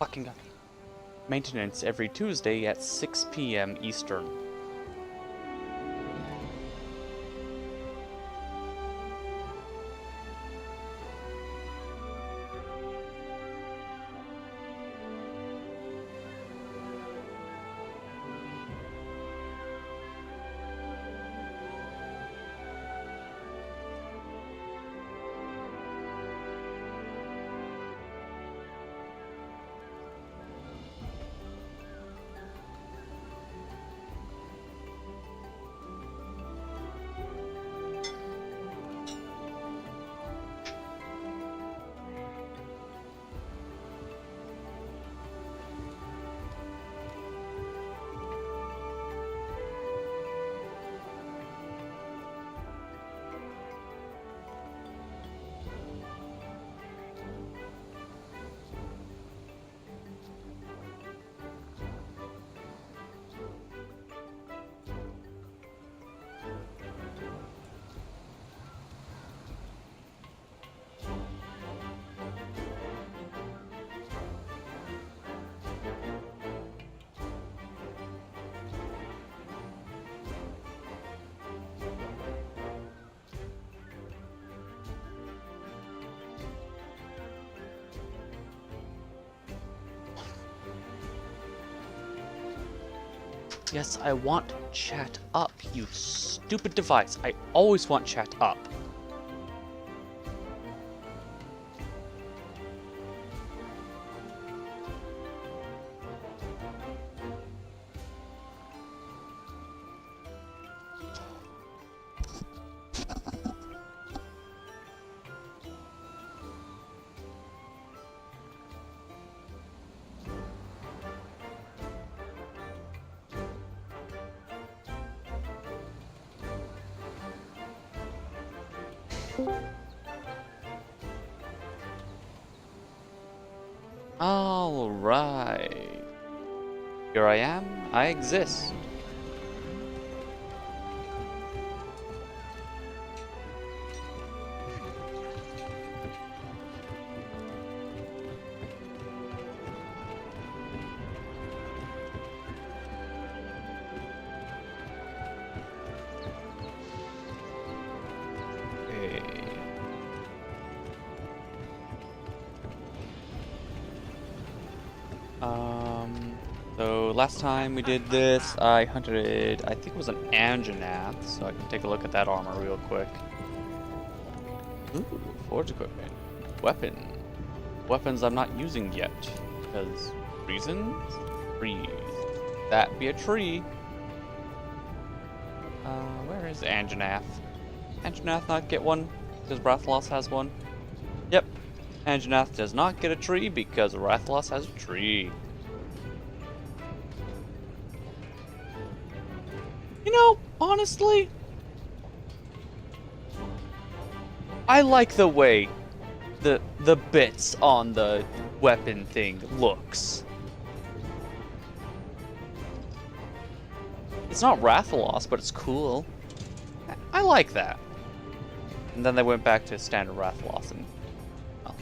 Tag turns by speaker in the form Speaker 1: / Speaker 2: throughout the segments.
Speaker 1: Fucking god. Maintenance every Tuesday at 6 p.m. Eastern. Yes, I want chat up, you stupid device. I always want chat up. Alright. Here I am. I exist. So last time we did this, I hunted, I think it was an Anjanath, so I can take a look at that armor real quick. Ooh, forge equipment. Weapon. Weapons I'm not using yet, because reasons? Trees. That be a tree. Where is Anjanath? Anjanath not get one, because Rathalos has one? Yep. Anjanath does not get a tree because Rathalos has a tree. You know, honestly, I like the way the bits on the weapon thing looks. It's not Rathalos, but it's cool. I like that. And then they went back to standard Rathalos and well.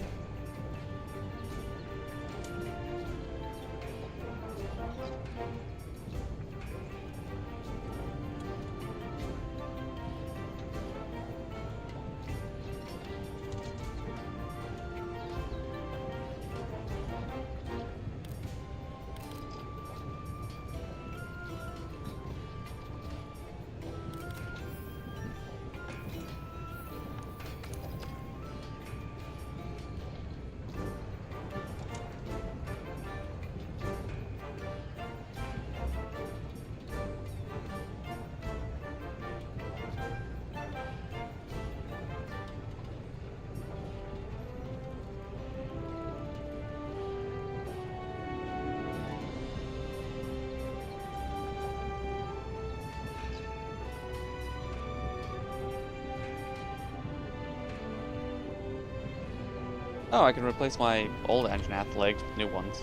Speaker 1: Oh, I can replace my old Anjanath legs with new ones.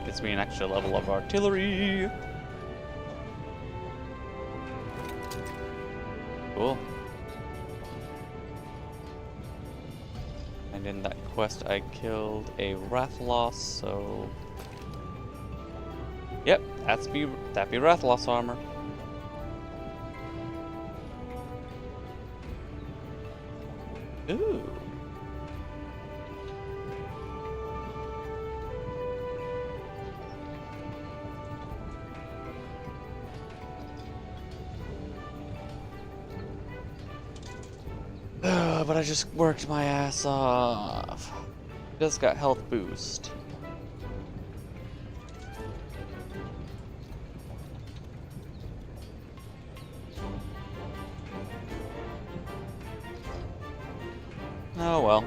Speaker 1: Gets me an extra level of artillery. Cool. And in that quest, I killed a Rathlos, so... Yep, that'd be Rathlos armor. Ooh. But I just worked my ass off. Just got health boost. Oh well.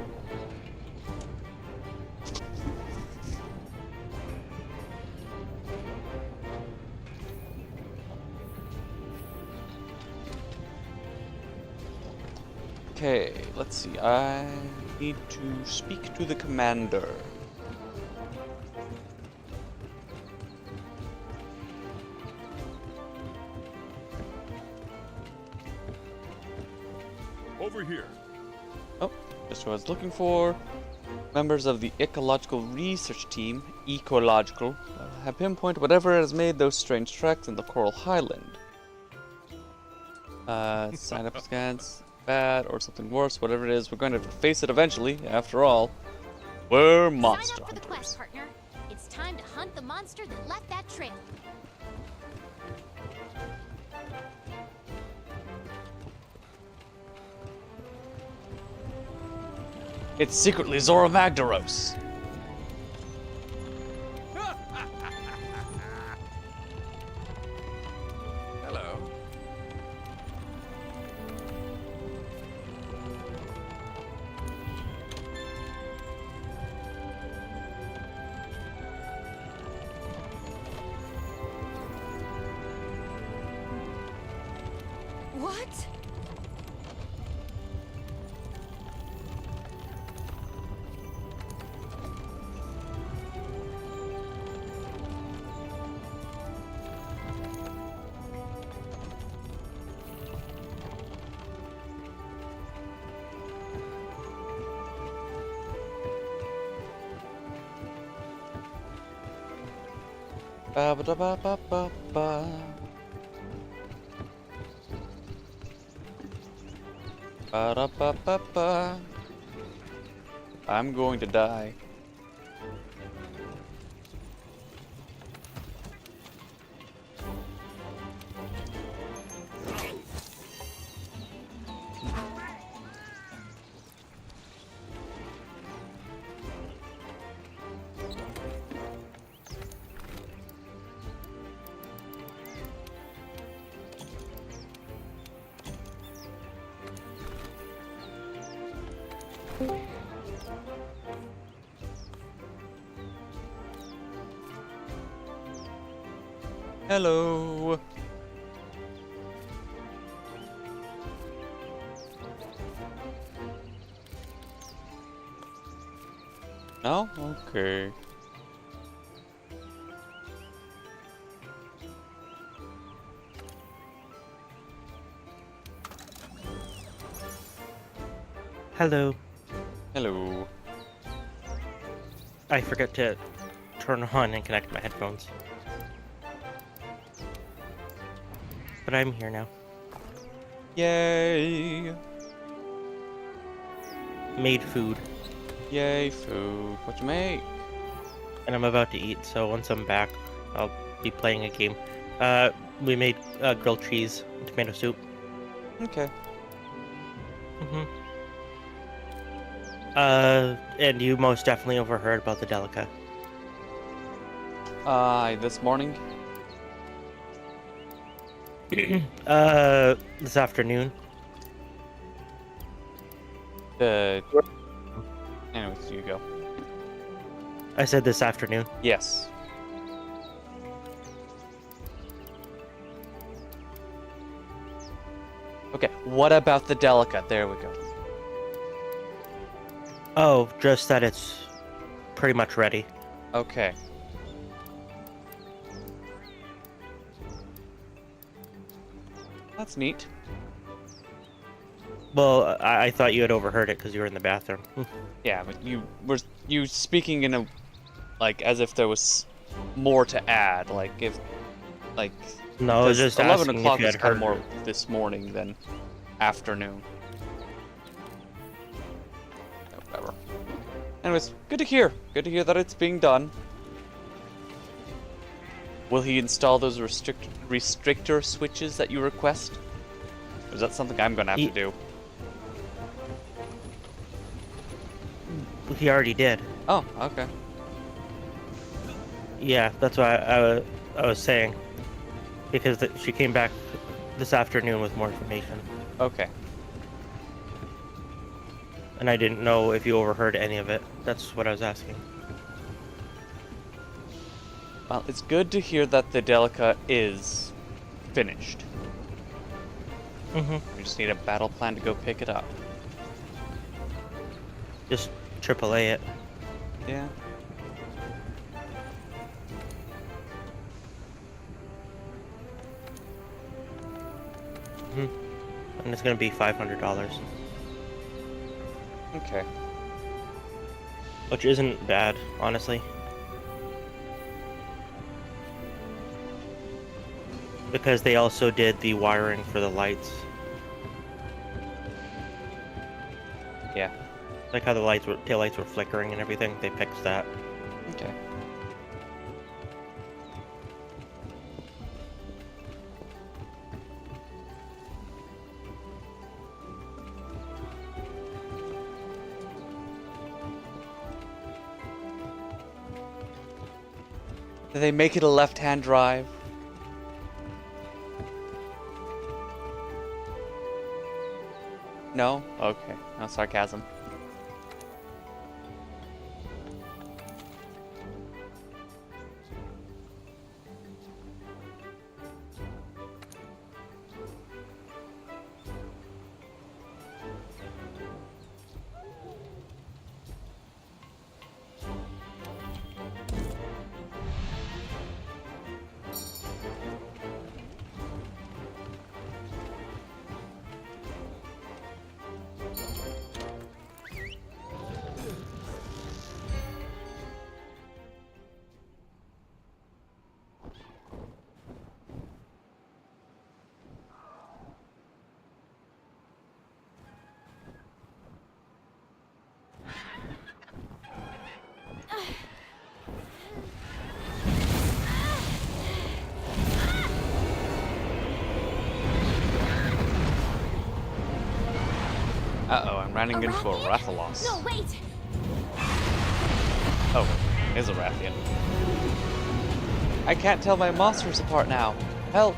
Speaker 1: Okay, let's see. I need to speak to the commander.
Speaker 2: Over here.
Speaker 1: Oh, just what I was looking for. Members of the Ecological Research Team, Ecological, have pinpointed whatever has made those strange tracks in the Coral Highland. Sign up scans. Bad or something worse, whatever it is, we're going to have to face it eventually. After all, we're monster
Speaker 3: Sign up for the quest,
Speaker 1: hunters.
Speaker 3: partner. It's time to hunt the monster that left that trail.
Speaker 1: It's secretly Zora Magdaros.
Speaker 2: Hello.
Speaker 3: What?
Speaker 1: Ba ba da ba ba ba ba. Ba da ba ba ba. I'm going to die. Hello. No? Okay.
Speaker 4: Hello.
Speaker 1: Hello.
Speaker 4: I forgot to turn on and connect my headphones. But I'm here now.
Speaker 1: Yay.
Speaker 4: Made food.
Speaker 1: Yay, food. What you make?
Speaker 4: And I'm about to eat, so once I'm back, I'll be playing a game. We made grilled cheese and tomato soup.
Speaker 1: Okay.
Speaker 4: And you most definitely overheard about the Delica.
Speaker 1: This morning?
Speaker 4: This afternoon.
Speaker 1: Anyways, you go.
Speaker 4: I said this afternoon.
Speaker 1: Yes. Okay, what about the Delica? There we go.
Speaker 4: Oh, just that it's pretty much ready.
Speaker 1: Okay. That's neat.
Speaker 4: Well, I thought you had overheard it because you were in the bathroom.
Speaker 1: Yeah, but you speaking in a like as if there was more to add, like if like
Speaker 4: No, I was
Speaker 1: because
Speaker 4: just
Speaker 1: 11
Speaker 4: asking if
Speaker 1: o'clock
Speaker 4: you
Speaker 1: is
Speaker 4: had
Speaker 1: kind of
Speaker 4: heard
Speaker 1: more
Speaker 4: it.
Speaker 1: this morning than afternoon. Whatever. Anyways, good to hear. Good to hear that it's being done. Will he install those restrictor switches that you request? Or is that something I'm gonna have to do?
Speaker 4: He already did.
Speaker 1: Oh, okay.
Speaker 4: Yeah, that's why I was saying. Because she came back this afternoon with more information.
Speaker 1: Okay.
Speaker 4: And I didn't know if you overheard any of it. That's what I was asking.
Speaker 1: Well, it's good to hear that the Delica is finished.
Speaker 4: Mm-hmm.
Speaker 1: We just need a battle plan to go pick it up.
Speaker 4: Just AAA it.
Speaker 1: Yeah.
Speaker 4: And it's gonna be $500.
Speaker 1: Okay.
Speaker 4: Which isn't bad, honestly. Because they also did the wiring for the lights.
Speaker 1: Yeah.
Speaker 4: Like how the tail lights were flickering and everything, they fixed that.
Speaker 1: Okay. Did they make it a left-hand drive? No? Okay. No sarcasm. Uh-oh, I'm running into a Rathalos.
Speaker 3: No, wait!
Speaker 1: Oh, it is a Rathian. I can't tell my monsters apart now. Help!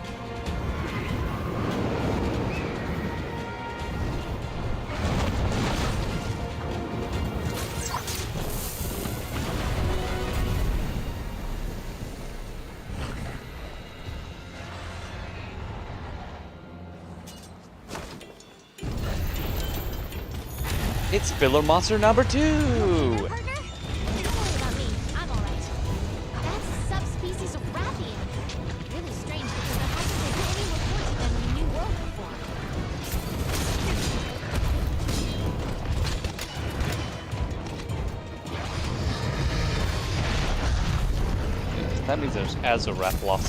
Speaker 1: It's filler monster number 2!
Speaker 3: Partner? Don't worry about me. I'm alright. That's a subspecies of Rathian. Really strange because there hasn't been any reports of them in the New World before.
Speaker 1: That means there's Azorathlos.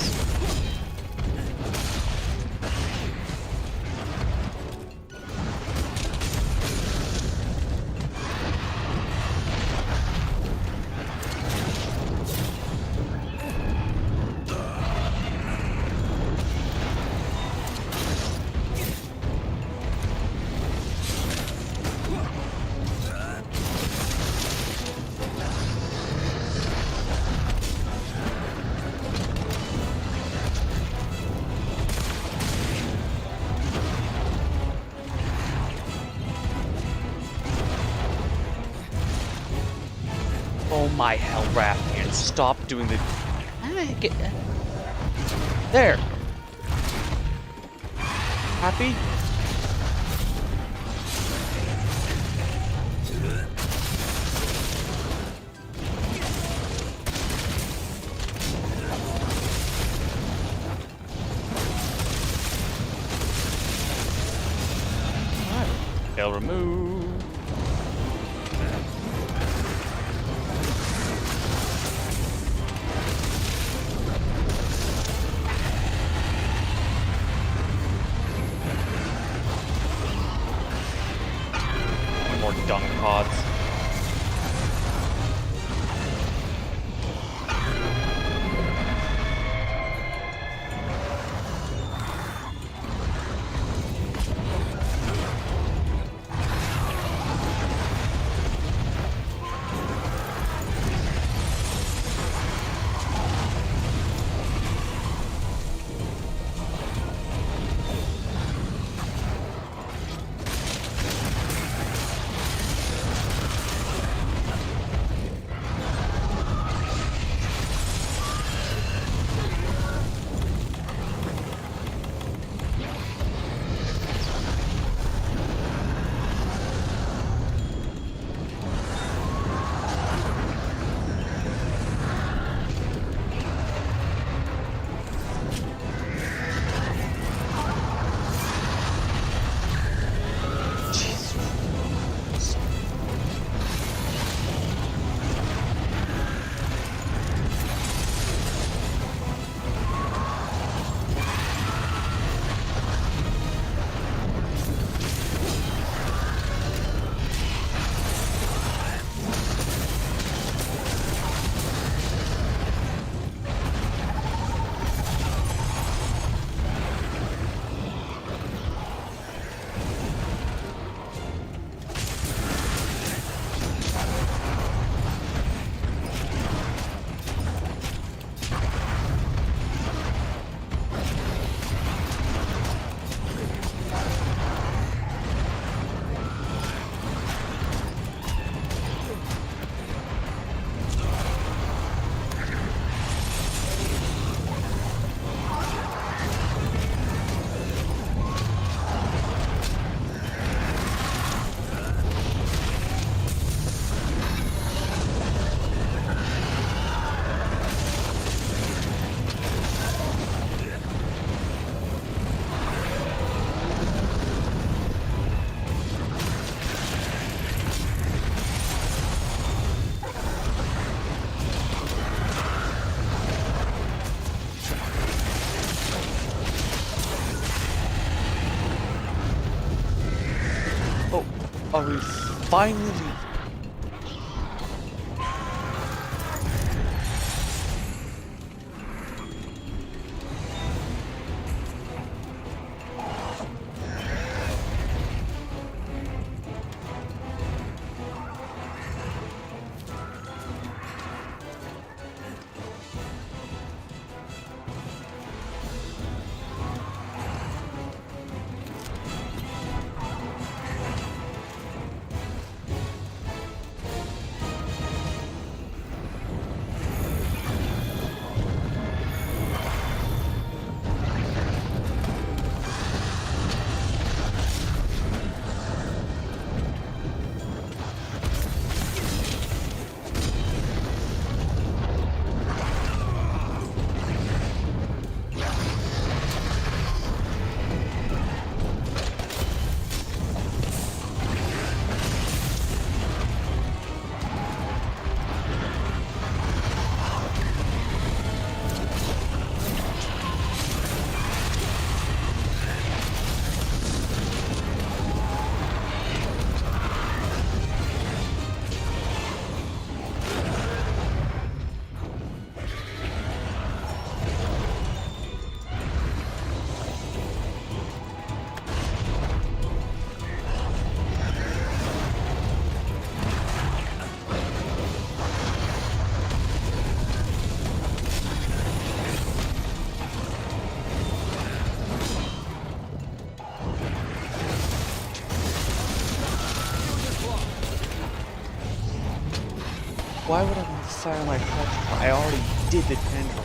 Speaker 1: Oh my hell, Rathian, stop doing the... There! Happy? Chainmail removed. More dung pods. Are we finally? Why would I want to fire my clutch? I already did the tendril.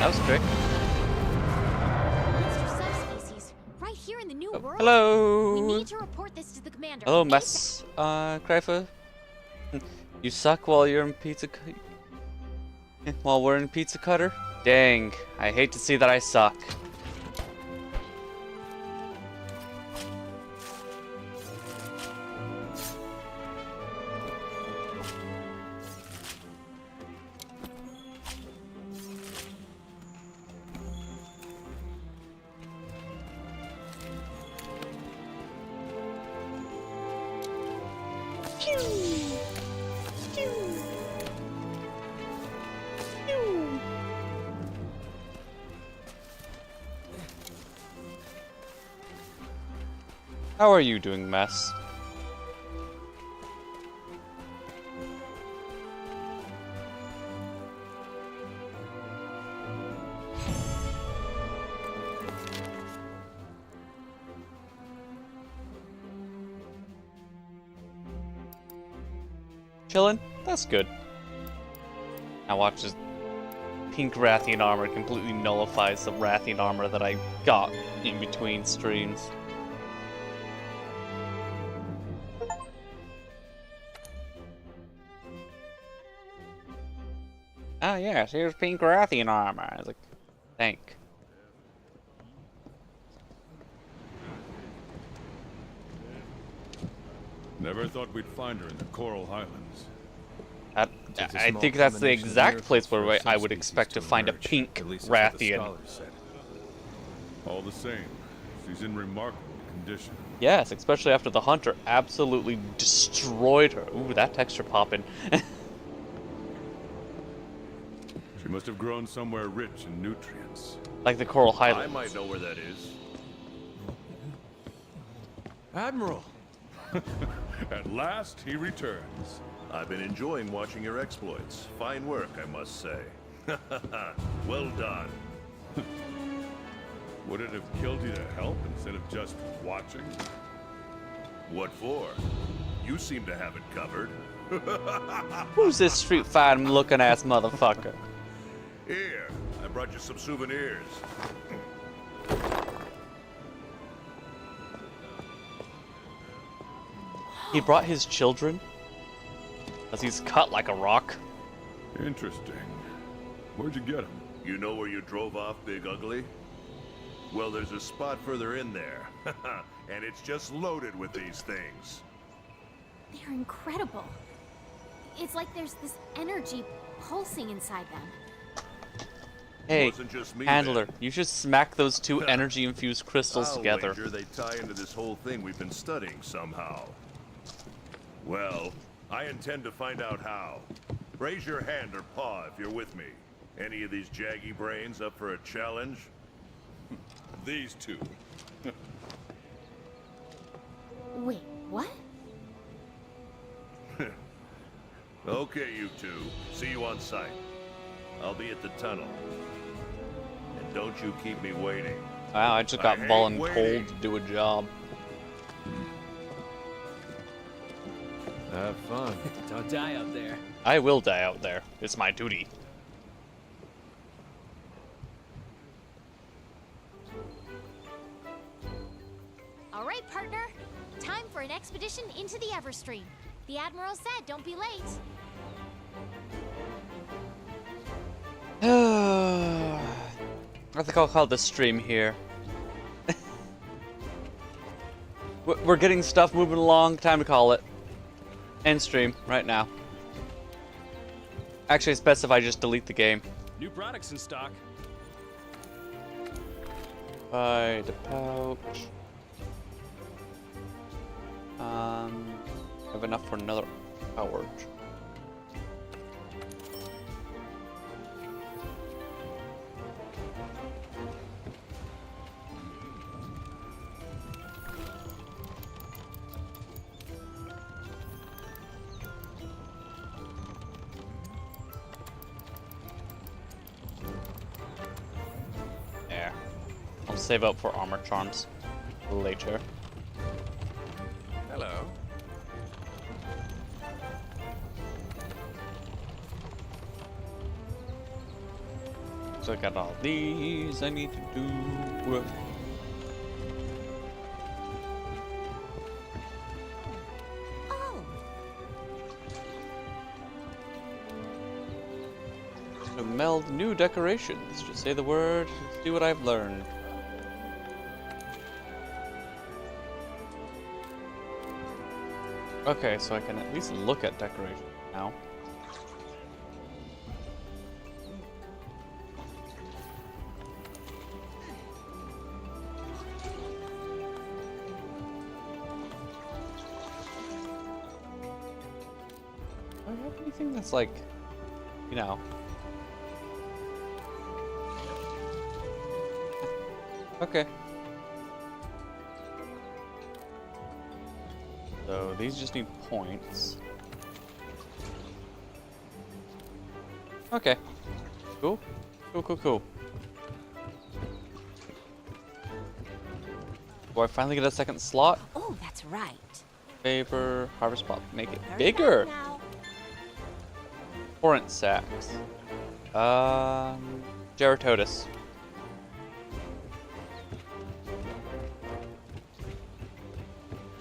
Speaker 1: that was quick.
Speaker 3: Monster subspecies, right here in the new world.
Speaker 1: Hello.
Speaker 3: We need to report this to the commander.
Speaker 1: Hello,
Speaker 3: ASAP.
Speaker 1: mess. Cryfa. You suck while you're in while we're in pizza cutter. Dang, I hate to see that I suck. How are you doing, mess? Chillin'? That's good. Now watch this pink Rathian armor completely nullifies the Rathian armor that I got in between streams. Ah yes, here's pink Rathian armor. I was like, thank.
Speaker 2: Never thought we'd find her in the Coral Highlands. Takes a
Speaker 1: I
Speaker 2: small
Speaker 1: think that's the
Speaker 2: combination of
Speaker 1: exact
Speaker 2: miracles
Speaker 1: place
Speaker 2: for
Speaker 1: where
Speaker 2: a
Speaker 1: I would
Speaker 2: subspecies
Speaker 1: expect to find a
Speaker 2: emerge.
Speaker 1: pink
Speaker 2: At least that's what the
Speaker 1: Rathian.
Speaker 2: scholars said. All the same, she's in remarkable condition.
Speaker 1: Yes, especially after the hunter absolutely destroyed her. Ooh, that texture popping.
Speaker 2: She must have grown somewhere rich in nutrients.
Speaker 1: Like the Coral
Speaker 5: I
Speaker 1: Highlands.
Speaker 5: might know where that is.
Speaker 2: Admiral! At last, he returns.
Speaker 5: I've been enjoying watching your exploits. Fine work, I must say. Well done.
Speaker 2: Would it have killed you to help instead of just watching?
Speaker 5: What for? You seem to have it covered.
Speaker 1: Who's this street fighting looking ass motherfucker?
Speaker 5: Here, I brought you some souvenirs.
Speaker 1: He brought his children? Cause he's cut like a rock.
Speaker 2: Interesting. Where'd you get them?
Speaker 5: You know where you drove off, Big Ugly? Well, there's a spot further in there. And it's just loaded with these things.
Speaker 3: They're incredible. It's like there's this energy pulsing inside them.
Speaker 1: Hey,
Speaker 5: Wasn't just me,
Speaker 1: handler,
Speaker 5: then.
Speaker 1: you should smack those two energy-infused crystals
Speaker 5: I'll
Speaker 1: together.
Speaker 5: wager they tie into this whole thing we've been studying somehow. Well, I intend to find out how. Raise your hand or paw if you're with me. Any of these jaggy brains up for a challenge?
Speaker 2: These two.
Speaker 3: Wait, what?
Speaker 5: Okay, you two. See you on site. I'll be at the tunnel. And don't you keep me waiting.
Speaker 1: Wow, I just got
Speaker 5: I hate
Speaker 1: voluntold
Speaker 5: waiting.
Speaker 1: to do a job.
Speaker 6: Have fun. Don't die out there.
Speaker 1: I will die out there. It's my duty.
Speaker 3: All right, partner. Time for an expedition into the Everstream. The Admiral said don't be late.
Speaker 1: I think I'll call this stream here. We're getting stuff moving along. Time to call it. End stream right now. Actually, it's best if I just delete the game.
Speaker 6: New products in stock.
Speaker 1: Buy the pouch. I have enough for another pouch. There. I'll save up for armor charms later.
Speaker 2: Hello.
Speaker 1: So I got all these I need to do.
Speaker 3: Oh,
Speaker 1: To meld new decorations. Just say the word, see what I've learned. Okay, so I can at least look at decorations now. Do I have anything that's like, you know? Okay. So these just need points. Okay. Cool. Cool, cool, cool. Do I finally get a second slot?
Speaker 3: oh, that's right.
Speaker 1: Paper, harvest pop, make it
Speaker 3: Hurry
Speaker 1: bigger.
Speaker 3: back now.
Speaker 1: Torrent sacks. Geratotus.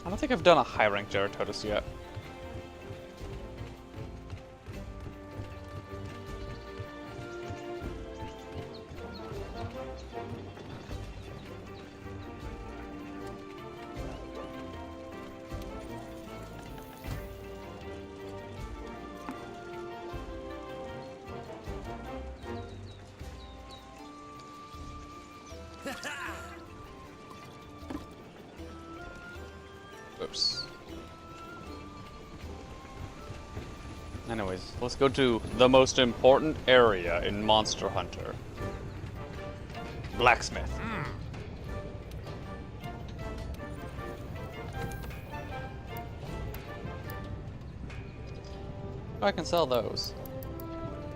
Speaker 1: I don't think I've done a high rank Geratotus yet. Oops. Anyways, let's go to the most important area in Monster Hunter. Blacksmith. Oh, I can sell those.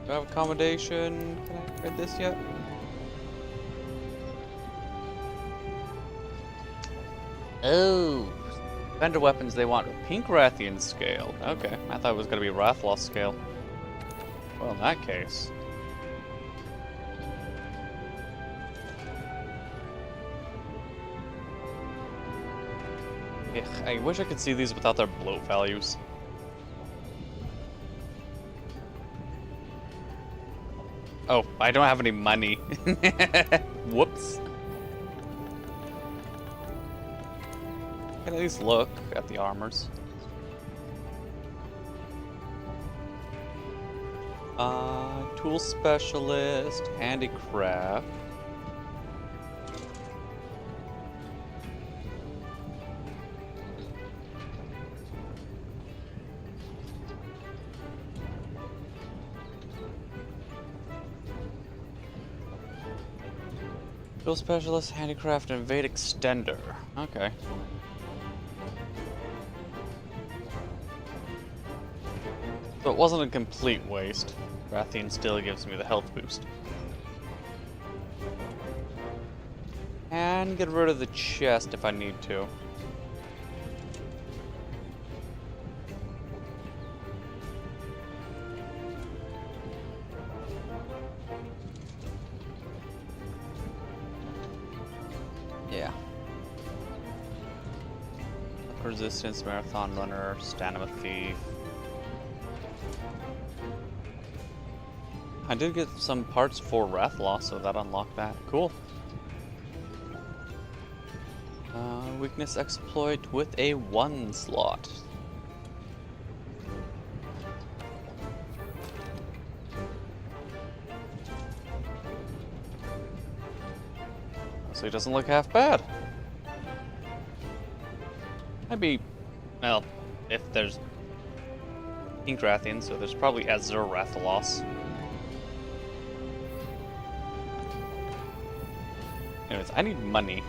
Speaker 1: Do I have accommodation? Can I upgrade this yet? Oh. Vendor weapons, they want pink Rathian scale. Okay, I thought it was gonna be Rathloss scale. Well, in that case. Ugh, I wish I could see these without their bloat values. Oh, I don't have any money. Whoops. I can at least look at the armors. Tool specialist, handicraft. Tool specialist, handicraft, and evade extender. Okay. So it wasn't a complete waste. Rathian still gives me the health boost. And get rid of the chest if I need to. Yeah. Resistance, marathon runner, stamina thief. I did get some parts for Rathloss, so that unlocked that. Cool. Weakness exploit with a 1 slot. So he doesn't look half bad. Maybe, well, if there's Pink Rathian, so there's probably Azure Rathalos. Anyways, I need money.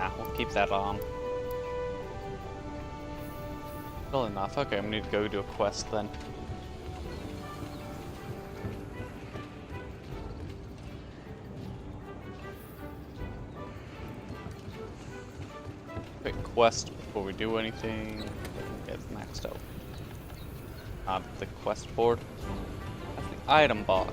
Speaker 1: Ah, we'll keep that on. Well enough. Okay, I'm gonna need to go do a quest then. Quick quest before we do anything. Get maxed out. The quest board. That's the item box.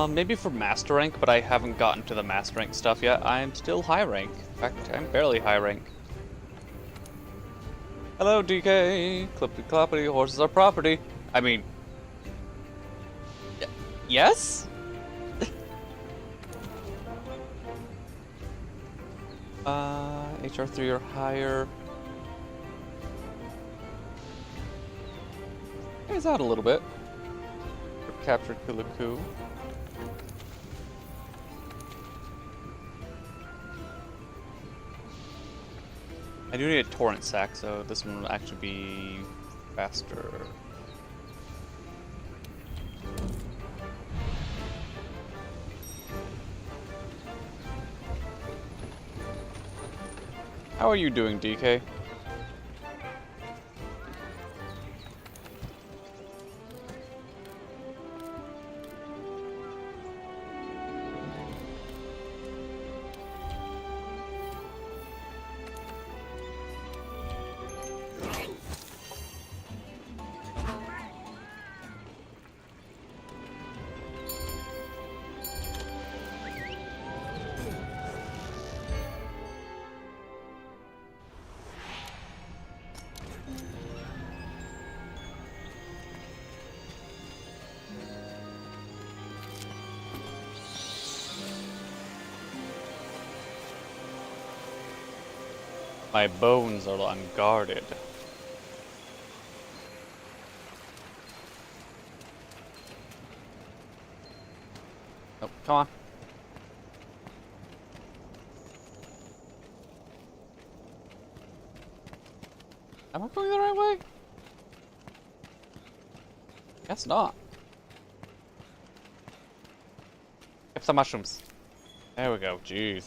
Speaker 1: Maybe for master rank, but I haven't gotten to the master rank stuff yet. I'm still high rank. In fact, I'm barely high rank. Hello, DK. Clippity cloppity, horses are property. I mean, yes? HR3 or higher. Pays out a little bit. Captured Kulaku. I do need a torrent sack, so this one will actually be faster. How are you doing, DK? My bones are unguarded. Oh, come on. Am I going the right way? Guess not. Get some mushrooms. There we go. Jeez.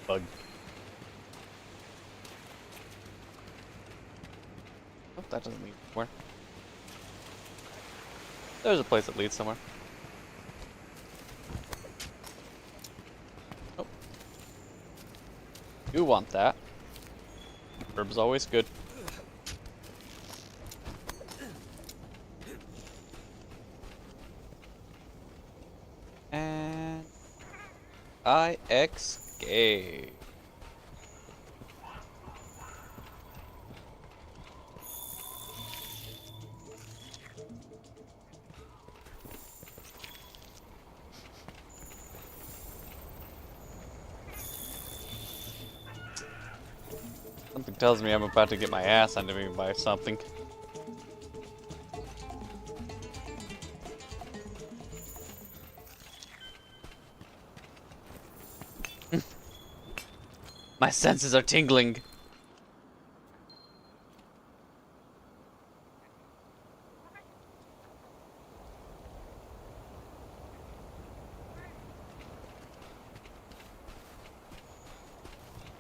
Speaker 1: Bug. Oh, that doesn't lead somewhere. There's a place that leads somewhere. Oh. You want that. Herb's always good. And I escape. Something tells me I'm about to get my ass handed to me by something. My senses are tingling.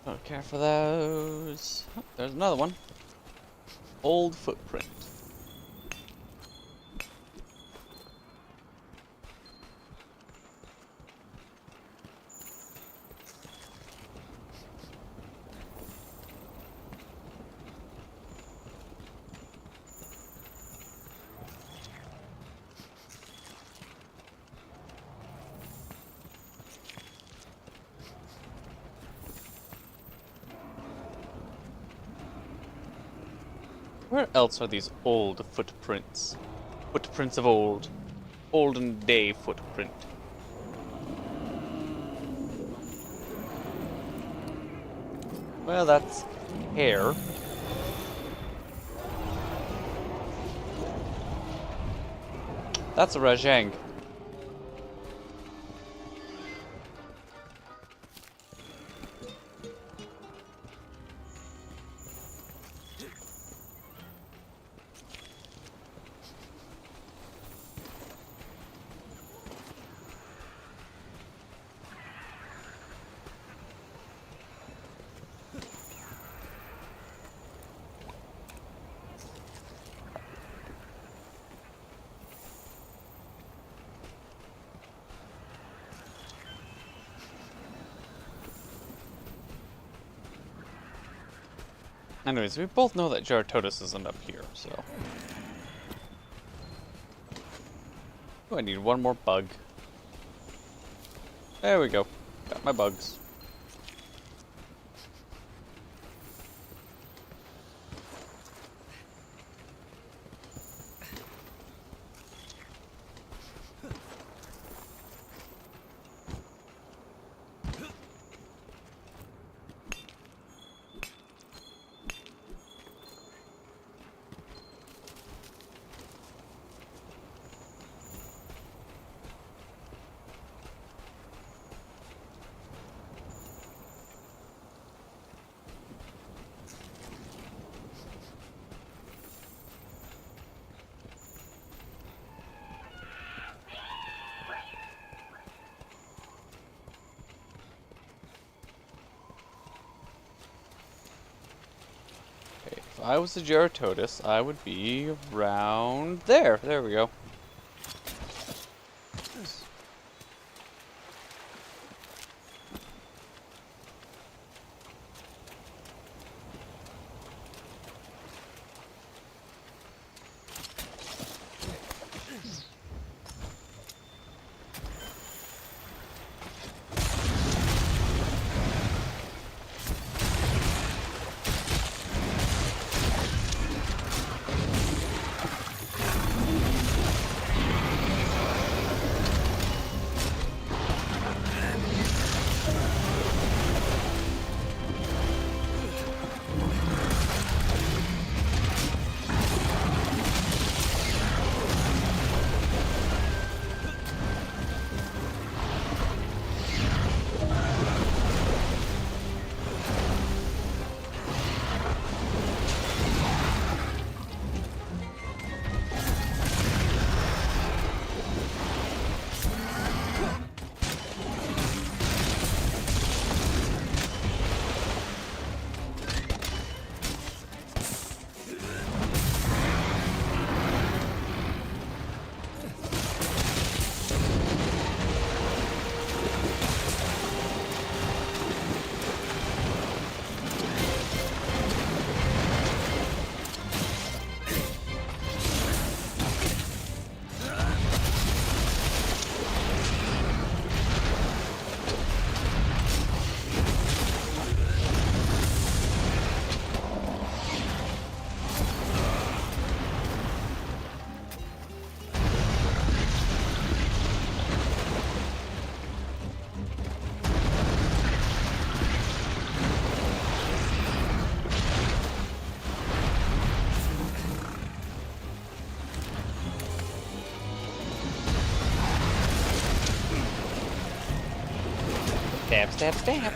Speaker 1: Don't care for those. Oh, there's another one. Old footprint. Where else are these old footprints? Footprints of old. Olden day footprint. Well, that's hair. That's a Rajang. Anyways, we both know that Geratotus isn't up here, so. Oh, I need one more bug. There we go. Got my bugs. If I was a Geratotus, I would be around there. There we go. Stab, stab, stab.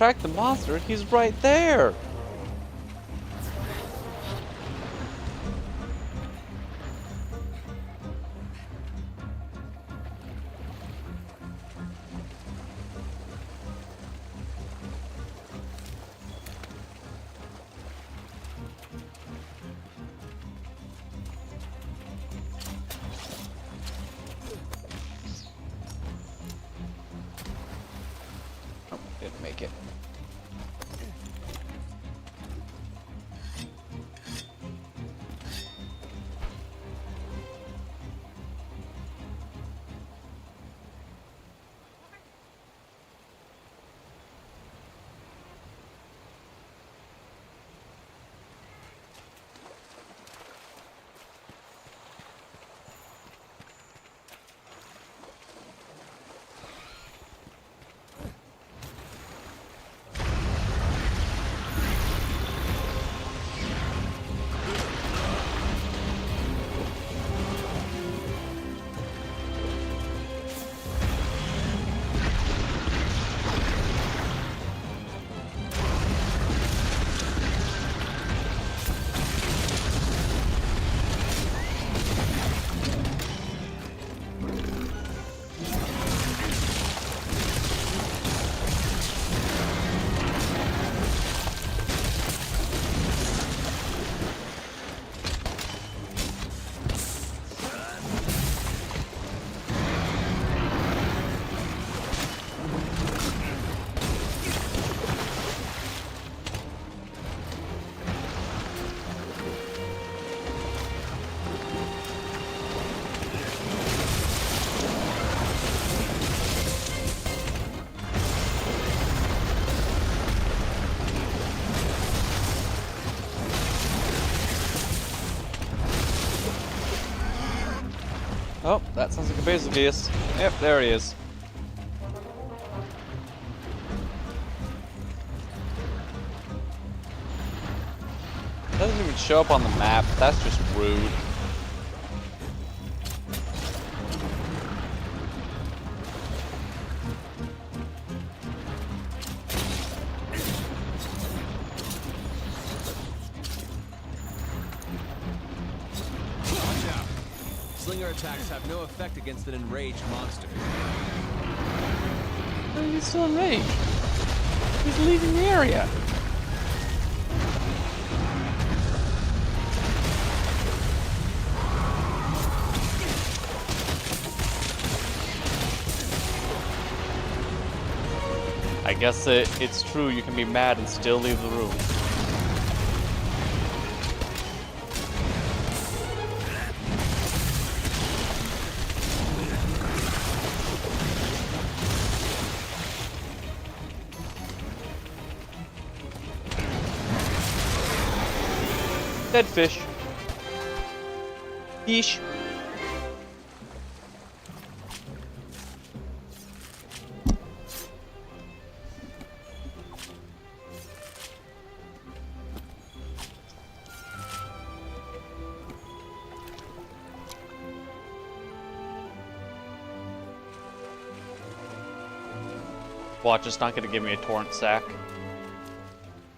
Speaker 1: track the monster, he's right there. Oh, didn't make it. Oh, that sounds like a Betelgeuse. Yep, there he is. Doesn't even show up on the map. That's just rude.
Speaker 6: Watch out. Slinger attacks have no effect against an enraged monster.
Speaker 1: Oh, he's still enraged. He's leaving the area. I guess it's true you can be mad and still leave the room. Dead fish. Fish. Watch, it's not gonna give me a torrent sack.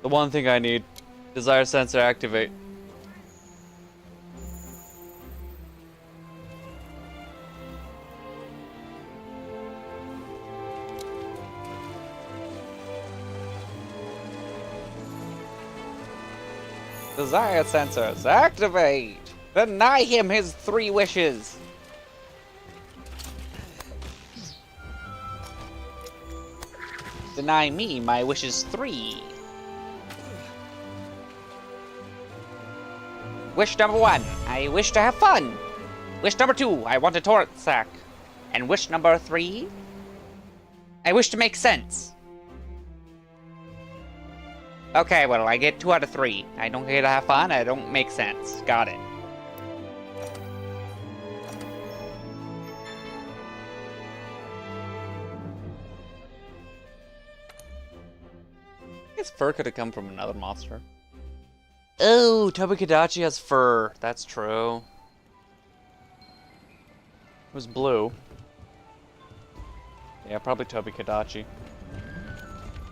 Speaker 1: The one thing I need. Desire sensor activate. Desire sensors activate! Deny him his 3 wishes! Deny me my wishes 3. Wish number 1, I wish to have fun. Wish number 2, I want a torrent sack. And wish number 3, I wish to make sense. Okay, well, I get 2 out of 3. I don't get to have fun, I don't make sense. Got it. I guess fur could have come from another monster. Oh, Tobikadachi has fur. That's true. It was blue. Yeah, probably Tobikadachi.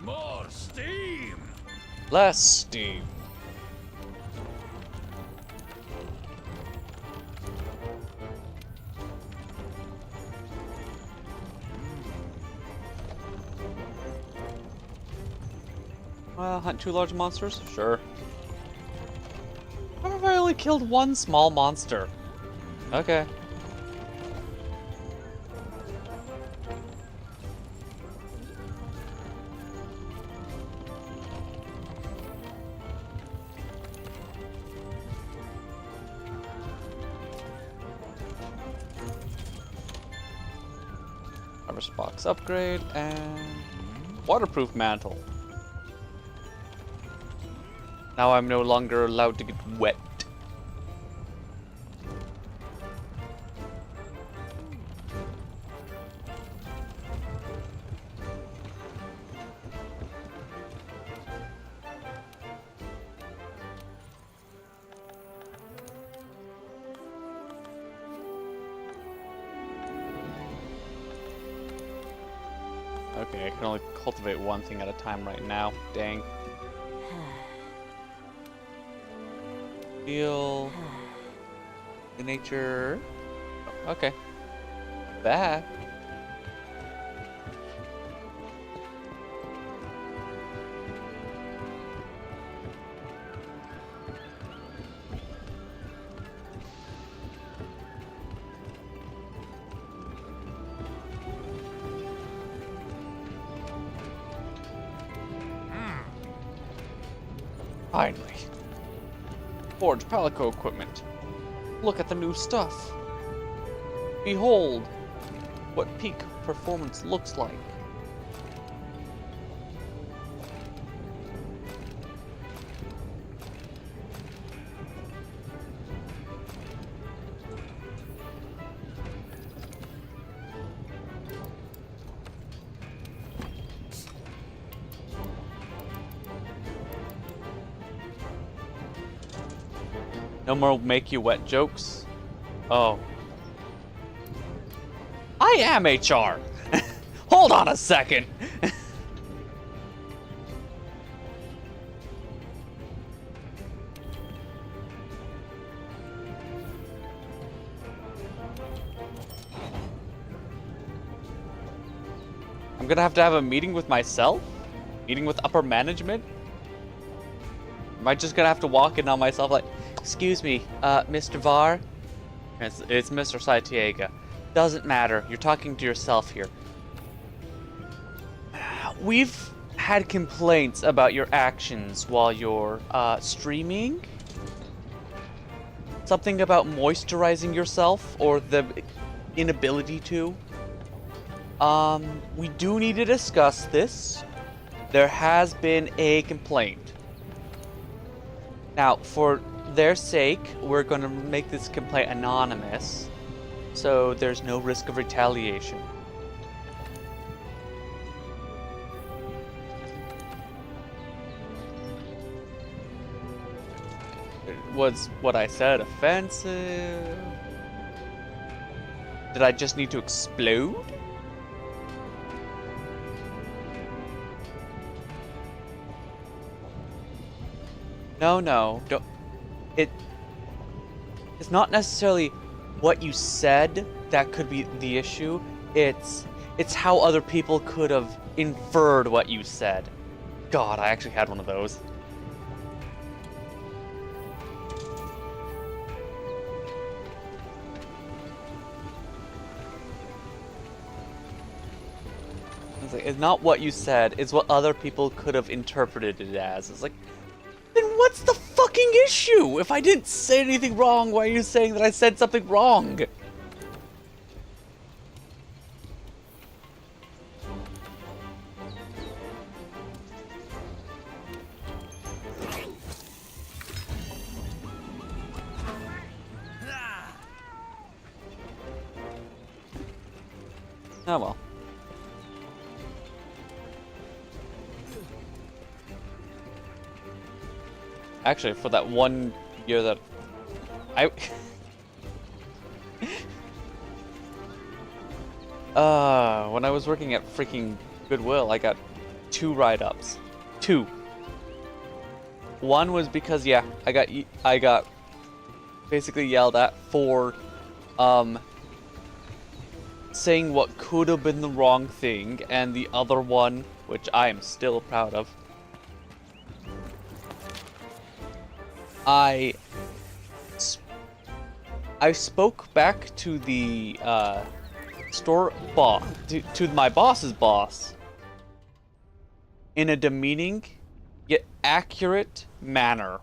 Speaker 2: More!
Speaker 5: More steam!
Speaker 1: Less steam. Hunt 2 large monsters? Sure. How have I only killed 1 small monster? Okay. Harvest box upgrade and waterproof mantle. Now I'm no longer allowed to get wet. Okay, I can only cultivate 1 thing at a time right now. Dang. Feel the nature. Oh, okay. Back. Finally. Forge Palico equipment. Look at the new stuff. Behold what peak performance looks like. No more make you wet jokes. Oh. I am HR. Hold on a second. I'm gonna have to have a meeting with myself? Meeting with upper management? Am I just gonna have to walk in on myself like, excuse me, Mr. Var? It's Mr. Saitiega. Doesn't matter. You're talking to yourself here. We've had complaints about your actions while you're streaming. Something about moisturizing yourself or the inability to. We do need to discuss this. There has been a complaint. Now, for their sake, we're going to make this complaint anonymous, so there's no risk of retaliation. Was what I said offensive? Did I just need to explode? No, don't. It's not necessarily what you said that could be the issue. It's how other people could have inferred what you said. God, I actually had one of those. It's not what you said, it's what other people could have interpreted it as. It's like, then what's the fucking issue? If I didn't say anything wrong, why are you saying that I said something wrong? Oh well. Actually, for that 1 year that I when I was working at freaking Goodwill, I got 2 write-ups. Two. One was because, yeah, I got basically yelled at for saying what could have been the wrong thing, and the other one, which I am still proud of, I spoke back to the store boss, to my boss's boss, in a demeaning yet accurate manner.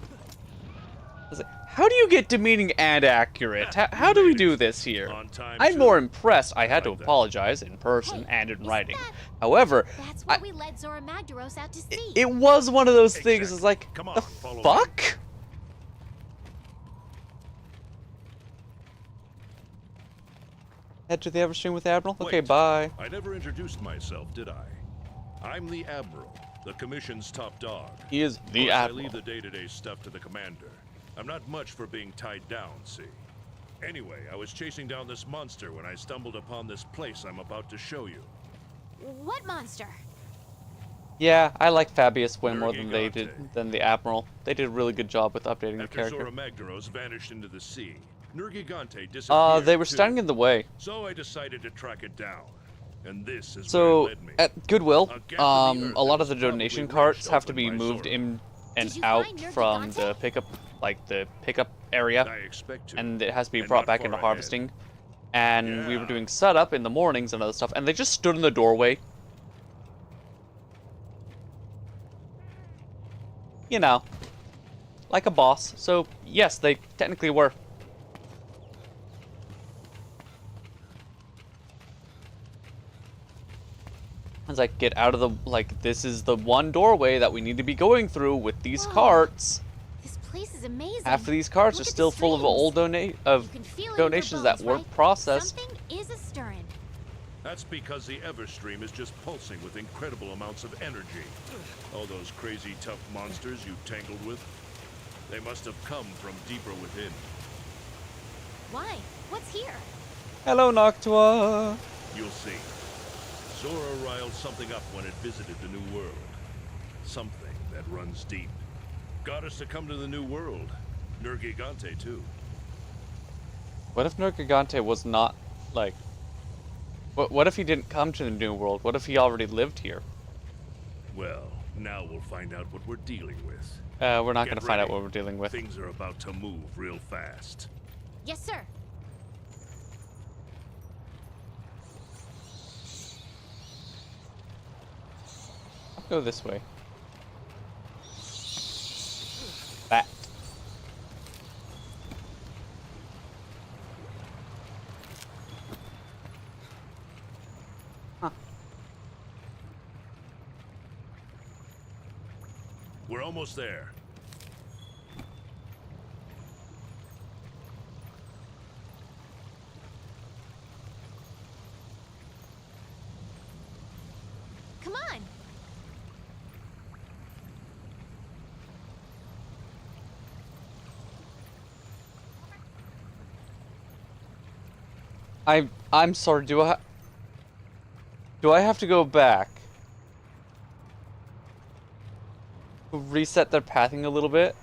Speaker 1: I was like, how do you get demeaning and accurate? How do we do this here?
Speaker 5: On time,
Speaker 1: I'm
Speaker 5: too.
Speaker 1: more impressed. I had to
Speaker 5: Like that.
Speaker 1: apologize in person and in
Speaker 3: isn't
Speaker 1: writing.
Speaker 3: that-
Speaker 1: However,
Speaker 3: That's what we led Zora Magdaros out to see.
Speaker 1: it was one of those things.
Speaker 5: Exactly.
Speaker 1: It's like,
Speaker 5: Come on,
Speaker 1: the
Speaker 5: follow me.
Speaker 1: fuck? Head to the Everstream with Admiral? Okay,
Speaker 5: Wait.
Speaker 1: bye.
Speaker 5: I never introduced myself, did I? I'm the Admiral, the Commission's top dog.
Speaker 1: He is
Speaker 5: Of
Speaker 1: the
Speaker 5: course, I
Speaker 1: Admiral.
Speaker 5: leave the day-to-day stuff to the Commander. I'm not much for being tied down, see? Anyway, I was chasing down this monster when I stumbled upon this place I'm about to show you.
Speaker 3: What monster?
Speaker 1: Yeah, I like Fabius way more
Speaker 5: Nergigante.
Speaker 1: than the Admiral. They did a really good job with updating the
Speaker 5: After
Speaker 1: character.
Speaker 5: Zora Magdaros vanished into the sea, Nergigante disappeared.
Speaker 1: They were
Speaker 5: too.
Speaker 1: standing in the way.
Speaker 5: So I decided to track it down. And this is
Speaker 1: So
Speaker 5: where it led me.
Speaker 1: at Goodwill,
Speaker 5: A gap in the earth
Speaker 1: a
Speaker 5: that
Speaker 1: lot of
Speaker 5: was
Speaker 1: the donation
Speaker 5: probably
Speaker 1: carts
Speaker 5: wrenched
Speaker 1: have to
Speaker 5: open
Speaker 1: be
Speaker 5: by
Speaker 1: moved
Speaker 5: Zora.
Speaker 1: in and
Speaker 3: Did you
Speaker 1: out
Speaker 3: find
Speaker 1: from the
Speaker 3: Nergigante?
Speaker 1: pickup, like the pickup area,
Speaker 5: I expect to.
Speaker 1: and it has to be
Speaker 5: And
Speaker 1: brought
Speaker 5: not
Speaker 1: back
Speaker 5: far
Speaker 1: into
Speaker 5: ahead.
Speaker 1: harvesting. And we were
Speaker 5: Yeah.
Speaker 1: doing setup in the mornings and other stuff, and they just stood in the doorway. You know, like a boss. So yes, they technically were. I was like, get out of the, like, this is the one doorway that we need to be going through with these
Speaker 3: Whoa.
Speaker 1: carts.
Speaker 3: This place is amazing.
Speaker 1: Half of these carts
Speaker 3: Look
Speaker 1: are
Speaker 3: at the
Speaker 1: still full of
Speaker 3: streams.
Speaker 1: old
Speaker 3: You can feel it in your
Speaker 1: donations that
Speaker 3: bones,
Speaker 1: weren't
Speaker 3: right?
Speaker 1: processed.
Speaker 3: Something is a stirring.
Speaker 5: That's because the Everstream is just pulsing with incredible amounts of energy. All those crazy tough monsters you tangled with, they must have come from deeper within.
Speaker 3: Why? What's here?
Speaker 1: Hello, Noctua.
Speaker 5: You'll see. Zora riled something up when it visited the New World. Something that runs deep. Got us to come to the New World. Nergigante, too.
Speaker 1: What if Nergigante was not, like... What if he didn't come to the New World? What if he already lived here?
Speaker 5: Well, now we'll find out what we're dealing with.
Speaker 1: We're not
Speaker 5: Get
Speaker 1: going to find out
Speaker 5: ready.
Speaker 1: what we're dealing with.
Speaker 5: Things are about to move real fast.
Speaker 3: Yes, sir.
Speaker 1: I'll go this way. Bat. Huh.
Speaker 5: We're almost there.
Speaker 3: Come on.
Speaker 1: I'm sorry, do I have to go back? Reset their pathing a little bit?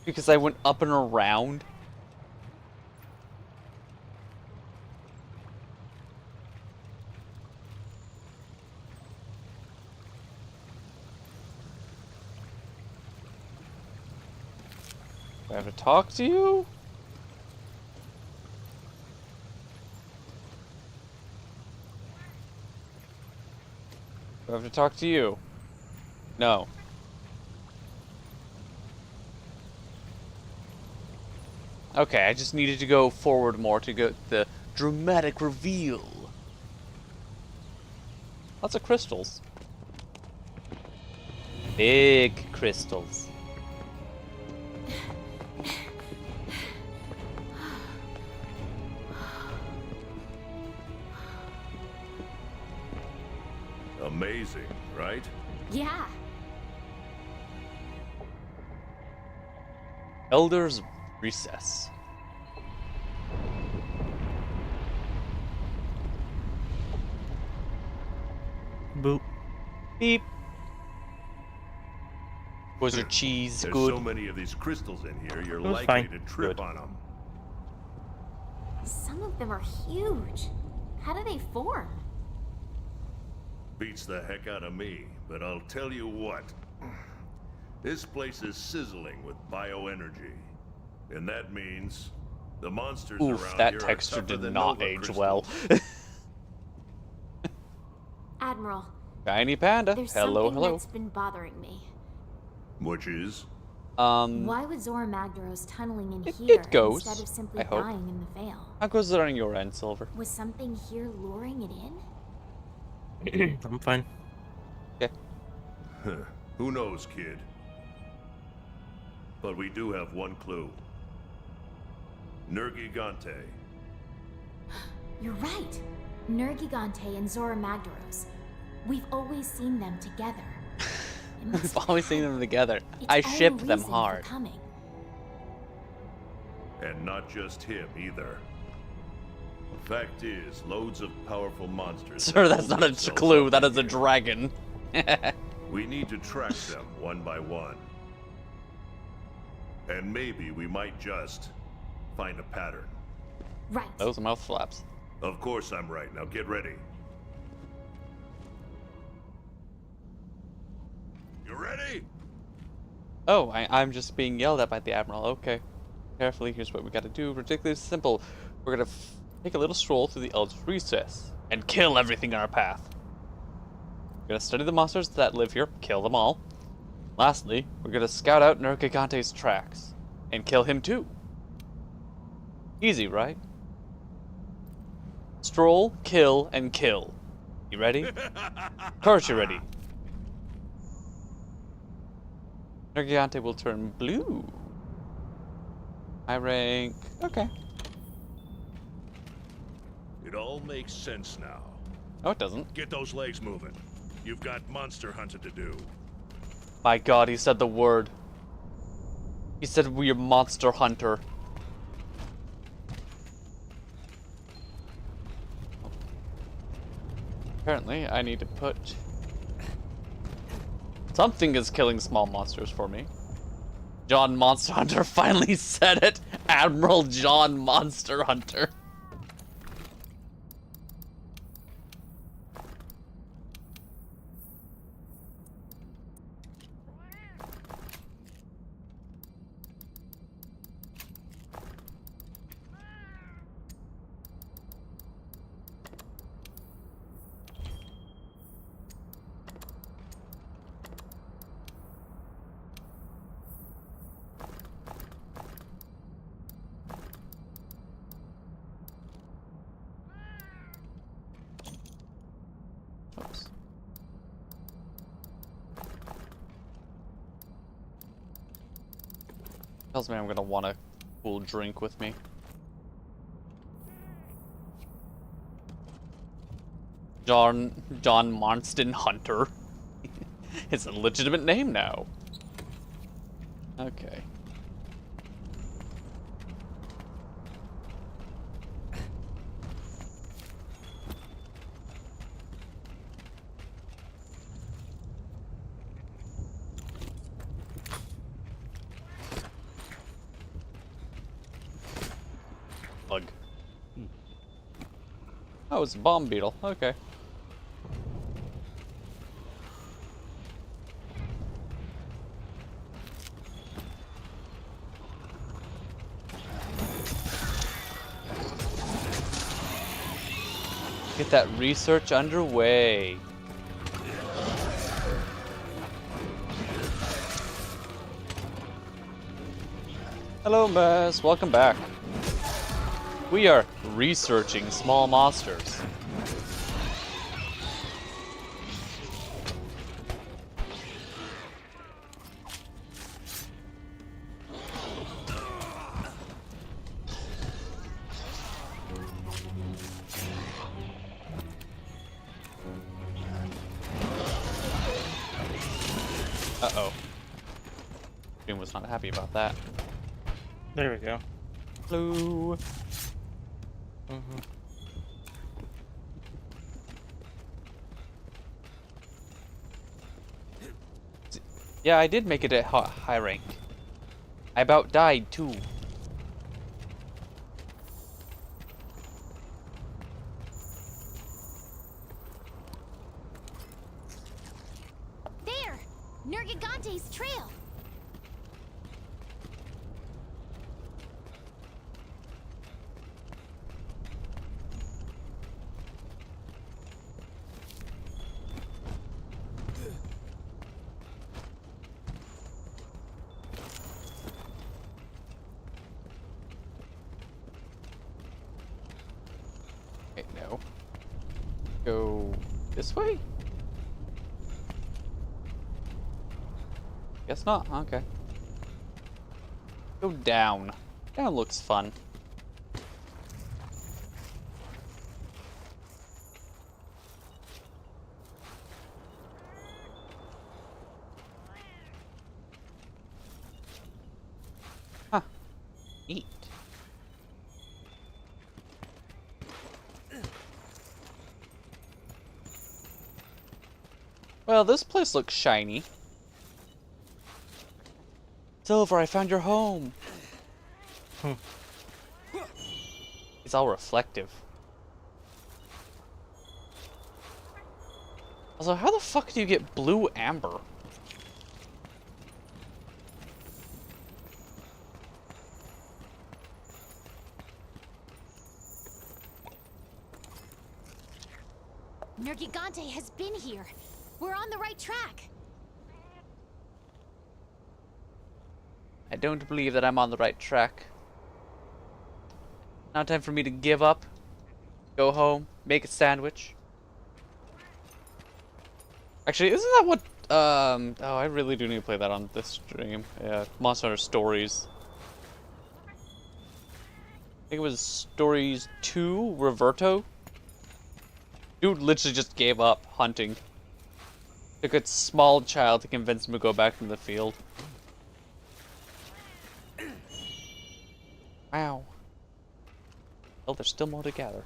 Speaker 1: Because I went up and around? Do I have to talk to you? Do I have to talk to you? No. Okay, I just needed to go forward more to get the dramatic reveal. Lots of crystals. Big crystals.
Speaker 5: Amazing, right?
Speaker 3: Yeah.
Speaker 1: Elder's Recess.
Speaker 4: Boop.
Speaker 1: Beep. Was your cheese
Speaker 5: There's
Speaker 1: good?
Speaker 5: so many of these crystals in here, you're
Speaker 4: was
Speaker 5: likely
Speaker 4: fine.
Speaker 5: to trip
Speaker 1: Good.
Speaker 5: on them.
Speaker 3: Some of them are huge. How do they form?
Speaker 5: Beats the heck out of me, but I'll tell you what. This place is sizzling with bioenergy. And that means the monsters
Speaker 1: Oof,
Speaker 5: around
Speaker 1: that
Speaker 5: here
Speaker 1: texture
Speaker 5: are tougher
Speaker 1: did
Speaker 5: than
Speaker 1: not
Speaker 5: Nova
Speaker 1: age well.
Speaker 5: crystals.
Speaker 3: Admiral,
Speaker 1: Shiny panda.
Speaker 3: there's
Speaker 1: Hello,
Speaker 3: something
Speaker 1: hello.
Speaker 3: that's been bothering me.
Speaker 5: Which is?
Speaker 3: Why would Zora Magdaros tunneling in
Speaker 1: It
Speaker 3: here
Speaker 1: goes,
Speaker 3: instead of simply
Speaker 1: I hope.
Speaker 3: dying in the Vale?
Speaker 1: How goes it on your end, Silver?
Speaker 3: Was something here luring it in?
Speaker 4: I'm fine.
Speaker 1: Okay.
Speaker 5: Who knows, kid? But we do have one clue. Nergigante.
Speaker 3: You're right. Nergigante and Zora Magdaros. We've always seen them together. It must
Speaker 1: We've
Speaker 3: have
Speaker 1: always seen
Speaker 3: had
Speaker 1: them together.
Speaker 3: its
Speaker 1: I
Speaker 3: own
Speaker 1: ship them
Speaker 3: reason for
Speaker 1: hard.
Speaker 3: coming.
Speaker 5: And not just him either. Fact is, loads of powerful monsters.
Speaker 1: Sir,
Speaker 5: have
Speaker 1: that's
Speaker 5: pulled
Speaker 1: not a
Speaker 5: themselves
Speaker 1: clue.
Speaker 5: up
Speaker 1: That
Speaker 5: in
Speaker 1: is a
Speaker 5: here.
Speaker 1: dragon.
Speaker 5: We need to track them one by one. And maybe we might just find a pattern.
Speaker 3: Right.
Speaker 1: Those are mouth flaps.
Speaker 5: Of course I'm right. Now get ready. You ready?
Speaker 1: Oh, I'm just being yelled at by the Admiral. Okay. Carefully, here's what we gotta do. Ridiculously simple. We're gonna take a little stroll through the Eldritch Recess and kill everything in our path. We're gonna study the monsters that live here, kill them all. Lastly, we're gonna scout out Nergigante's tracks and kill him too. Easy, right? Stroll, kill, and kill. You ready? Of course you're ready. Nergigante will turn blue. High rank. Okay.
Speaker 5: It all makes sense now.
Speaker 1: No, it doesn't.
Speaker 5: Get those legs moving. You've got monster hunting to do.
Speaker 1: By God, he said the word. He said we're monster hunter. Apparently, I need to put... Something is killing small monsters for me. John Monster Hunter finally said it! Admiral John Monster Hunter. Oops. Tells me I'm gonna want a cool drink with me. John Marston Hunter. It's a legitimate name now. Okay. Bug. Oh, it's a bomb beetle. Okay. Get that research underway. Hello, Mess. Welcome back. We are researching small monsters. Uh-oh. Doom was not happy about that.
Speaker 4: There we go.
Speaker 1: Hello. Yeah, I did make it at high rank. I about died too.
Speaker 3: There! Nergigante's trail!
Speaker 1: Okay, no. Go this way? Guess not. Okay. Go down. Down looks fun. Huh. Neat. Well, this place looks shiny. Silver, I found your home. It's all reflective. Also, how the fuck do you get blue amber?
Speaker 3: Nergigante has been here. We're on the right track.
Speaker 1: I don't believe that I'm on the right track. Now time for me to give up, go home, make a sandwich. Actually, isn't that what, oh, I really do need to play that on this stream. Yeah, Monster Hunter Stories. I think it was Stories 2, Reverto. Dude literally just gave up hunting. Took a small child to convince him to go back from the field. Wow. Well, there's still more to gather.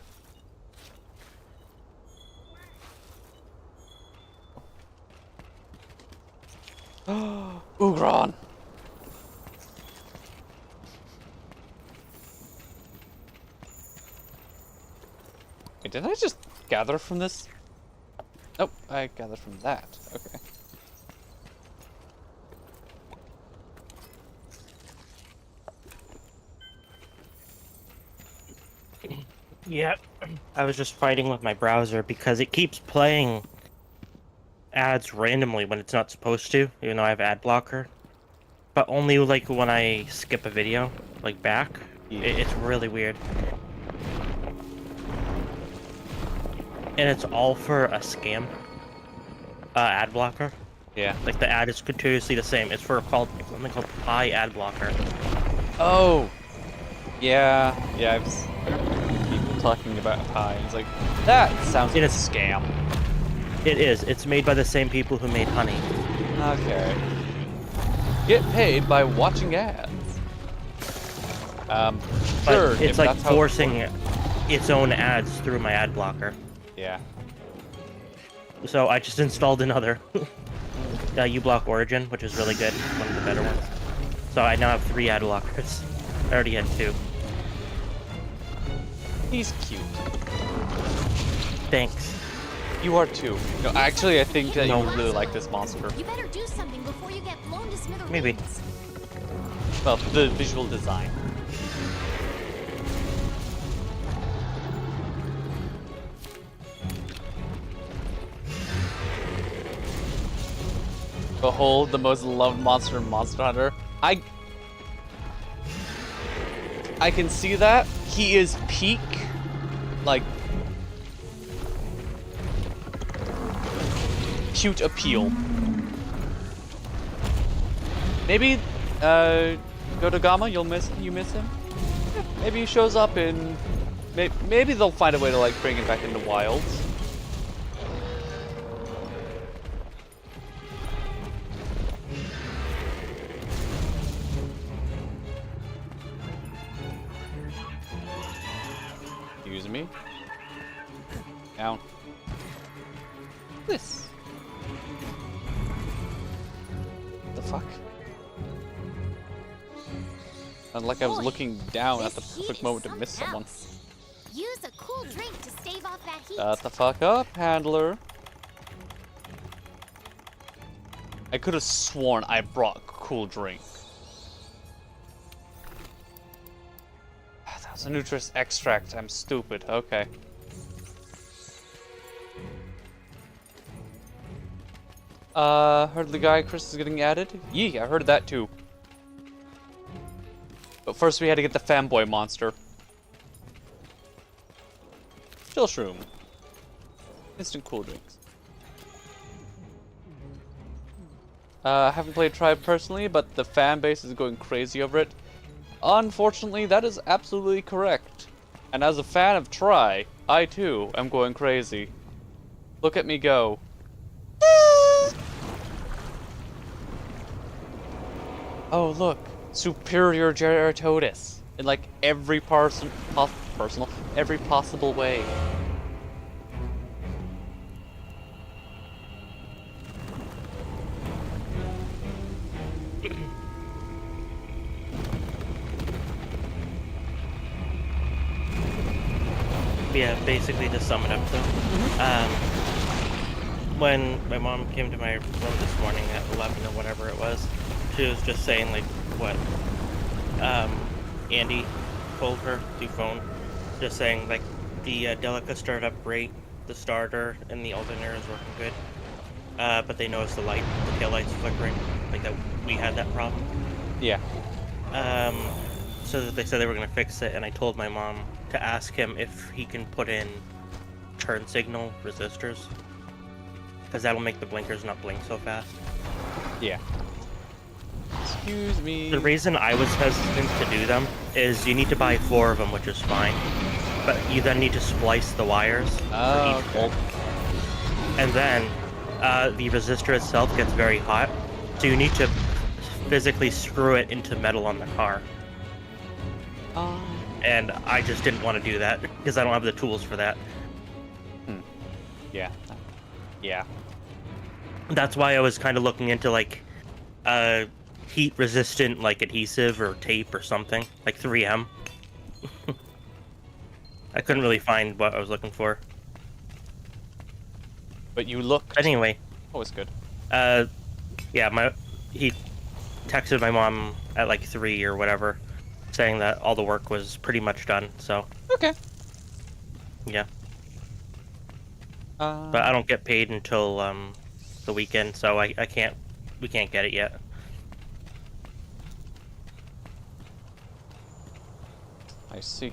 Speaker 1: Ugron! Wait, did I just gather from this? Nope, I gathered from that. Okay.
Speaker 4: Yeah, I was just fighting with my browser because it keeps playing ads randomly when it's not supposed to, even though I have ad blocker. But only like when I skip a video, like back. It's really weird. And it's all for a scam ad blocker.
Speaker 1: Yeah.
Speaker 4: Like the ad is continuously the same. It's for something called Pi ad blocker.
Speaker 1: Oh! Yeah, yeah, I've heard people talking about Pi. It's like, that sounds like a scam.
Speaker 4: It is. It's made by the same people who made Honey.
Speaker 1: Okay. Get paid by watching ads. Sure.
Speaker 4: But it's like forcing its own ads through my ad blocker.
Speaker 1: Yeah.
Speaker 4: So I just installed another uBlock Origin, which is really good, one of the better ones. So I now have 3 ad blockers. I already had 2.
Speaker 1: He's cute.
Speaker 4: Thanks.
Speaker 1: You are too. No, actually, I think that
Speaker 4: No.
Speaker 1: you really like this monster.
Speaker 3: You better do something before you get blown to smithereens.
Speaker 4: Maybe.
Speaker 1: Well, the visual design. Behold the most loved monster in Monster Hunter. I can see that. He is peak, like, cute appeal. Maybe, go to Gamma, you miss him? Yeah, maybe he shows up in, maybe they'll find a way to, like, bring him back into Wilds. Excuse me. Down. This. The fuck? And like I was
Speaker 3: Boy,
Speaker 1: looking down at the
Speaker 3: this heat
Speaker 1: perfect
Speaker 3: is
Speaker 1: moment to miss
Speaker 3: something
Speaker 1: someone.
Speaker 3: else. Use a cool drink to stave off that heat.
Speaker 1: Shut the fuck up, handler. I could have sworn I brought a cool drink. That was a Nutris extract. I'm stupid. Okay. Heard the guy Chris is getting added? Yee, I heard that too. But first we had to get the fanboy monster. Chill shroom. Instant cool drinks. I haven't played Tribe personally, but the fan base is going crazy over it. Unfortunately, that is absolutely correct. And as a fan of Tri, I too am going crazy. Look at me go. Oh look, superior Geratotus in like every every possible way.
Speaker 4: Yeah, basically to sum it up though. When my mom came to my room this morning at 11 or whatever it was, she was just saying like what Andy told her through phone, just saying like the Delica started up great, the starter and the alternator is working good, but they noticed the tail lights flickering, like that we had that problem.
Speaker 1: Yeah.
Speaker 4: So they said they were gonna fix it, and I told my mom to ask him if he can put in turn signal resistors, because that'll make the blinkers not blink so fast.
Speaker 1: Yeah. Excuse me.
Speaker 4: The reason I was hesitant to do them is you need to buy 4 of them, which is fine, but you then need to splice the wires for each bolt. And then the resistor itself gets very hot, so you need to physically screw it into metal on the car. And I just didn't want to do that because I don't have the tools for that.
Speaker 1: Yeah. Yeah.
Speaker 4: That's why I was kind of looking into like heat resistant like adhesive or tape or something, like 3M. I couldn't really find what I was looking for.
Speaker 1: But you looked.
Speaker 4: Anyway.
Speaker 1: Always good.
Speaker 4: Yeah, he texted my mom at like 3 or whatever, saying that all the work was pretty much done, so.
Speaker 1: Okay.
Speaker 4: Yeah. But I don't get paid until the weekend, so we can't get it yet.
Speaker 1: I see.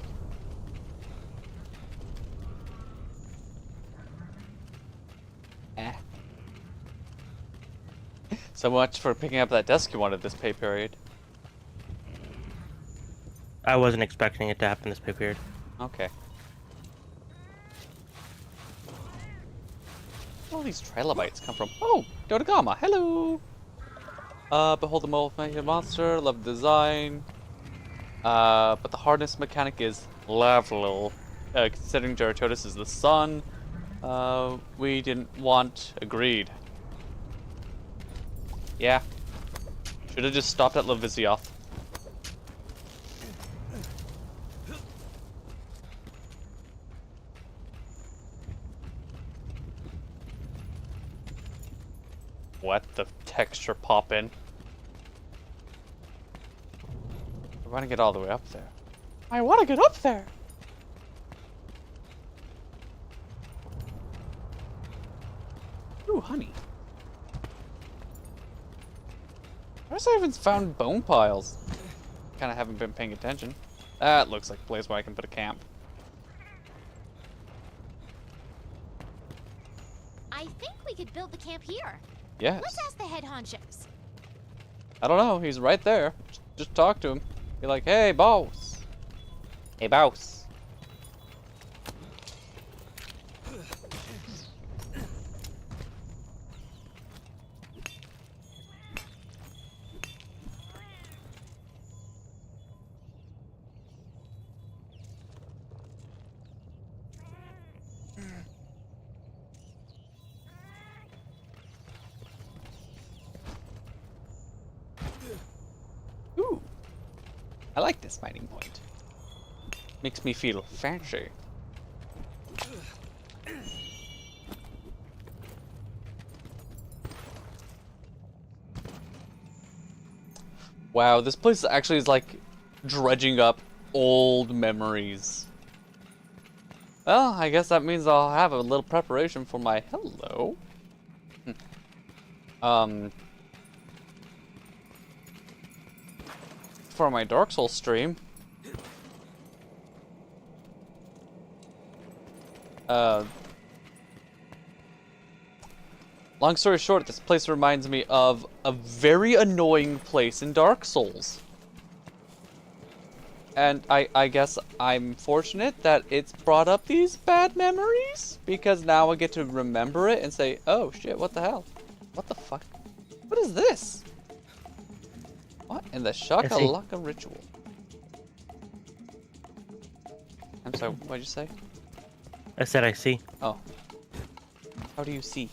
Speaker 1: So much for picking up that desk you wanted this pay period.
Speaker 4: I wasn't expecting it to happen this pay period.
Speaker 1: Okay. Where all these trilobites come from? Oh, Dodogama, hello! Behold the multi monster, love the design. But the hardness mechanic is level. Considering Geratotus is the sun, we didn't want. Agreed. Yeah. Should have just stopped at Levizioth. What the texture pop in? I want to get all the way up there. I want to get up there! Ooh, honey. I guess I haven't found bone piles. Kind of haven't been paying attention. That looks like a place where I can put a camp.
Speaker 3: I think we could build the camp here.
Speaker 1: Yes.
Speaker 3: Let's ask the head honchos.
Speaker 1: I don't know. He's right there. Just talk to him. Be like, hey, boss. Hey, boss. I like this mining point. Makes me feel fancy. Wow, this place actually is like dredging up old memories. Well, I guess that means I'll have a little preparation for my hello. For my Dark Souls stream. Long story short, this place reminds me of a very annoying place in Dark Souls. And I guess I'm fortunate that it's brought up these bad memories, because now I get to remember it and say, oh shit, what the hell? What the fuck? What is this? What in the Shakalaka ritual? I'm sorry, what'd you say?
Speaker 4: I said I see.
Speaker 1: Oh. How do you see?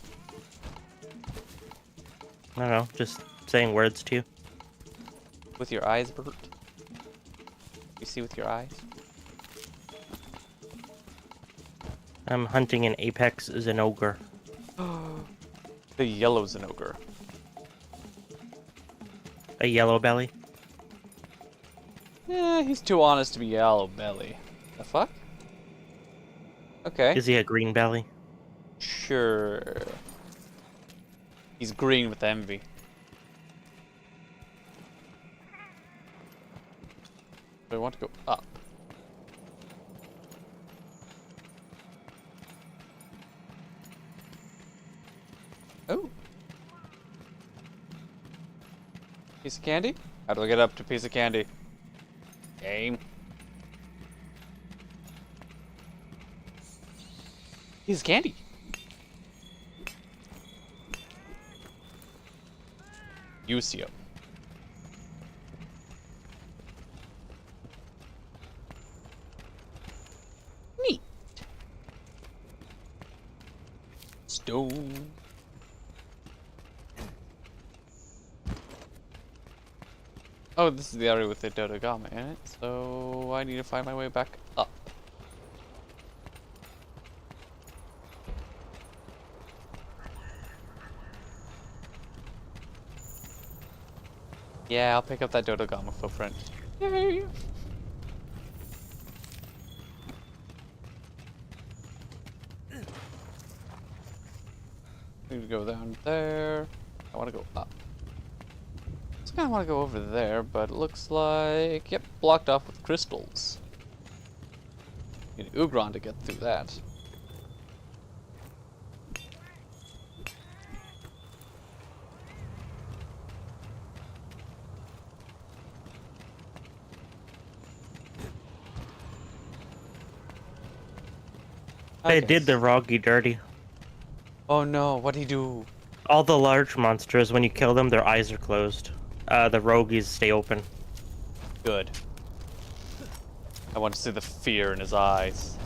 Speaker 4: I don't know, just saying words to you.
Speaker 1: With your eyes, Bert? You see with your eyes?
Speaker 4: I'm hunting an apex Zenogre.
Speaker 1: The yellow Zenogre.
Speaker 4: A yellow belly.
Speaker 1: Yeah, he's too honest to be yellow belly. The fuck? Okay.
Speaker 4: Is he a green belly?
Speaker 1: Sure. He's green with envy. But I want to go up. Oh. Piece of candy? How do I get up to piece of candy? Game. Piece of candy. Usio. Neat. Stone. Oh, this is the area with the Dodogama in it, so I need to find my way back up. Yeah, I'll pick up that Dodogama footprint. Yay! Need to go down there. I want to go up. I kind of want to go over there, but it looks like, yep, blocked off with crystals. Need Ugron to get through that.
Speaker 4: They did the Roggy dirty.
Speaker 1: Oh no, what'd he do?
Speaker 4: All the large monsters, when you kill them, their eyes are closed. The Rogies stay open.
Speaker 1: Good. I want to see the fear in his eyes.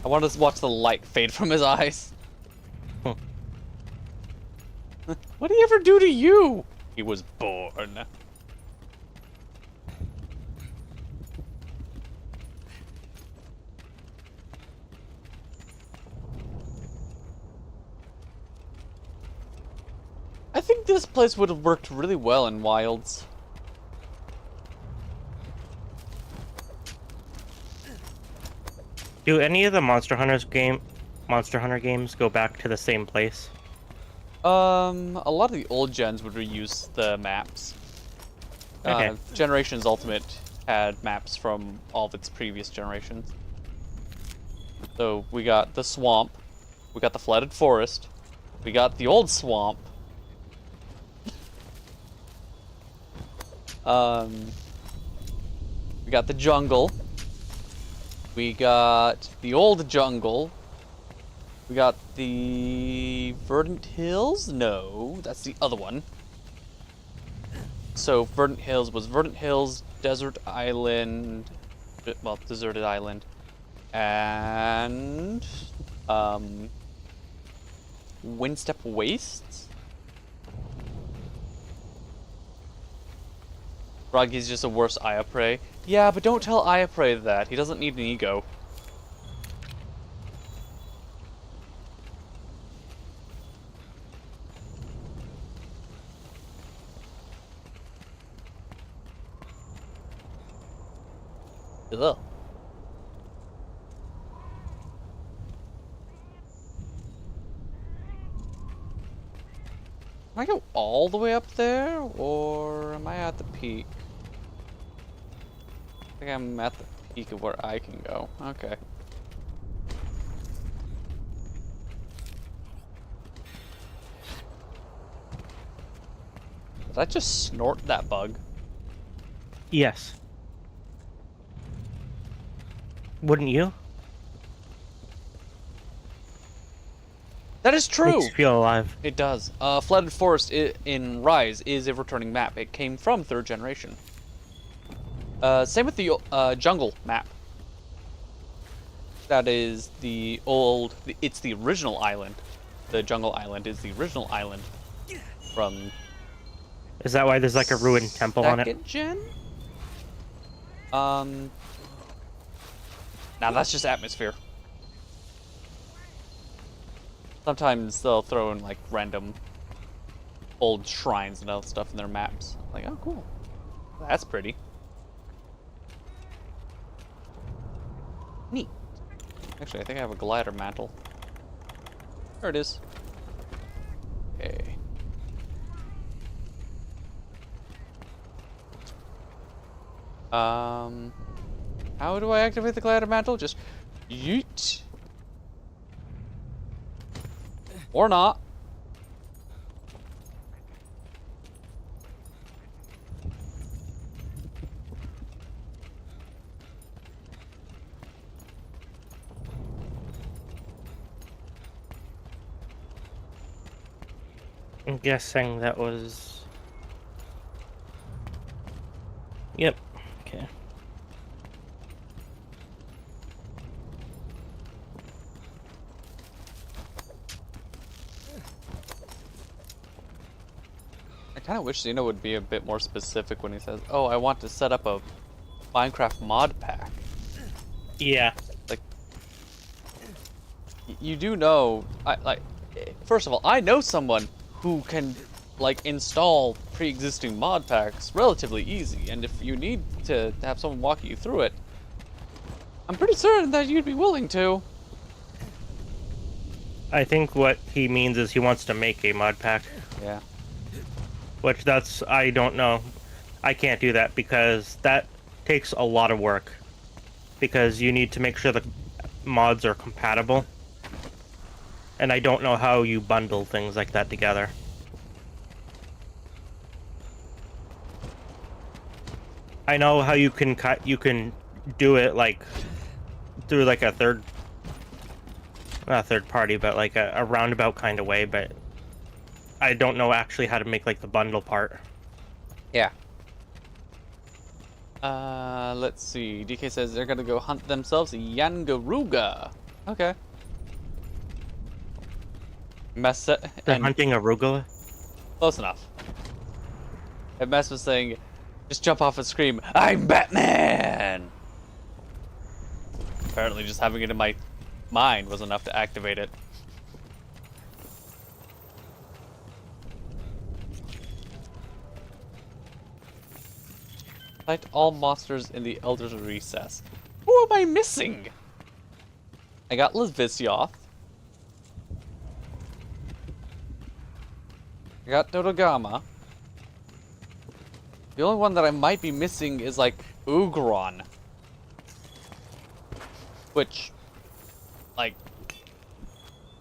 Speaker 1: I want to watch the light fade from his eyes. What did he ever do to you? He was born. I think this place would have worked really well in Wilds.
Speaker 4: Do any of the Monster Hunter games go back to the same place?
Speaker 1: A lot of the old gens would reuse the maps.
Speaker 4: Okay.
Speaker 1: Generations Ultimate had maps from all of its previous generations. So we got the swamp, we got the flooded forest, we got the old swamp. We got the jungle. We got the old jungle. We got the Verdant Hills? No, that's the other one. So Verdant Hills was Verdant Hills, Desert Island, well, Deserted Island, and Windstep Wastes? Froggy's just a worse Aya Prey. Yeah, but don't tell Aya Prey that. He doesn't need an ego. Ugh. Can I go all the way up there, or am I at the peak? I think I'm at the peak of where I can go. Okay. Did I just snort that bug?
Speaker 4: Yes. Wouldn't you?
Speaker 1: That is true!
Speaker 4: Makes you feel alive.
Speaker 1: It does. Flooded Forest in Rise is a returning map. It came from 3rd generation. Same with the jungle map. That is the old... It's the original island. The jungle island is the original island from...
Speaker 4: Is that why there's like a ruined temple on it?
Speaker 1: 2nd gen? Nah, that's just atmosphere. Sometimes they'll throw in like random old shrines and other stuff in their maps. Like, oh cool. That's pretty. Neat. Actually, I think I have a glider mantle. There it is. Okay. How do I activate the glider mantle? Just yeet. Or not.
Speaker 4: I'm guessing that was... Yep. Okay.
Speaker 1: I kind of wish Xeno would be a bit more specific when he says, "Oh, I want to set up a Minecraft mod pack."
Speaker 4: Yeah.
Speaker 1: Like, you do know, first of all, I know someone who can, like, install pre-existing mod packs relatively easy, and if you need to have someone walk you through it, I'm pretty certain that you'd be willing to.
Speaker 4: I think what he means is he wants to make a mod pack.
Speaker 1: Yeah.
Speaker 4: Which I don't know. I can't do that because that takes a lot of work. Because you need to make sure the mods are compatible. And I don't know how you bundle things like that together. I know how you can do it like through like a not a third party, but like a roundabout kind of way, but I don't know actually how to make like the bundle part.
Speaker 1: Yeah. Let's see. DK says they're gonna go hunt themselves a Yangaruga. Okay.
Speaker 4: They're hunting arugula?
Speaker 1: Close enough. And Mess was saying, just jump off and scream, "I'm Batman!" Apparently just having it in my mind was enough to activate it. Fight all monsters in the Elder's Recess. Who am I missing? I got Lizvisioth. I got Dodogama. The only one that I might be missing is like Ugron. Which, like,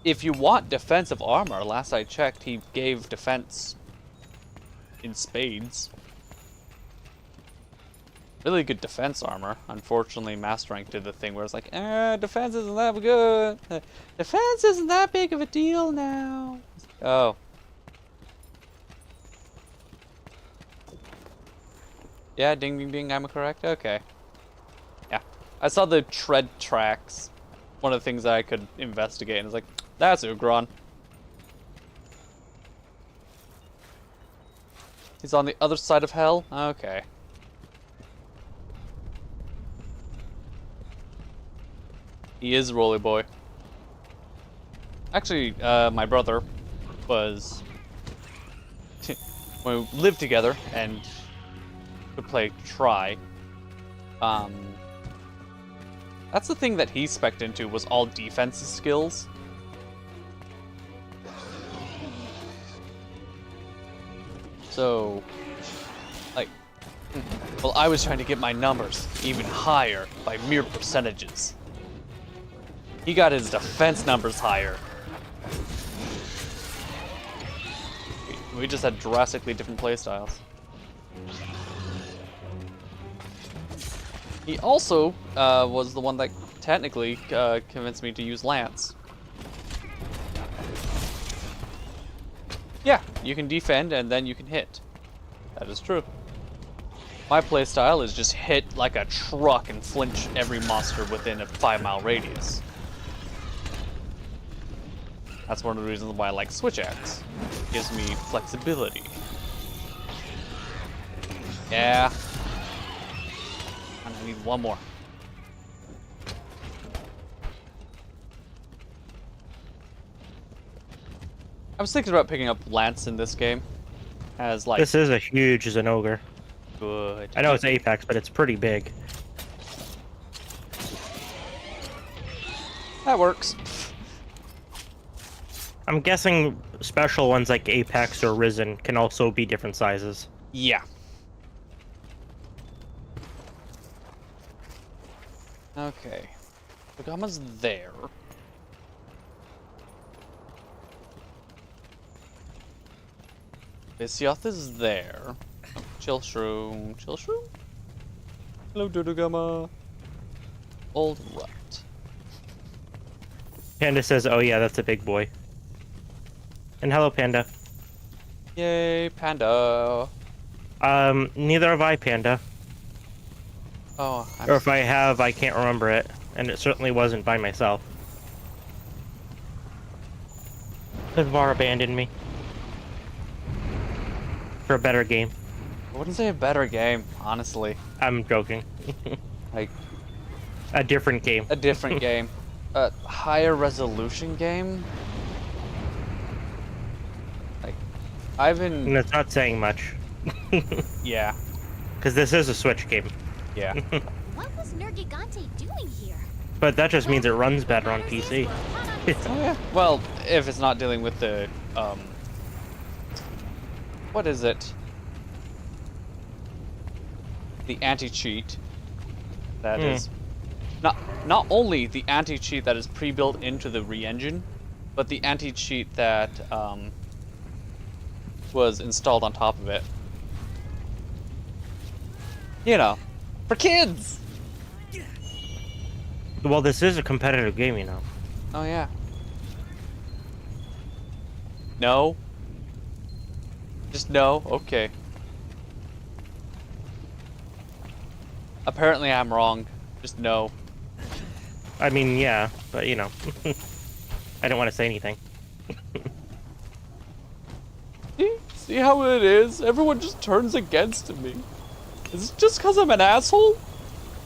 Speaker 1: if you want defensive armor, last I checked, he gave defense in spades. Really good defense armor. Unfortunately, Master Rank did the thing where it's like, defense isn't that good. Defense isn't that big of a deal now. Oh. Yeah, ding ding ding, I'm correct? Okay. Yeah. I saw the tread tracks. One of the things that I could investigate, and it's like, that's Ugron. He's on the other side of hell? Okay. He is Roly Boy. Actually, my brother was... when we lived together and would play Try, that's the thing that he spec'd into, was all defensive skills. So, like, well, I was trying to get my numbers even higher by mere percentages. He got his defense numbers higher. We just had drastically different playstyles. He also was the one that technically convinced me to use Lance. Yeah, you can defend and then you can hit. That is true. My playstyle is just hit like a truck and flinch every monster within a 5-mile radius. That's one of the reasons why I like Switch Axe. It gives me flexibility. Yeah. I need one more. I was thinking about picking up Lance in this game. As like...
Speaker 4: This is a huge Zenogre.
Speaker 1: Good.
Speaker 4: I know it's Apex, but it's pretty big.
Speaker 1: That works.
Speaker 4: I'm guessing special ones like Apex or Risen can also be different sizes.
Speaker 1: Yeah. Okay. Kagama's there. Visyoth is there. Chill Shroom. Chill Shroom? Hello, Dodogama. Old Rut.
Speaker 4: Panda says, oh yeah, that's a big boy. And hello, Panda.
Speaker 1: Yay, Panda.
Speaker 4: Neither have I, Panda.
Speaker 1: Oh,
Speaker 4: Or if I have, I can't remember it. And it certainly wasn't by myself. Var abandoned me. For a better game.
Speaker 1: I wouldn't say a better game, honestly.
Speaker 4: I'm joking.
Speaker 1: Like,
Speaker 4: A different game.
Speaker 1: a different game. A higher resolution game? Like, I've
Speaker 4: And
Speaker 1: been...
Speaker 4: it's not saying much.
Speaker 1: Yeah.
Speaker 4: Because this is a Switch game.
Speaker 1: Yeah.
Speaker 3: What was Nergigante doing here?
Speaker 4: But that just means it runs better on PC.
Speaker 1: Oh, yeah. Well, if it's not dealing with the, what is it? The anti-cheat. That is... Not only the anti-cheat that is pre-built into the re-engine, but the anti-cheat that, was installed on top of it. You know, for kids!
Speaker 4: Well, this is a competitive game, you know.
Speaker 1: Oh, yeah. No? Just no? Okay. Apparently I'm wrong. Just no.
Speaker 4: I mean, yeah, but you know. I don't want to say anything.
Speaker 1: See how it is? Everyone just turns against me. Is it just because I'm an asshole?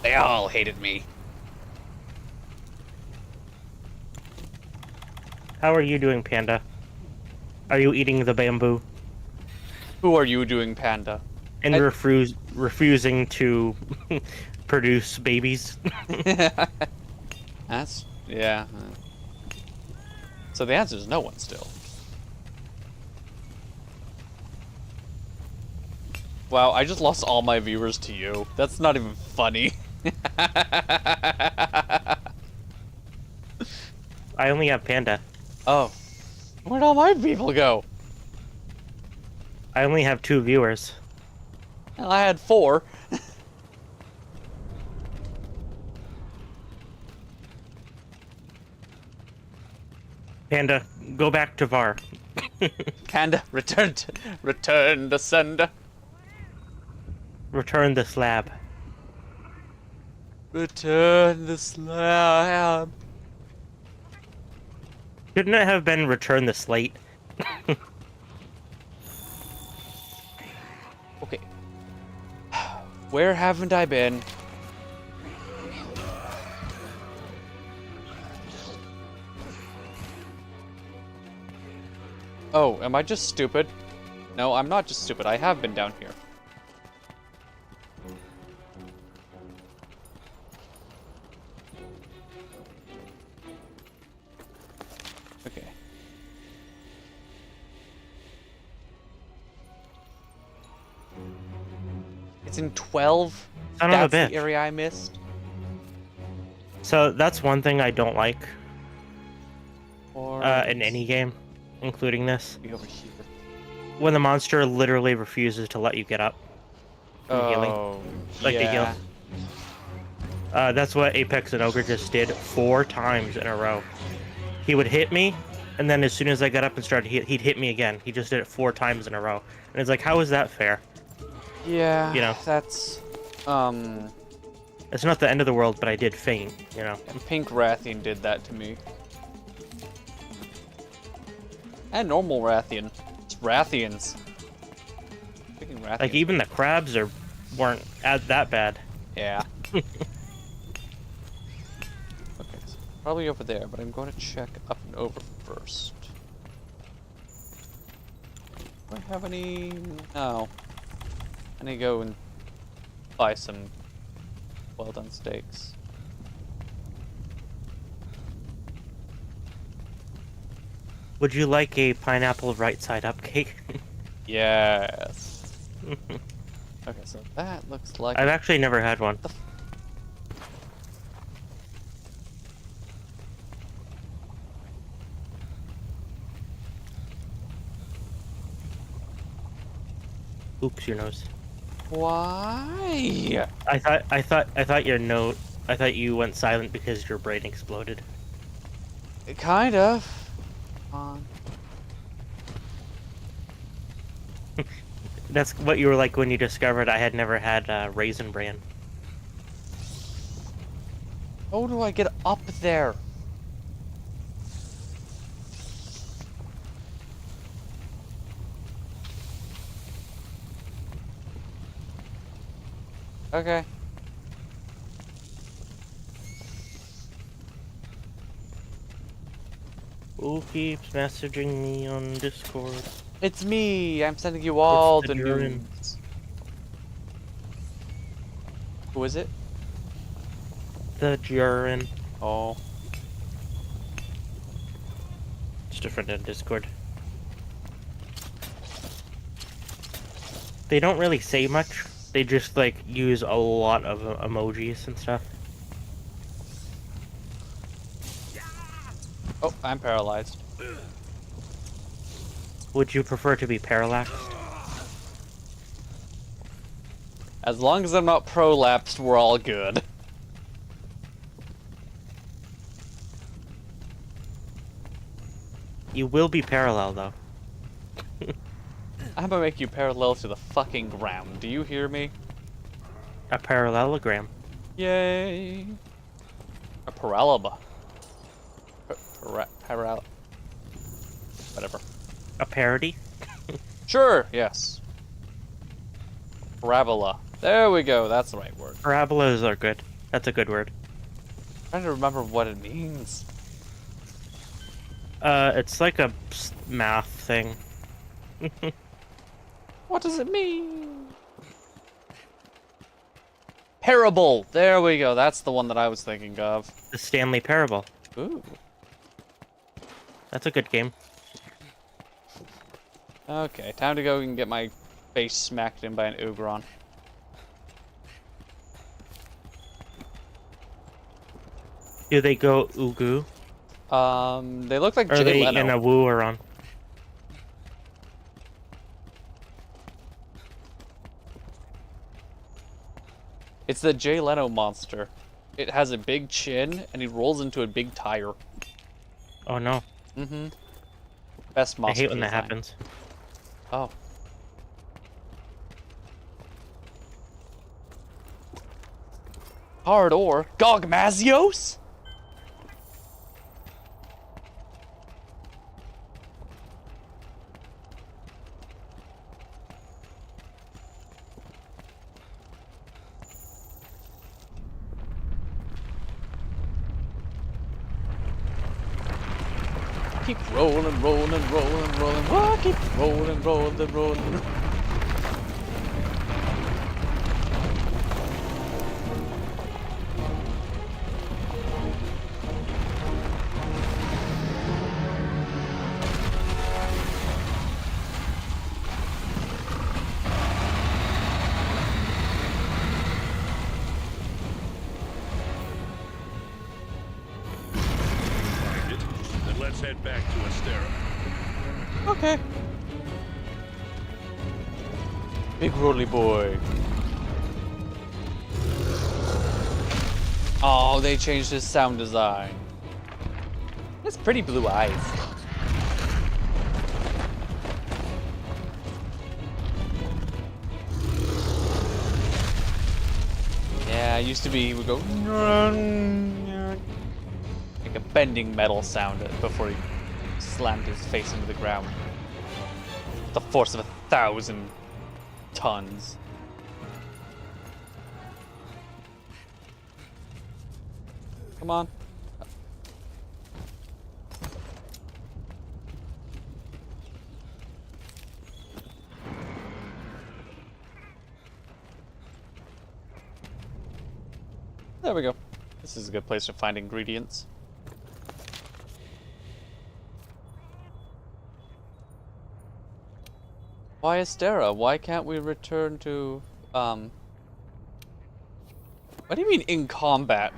Speaker 1: They all hated me.
Speaker 4: How are you doing, Panda? Are you eating the bamboo?
Speaker 1: Who are you doing, Panda?
Speaker 4: And
Speaker 1: I-
Speaker 4: refusing to produce babies?
Speaker 1: That's... yeah. So the answer is no one still. Wow, I just lost all my viewers to you. That's not even funny.
Speaker 4: I only have Panda.
Speaker 1: Oh. Where'd all my people go?
Speaker 4: I only have 2 viewers.
Speaker 1: Well, I had 4.
Speaker 4: Panda, go back to VAR.
Speaker 1: Panda, return to sender.
Speaker 4: Return the slab.
Speaker 1: Return the slab.
Speaker 4: Shouldn't it have been return the slate?
Speaker 1: Okay. Where haven't I been? Oh, am I just stupid? No, I'm not just stupid. I have been down here. Okay. It's in 12?
Speaker 4: Son of a
Speaker 1: That's
Speaker 4: bitch.
Speaker 1: the area I missed?
Speaker 4: So that's one thing I don't like
Speaker 1: Or
Speaker 4: in any game, including this.
Speaker 1: be over here.
Speaker 4: When the monster literally refuses to let you get up from healing.
Speaker 1: Oh,
Speaker 4: Like they heal.
Speaker 1: yeah.
Speaker 4: That's what Apex and Ogre just did 4 times in a row. He would hit me, and then as soon as I got up and started, he'd hit me again. He just did it 4 times in a row. And it's like, how is that fair?
Speaker 1: Yeah,
Speaker 4: You know.
Speaker 1: that's,
Speaker 4: It's not the end of the world, but I did faint, you know.
Speaker 1: and Pink Rathian did that to me. And normal Rathian. It's Rathians. Freaking Rathians.
Speaker 4: Like, even the crabs weren't that bad.
Speaker 1: Yeah. Okay, so probably over there, but I'm going to check up and over first. Do I have any? No. I need to go and buy some well-done steaks.
Speaker 4: Would you like a pineapple right side up cake?
Speaker 1: Yes. Okay, so that looks like.
Speaker 4: I've actually never had one. Oops, your nose.
Speaker 1: Why?
Speaker 4: I thought you went silent because your brain exploded.
Speaker 1: Kind of. Um,
Speaker 4: That's what you were like when you discovered I had never had Raisin Bran.
Speaker 1: how do I get up there? Okay.
Speaker 4: Who keeps messaging me on Discord?
Speaker 1: It's me. I'm sending you all
Speaker 4: the
Speaker 1: the
Speaker 4: Durin.
Speaker 1: news. Who is it?
Speaker 4: The Jurin.
Speaker 1: Oh.
Speaker 4: It's different in Discord. They don't really say much. They just like use a lot of emojis and stuff.
Speaker 1: Oh, I'm paralyzed.
Speaker 4: Would you prefer to be parallaxed?
Speaker 1: As long as I'm not prolapsed, we're all good.
Speaker 4: You will be parallel though.
Speaker 1: I'm gonna make you parallel to the fucking ground. Do you hear me?
Speaker 4: A parallelogram.
Speaker 1: Yay! A parabola. Whatever.
Speaker 4: A parody?
Speaker 1: Sure, yes. Parabola. There we go, that's the right word.
Speaker 4: Parabolas are good. That's a good word.
Speaker 1: I'm trying to remember what it means.
Speaker 4: It's like a math thing.
Speaker 1: What does it mean? Parable! There we go, that's the one that I was thinking of.
Speaker 4: The Stanley Parable.
Speaker 1: Ooh.
Speaker 4: That's a good game.
Speaker 1: Okay, time to go and get my face smacked in by an Ugron.
Speaker 4: Do they go Ugu?
Speaker 1: They look like
Speaker 4: Or are
Speaker 1: Jay
Speaker 4: they
Speaker 1: Leno.
Speaker 4: in a Wooeron?
Speaker 1: It's the Jay Leno monster. It has a big chin, and he rolls into a big tire.
Speaker 4: Oh no.
Speaker 1: Mm-hmm. Best monster
Speaker 4: I hate when that
Speaker 1: design.
Speaker 4: happens.
Speaker 1: Oh. Hard ore? Gogmazios? keep rolling, rolling, rolling, rolling. What? Keep rolling, rolling, rolling.
Speaker 5: Find it, then let's head back to Astera.
Speaker 1: Okay. Big roly boy. Oh, they changed his sound design. It's pretty blue eyes. Yeah, it used to be he would go like a bending metal sound before he slammed his face into the ground. The force of 1,000 tons. Come on. There we go. This is a good place to find ingredients. Why Astera? Why can't we return to, What do you mean in combat?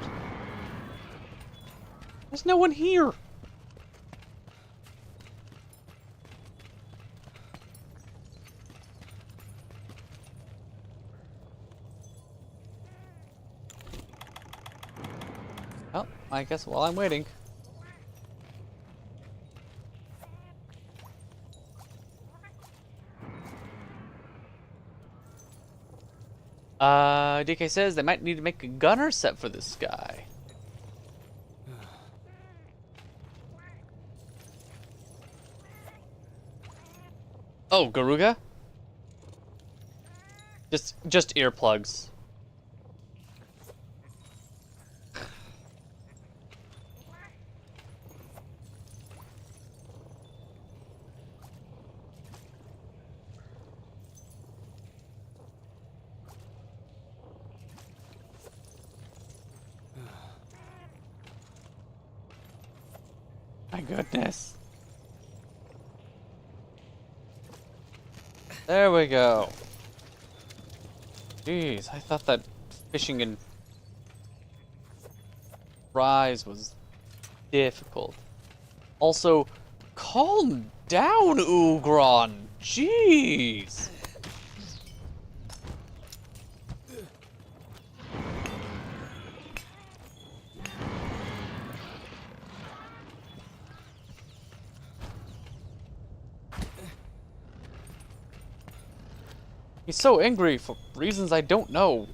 Speaker 1: There's no one here. Well, I guess while I'm waiting. DK says they might need to make a gunner set for this guy. Oh, Garuga? Just earplugs. My goodness. There we go. Jeez, I thought that fishing in fries was difficult. Also, calm down, Ugron. Jeez. He's so angry for reasons I don't know.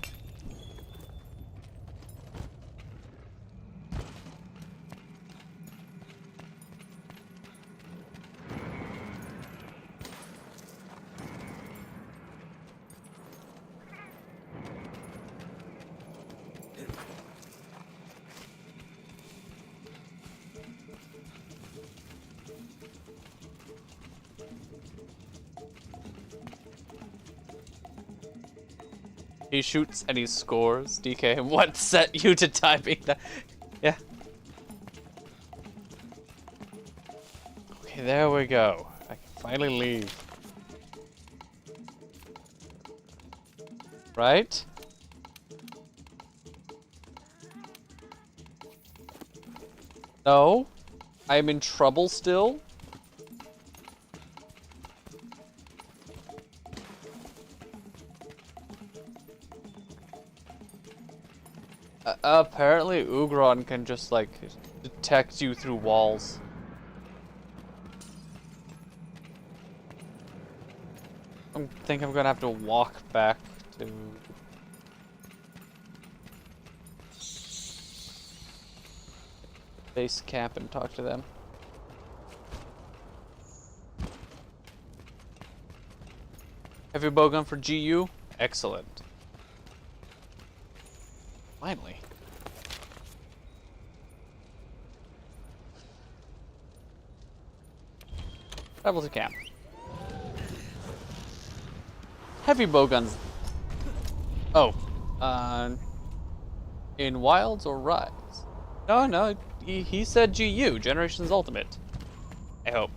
Speaker 1: He shoots and he scores. DK, what set you to typing that? Yeah. Okay, there we go. I can finally leave. Right? No? I'm in trouble still? Apparently Ugron can just like detect you through walls. I think I'm gonna have to walk back to base camp and talk to them. Heavy bowgun for GU? Excellent. Finally. Travel to camp. Heavy bowguns. Oh. In Wilds or Rise? No, he said GU, Generations Ultimate. I hope.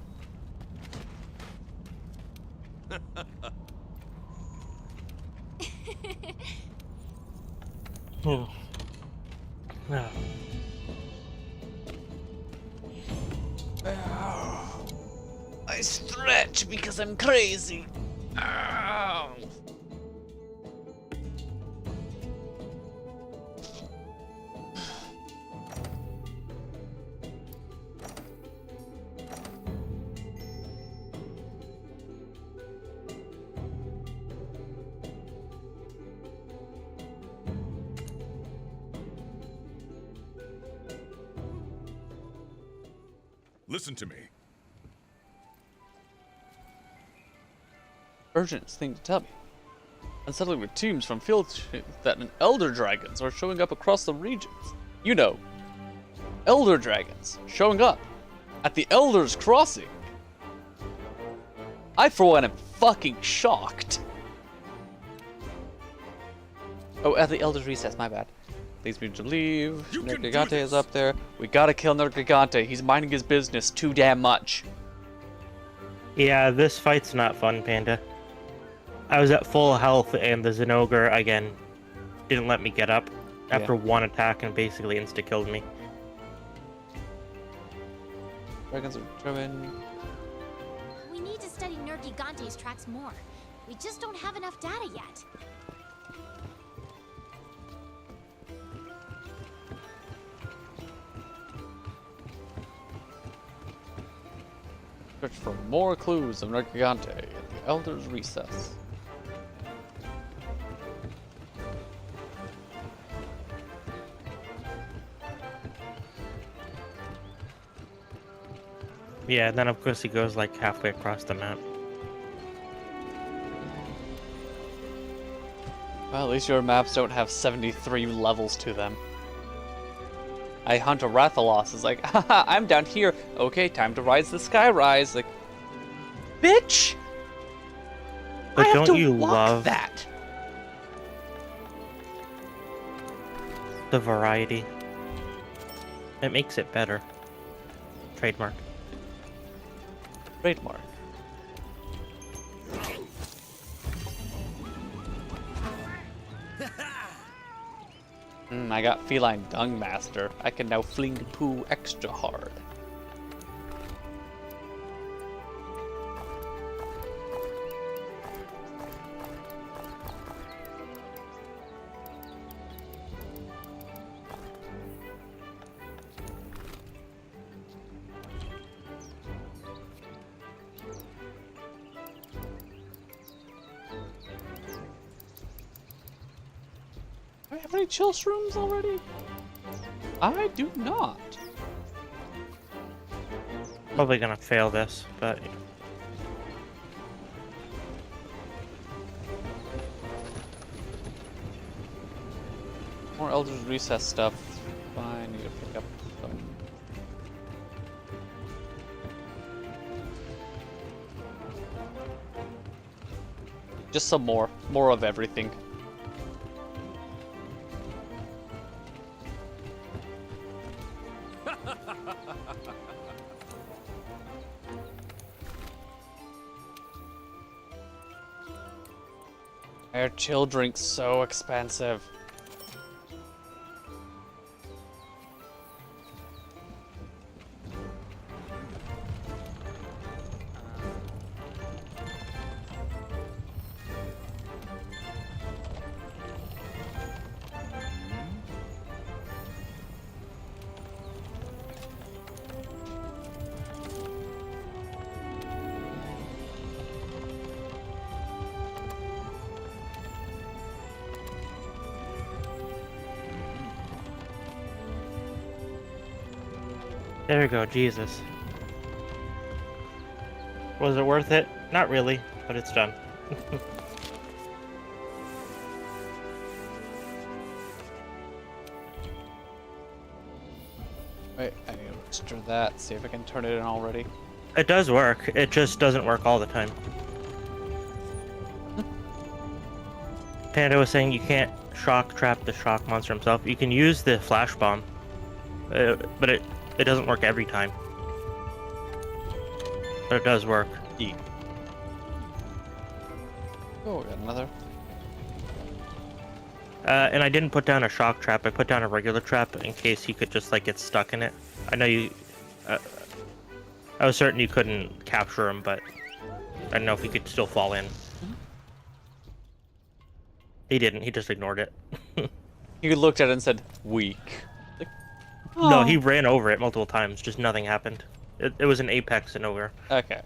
Speaker 4: Hmm. No.
Speaker 1: I stretch because I'm crazy. Ow.
Speaker 2: Listen to me.
Speaker 1: Urgent thing to tell me. Unsettling with teams from field that elder dragons are showing up across the regions. You know, elder dragons showing up at the Elders Crossing. I, for one, am fucking shocked. Oh, at the Elders Recess, my bad. Leads me to leave.
Speaker 2: You can do
Speaker 1: Nergigante
Speaker 2: this.
Speaker 1: is up there. We gotta kill Nergigante. He's minding his business too damn much.
Speaker 4: Yeah, this fight's not fun, Panda. I was at full health, and the Zenogre, again, didn't let me get up after one attack and basically insta-killed me.
Speaker 1: Dragons are driven.
Speaker 3: We need to study Nergigante's tracks more. We just don't have enough data yet.
Speaker 1: Search for more clues of Nergigante at the Elder's Recess.
Speaker 4: Yeah, and then of course he goes like halfway across the map.
Speaker 1: Well, at least your maps don't have 73 levels to them. I hunt a Rathalos. It's like, haha, I'm down here. Okay, time to rise the sky rise. Like, bitch!
Speaker 4: But
Speaker 1: I have
Speaker 4: don't
Speaker 1: to
Speaker 4: you
Speaker 1: walk
Speaker 4: love
Speaker 1: that?
Speaker 4: the variety? It makes it better. Trademark.
Speaker 1: Trademark. I got Feline Dung Master. I can now fling poo extra hard. Do I have any chill shrooms already? I do not.
Speaker 4: Probably gonna fail this, but
Speaker 1: More Elder's Recess stuff. Fine, need to pick up some. Just some more. More of everything. Why are chill drinks so expensive?
Speaker 4: there we go, Jesus. Was it worth it? Not really, but it's done.
Speaker 1: Wait, I need to register that, see if I can turn it in already.
Speaker 4: It does work. It just doesn't work all the time. Panda was saying you can't shock trap the shock monster himself. You can use the flash bomb, but it doesn't work every time. But it does work.
Speaker 1: E. Oh, we got another.
Speaker 4: And I didn't put down a shock trap. I put down a regular trap in case he could just like get stuck in it. I know you. I was certain you couldn't capture him, but I don't know if he could still fall in. He didn't. He just ignored it.
Speaker 1: He looked at it and said, "Weak." Like,
Speaker 4: No,
Speaker 1: oh.
Speaker 4: he ran over it multiple times. Just nothing happened. It was an apex and over.
Speaker 1: Okay.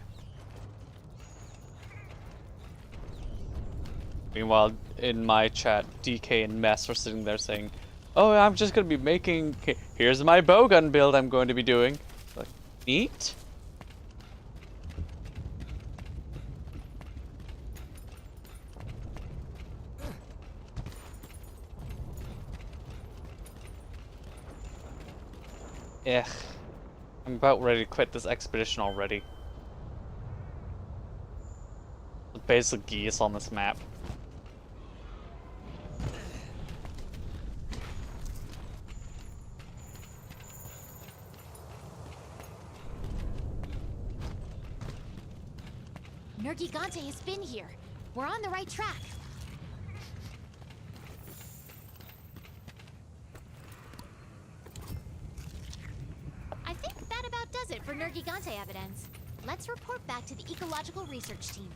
Speaker 1: Meanwhile, in my chat, DK and Mess are sitting there saying, "Oh, I'm just gonna be making. Here's my bowgun build I'm going to be doing." Like, neat. Ugh. I'm about ready to quit this expedition already. Basically geese on this map.
Speaker 3: Nergigante has been here. We're on the right track. I think that about does it for Nergigante evidence. Let's report back to the ecological research team.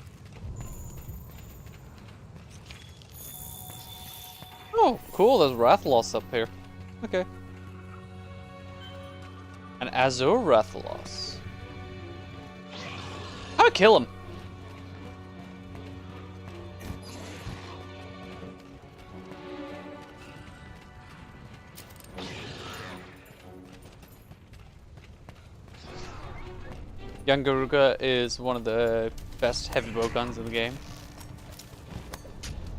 Speaker 1: Oh, cool, there's Rathalos up here. Okay. An Azure Rathalos. How do I kill him? Yangaruga is one of the best heavy bow guns in the game.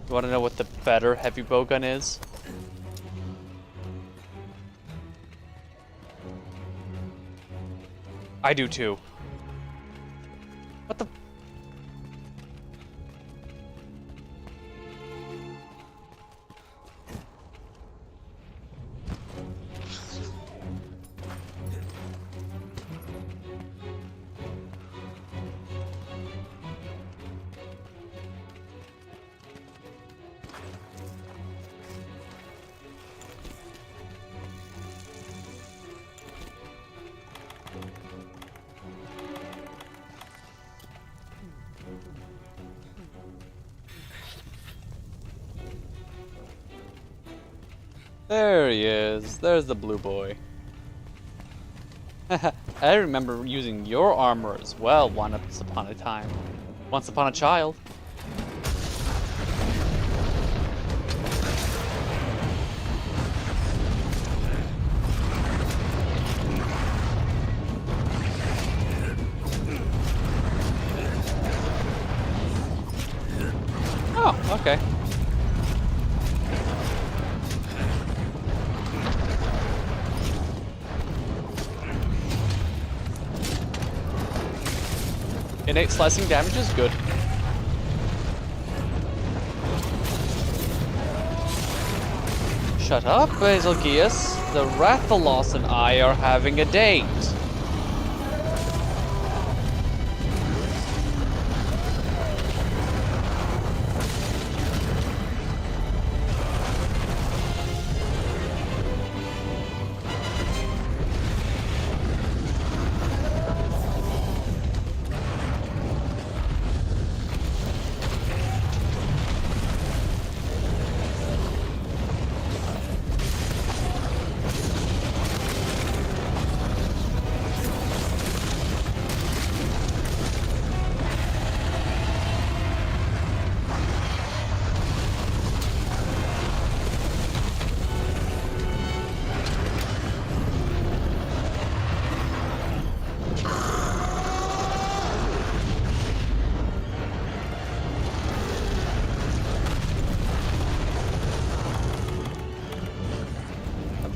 Speaker 1: You want to know what the better heavy bow gun is? I do too. What the? There he is. There's the blue boy. I remember using your armor as well once upon a time. Once upon a child. Oh, okay. Innate slicing damage is good. Shut up, Basilgeus. The Rathalos and I are having a date.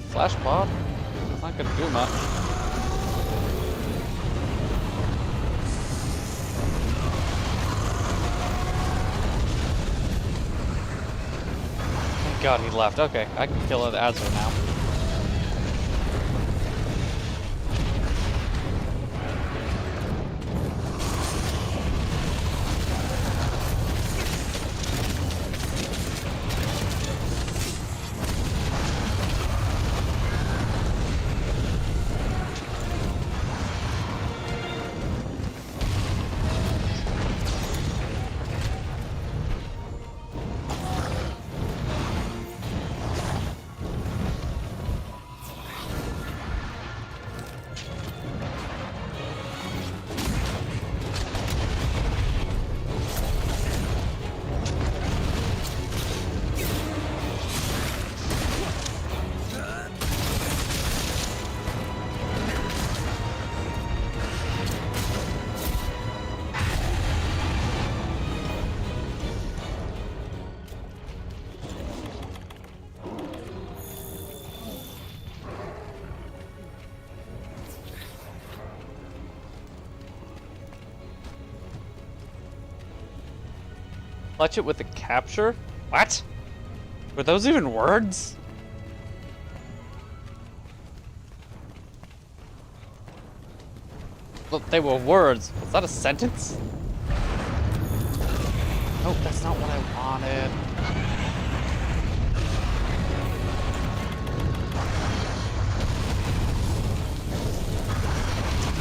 Speaker 1: Flash bomb? It's not gonna do much. god, he left. Okay, I can kill the Azure now. Clutch it with the capture? What? Were those even words? Well, they were words. Was that a sentence? Oh, that's not what I wanted.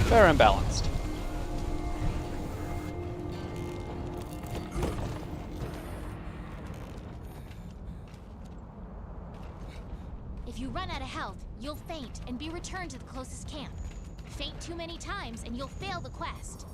Speaker 1: Fair and balanced.
Speaker 3: If you run out of health, you'll faint and be returned to the closest camp. Faint too many times and you'll fail the quest.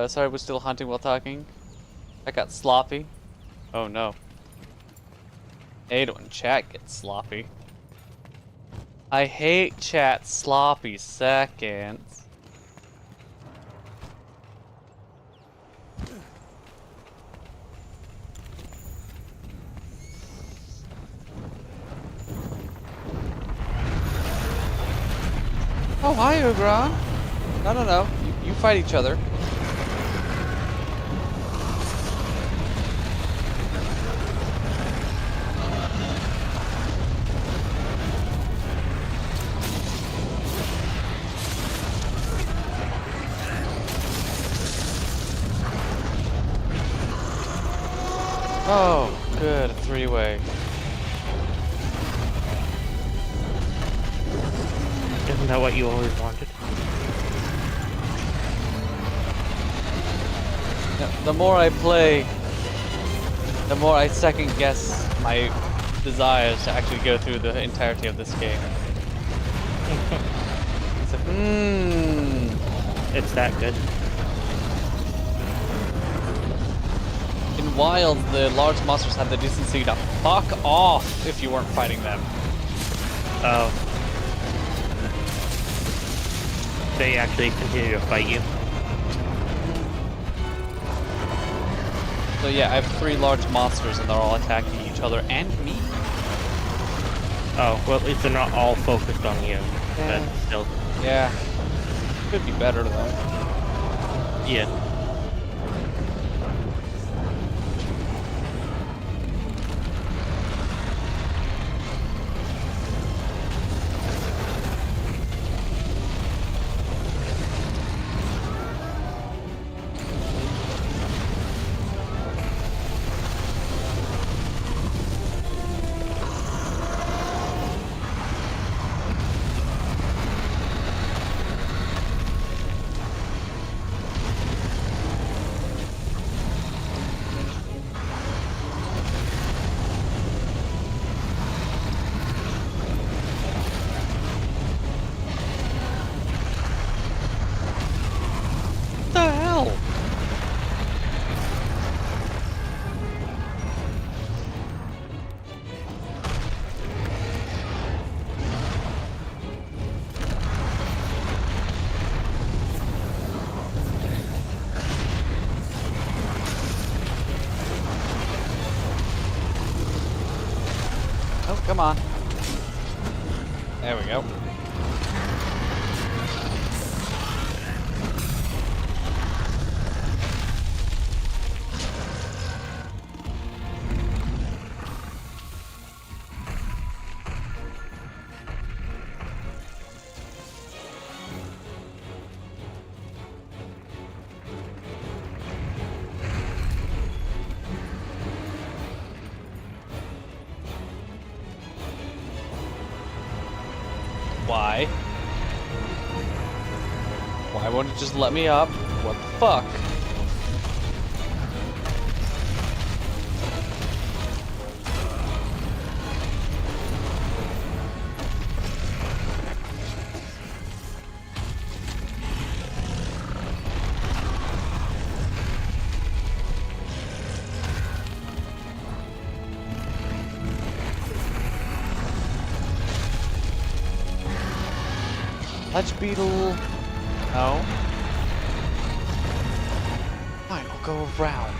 Speaker 1: Sorry, we're still hunting while talking. I got sloppy. Oh no. I hate it when chat gets sloppy. I hate chat sloppy seconds. Oh, hi, Ugron. No. You fight each other. Oh, good. Three-way.
Speaker 4: Isn't that what you always wanted?
Speaker 1: The more I play, the more I second guess my desires to actually go through the entirety of this game. It's like,
Speaker 4: It's that good.
Speaker 1: In Wild, the large monsters had the decency to fuck off if you weren't fighting them.
Speaker 4: Oh. They actually continue to fight you.
Speaker 1: So yeah, I have 3 large monsters and they're all attacking each other and me.
Speaker 4: Oh, well at least they're not all focused on you.
Speaker 1: Yeah.
Speaker 4: But still.
Speaker 1: Yeah. Could be better though.
Speaker 4: Yeah.
Speaker 1: Come on. There we go. Why? Why won't it just let me up? What the fuck? Ledge beetle. No. Fine, I'll go around.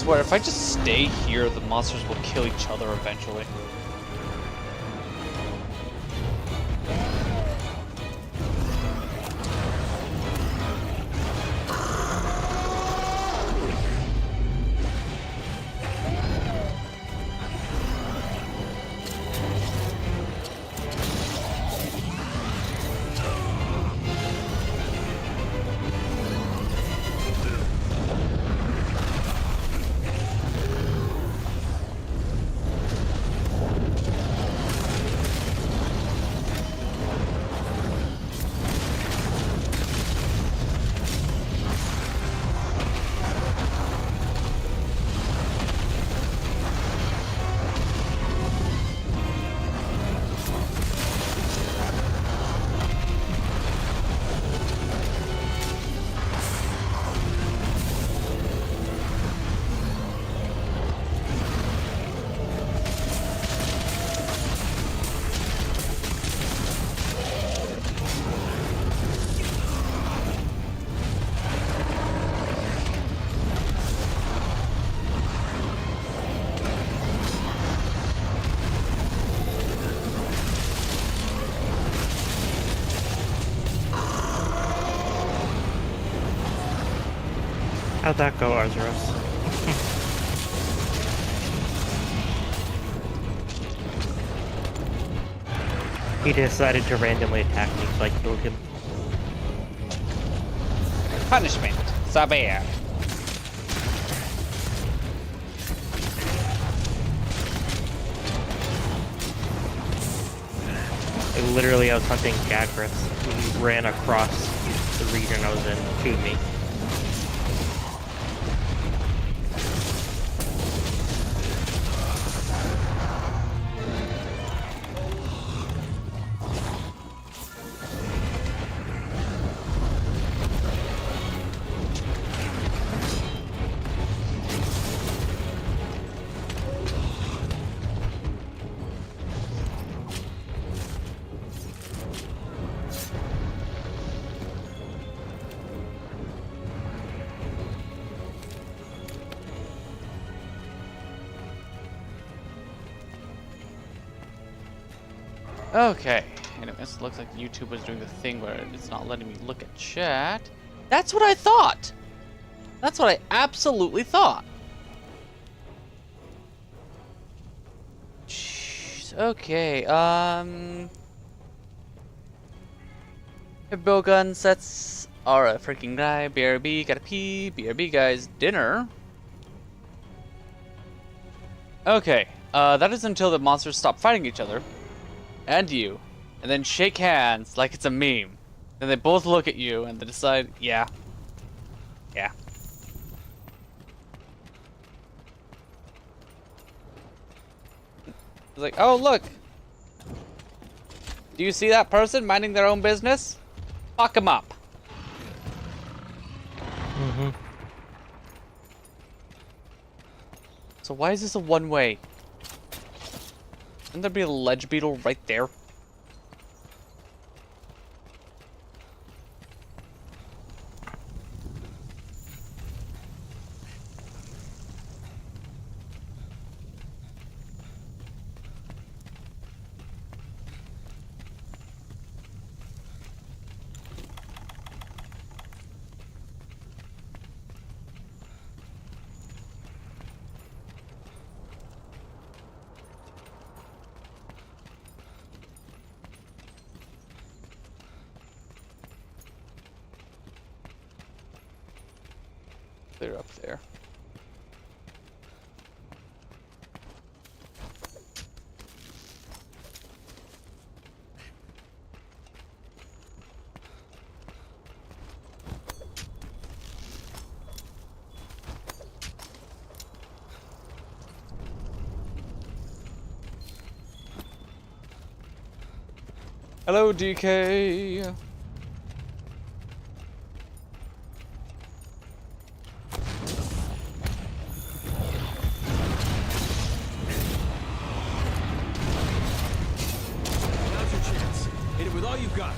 Speaker 1: I swear, if I just stay here, the monsters will kill each other eventually.
Speaker 4: How'd that go, Arzuros? He decided to randomly attack me, so I killed him.
Speaker 1: Punishment. Sabere.
Speaker 4: I was hunting Gagrith when he ran across the region I was in to me.
Speaker 1: Okay. Anyways, looks like YouTube was doing the thing where it's not letting me look at chat. That's what I thought! That's what I absolutely thought. Jeez. Okay, Bill gun sets are a freaking guy. BRB, gotta pee. BRB, guys, dinner. Okay, that is until the monsters stop fighting each other. And you. And then shake hands like it's a meme. Then they both look at you and they decide, yeah. Yeah. It's like, oh, look. Do you see that person minding their own business? Fuck him up.
Speaker 4: Mm-hmm.
Speaker 1: So why is this a one-way? Shouldn't there be a ledge beetle right there? They're up there. Hello, DK.
Speaker 6: Now's your chance. Hit it with all you've got.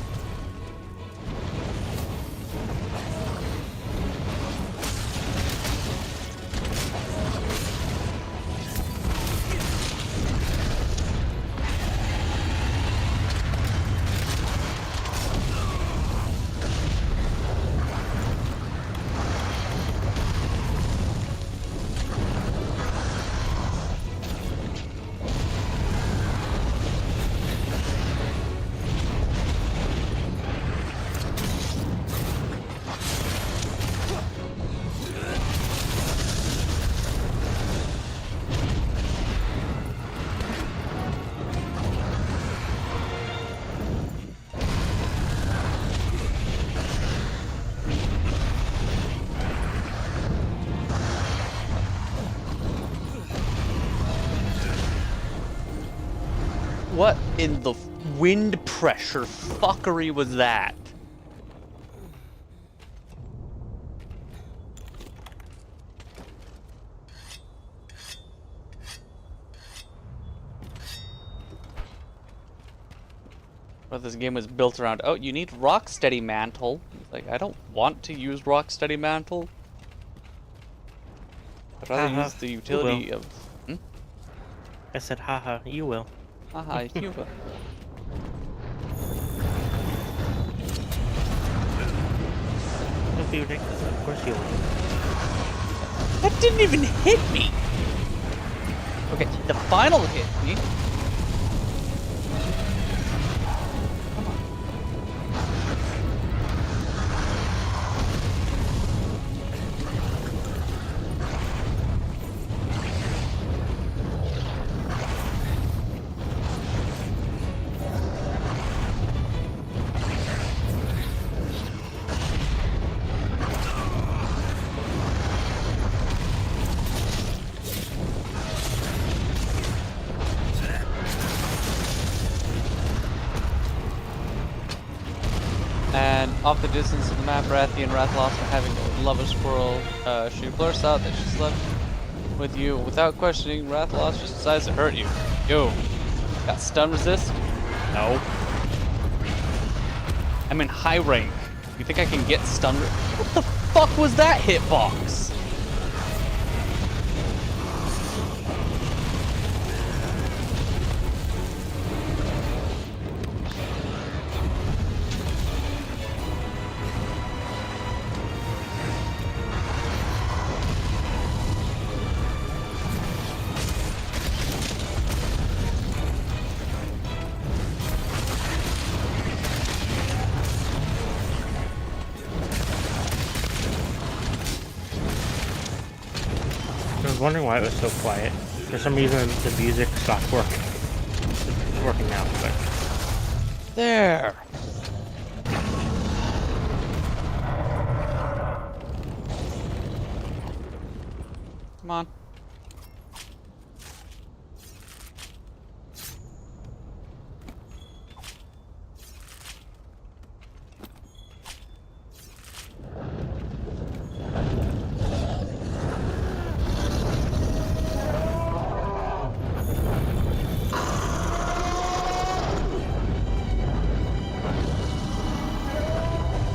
Speaker 1: What in the wind pressure fuckery was that? Well, this game was built around, oh, you need Rocksteady Mantle. It's like, I don't want to use Rocksteady Mantle. I'd rather use the utility of... Hmm?
Speaker 4: I said, haha, you will.
Speaker 1: Haha, Cuba.
Speaker 4: Don't be ridiculous. Of course you will.
Speaker 1: That didn't even hit me! Okay, the final hit me. And off the distance of the map, Rathy and Rathlos are having a lover squirrel. She blurts out that she's left with you. Without questioning, Rathlos just decides to hurt you. Yo, got stun resist? No. I'm in high rank. You think I can get stun? What the fuck was that hitbox?
Speaker 4: wondering why it was so quiet. For some reason, the music stopped working. It's working now, but...
Speaker 1: There! Come on.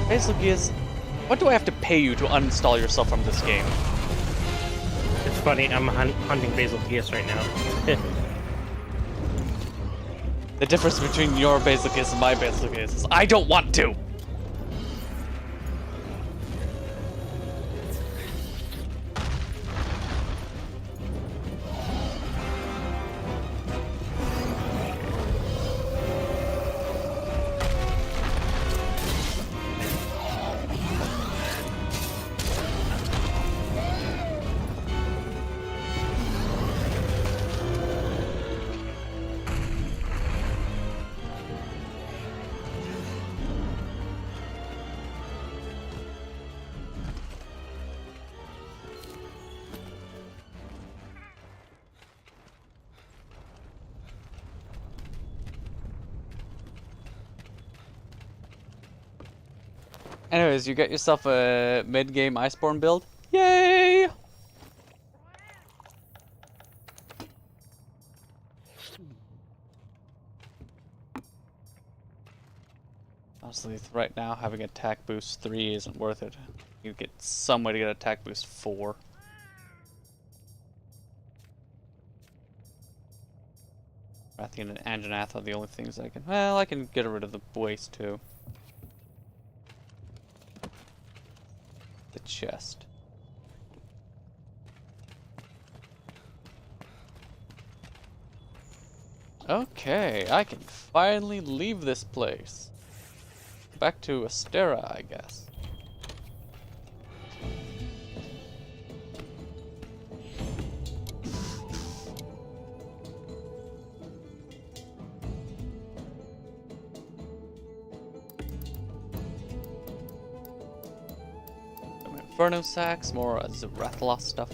Speaker 1: Basically, what do I have to pay you to uninstall yourself from this game?
Speaker 4: It's funny, I'm hunting Basil Geas right now.
Speaker 1: The difference between your Basil Geas and my Basil Geas is I don't want to! Anyways, you get yourself a mid-game Iceborne build. Yay! Honestly, right now, having attack boost 3 isn't worth it. You get some way to get attack boost 4. Rathian and Anjanath are the only things I can... Well, I can get rid of the waste too. The chest. Okay, I can finally leave this place. Back to Astera, I guess. Some Inferno sacks, more Zerathlos stuff.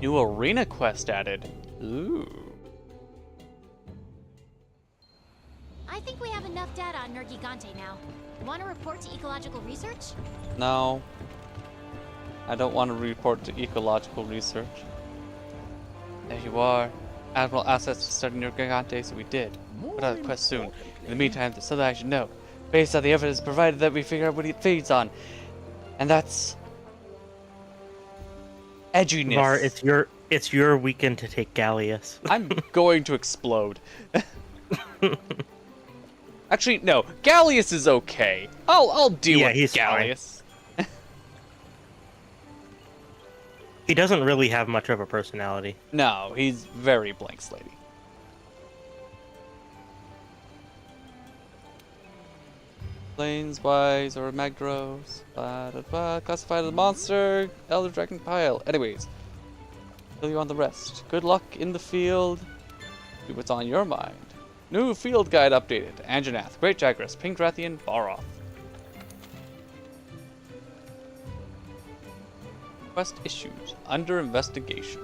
Speaker 1: New arena quest added. Ooh.
Speaker 3: I think we have enough data on Nergigante now. Want to report to ecological research?
Speaker 1: No. I don't want to report to ecological research. There you are. Admiral asked us to study Nergigante, so we did. Put out the quest soon. In the meantime, there's something I should know. Based on the evidence provided that we figure out what it feeds on. And that's... edginess.
Speaker 4: Var, it's your weekend to take Gallius.
Speaker 1: I'm going to explode. Actually, no. Gallius is okay. I'll deal with
Speaker 4: he's
Speaker 1: Gallius.
Speaker 4: He doesn't really have much of a personality.
Speaker 1: No, he's very blank slatey. Planeswise or Magdros. Classified as a monster. Elder Dragon Pile. Anyways. Fill you on the rest. Good luck in the field. Do what's on your mind. New field guide updated. Anjanath, Great Jagras, Pink Rathian, Baroth. Quest issues. Under investigation.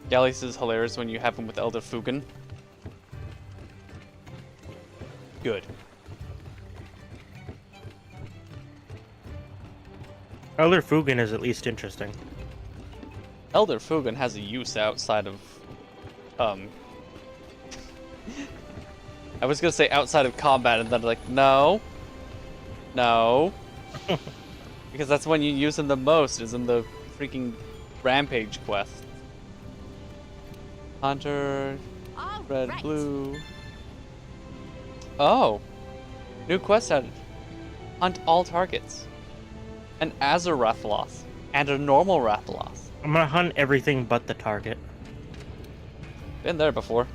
Speaker 1: Gallius is hilarious when you have him with Elder Fugan. Good.
Speaker 4: Elder Fugan is at least interesting.
Speaker 1: Elder Fugan has a use outside of, I was gonna say outside of combat, and then like, no. No. Because that's when you use him the most, is in the freaking Rampage quest. Hunter,
Speaker 3: All
Speaker 1: red,
Speaker 3: right.
Speaker 1: blue. Oh, new quest added. Hunt all targets. An Azure Rathalos and a normal Rathalos.
Speaker 4: I'm gonna hunt everything but the target.
Speaker 1: Been there before.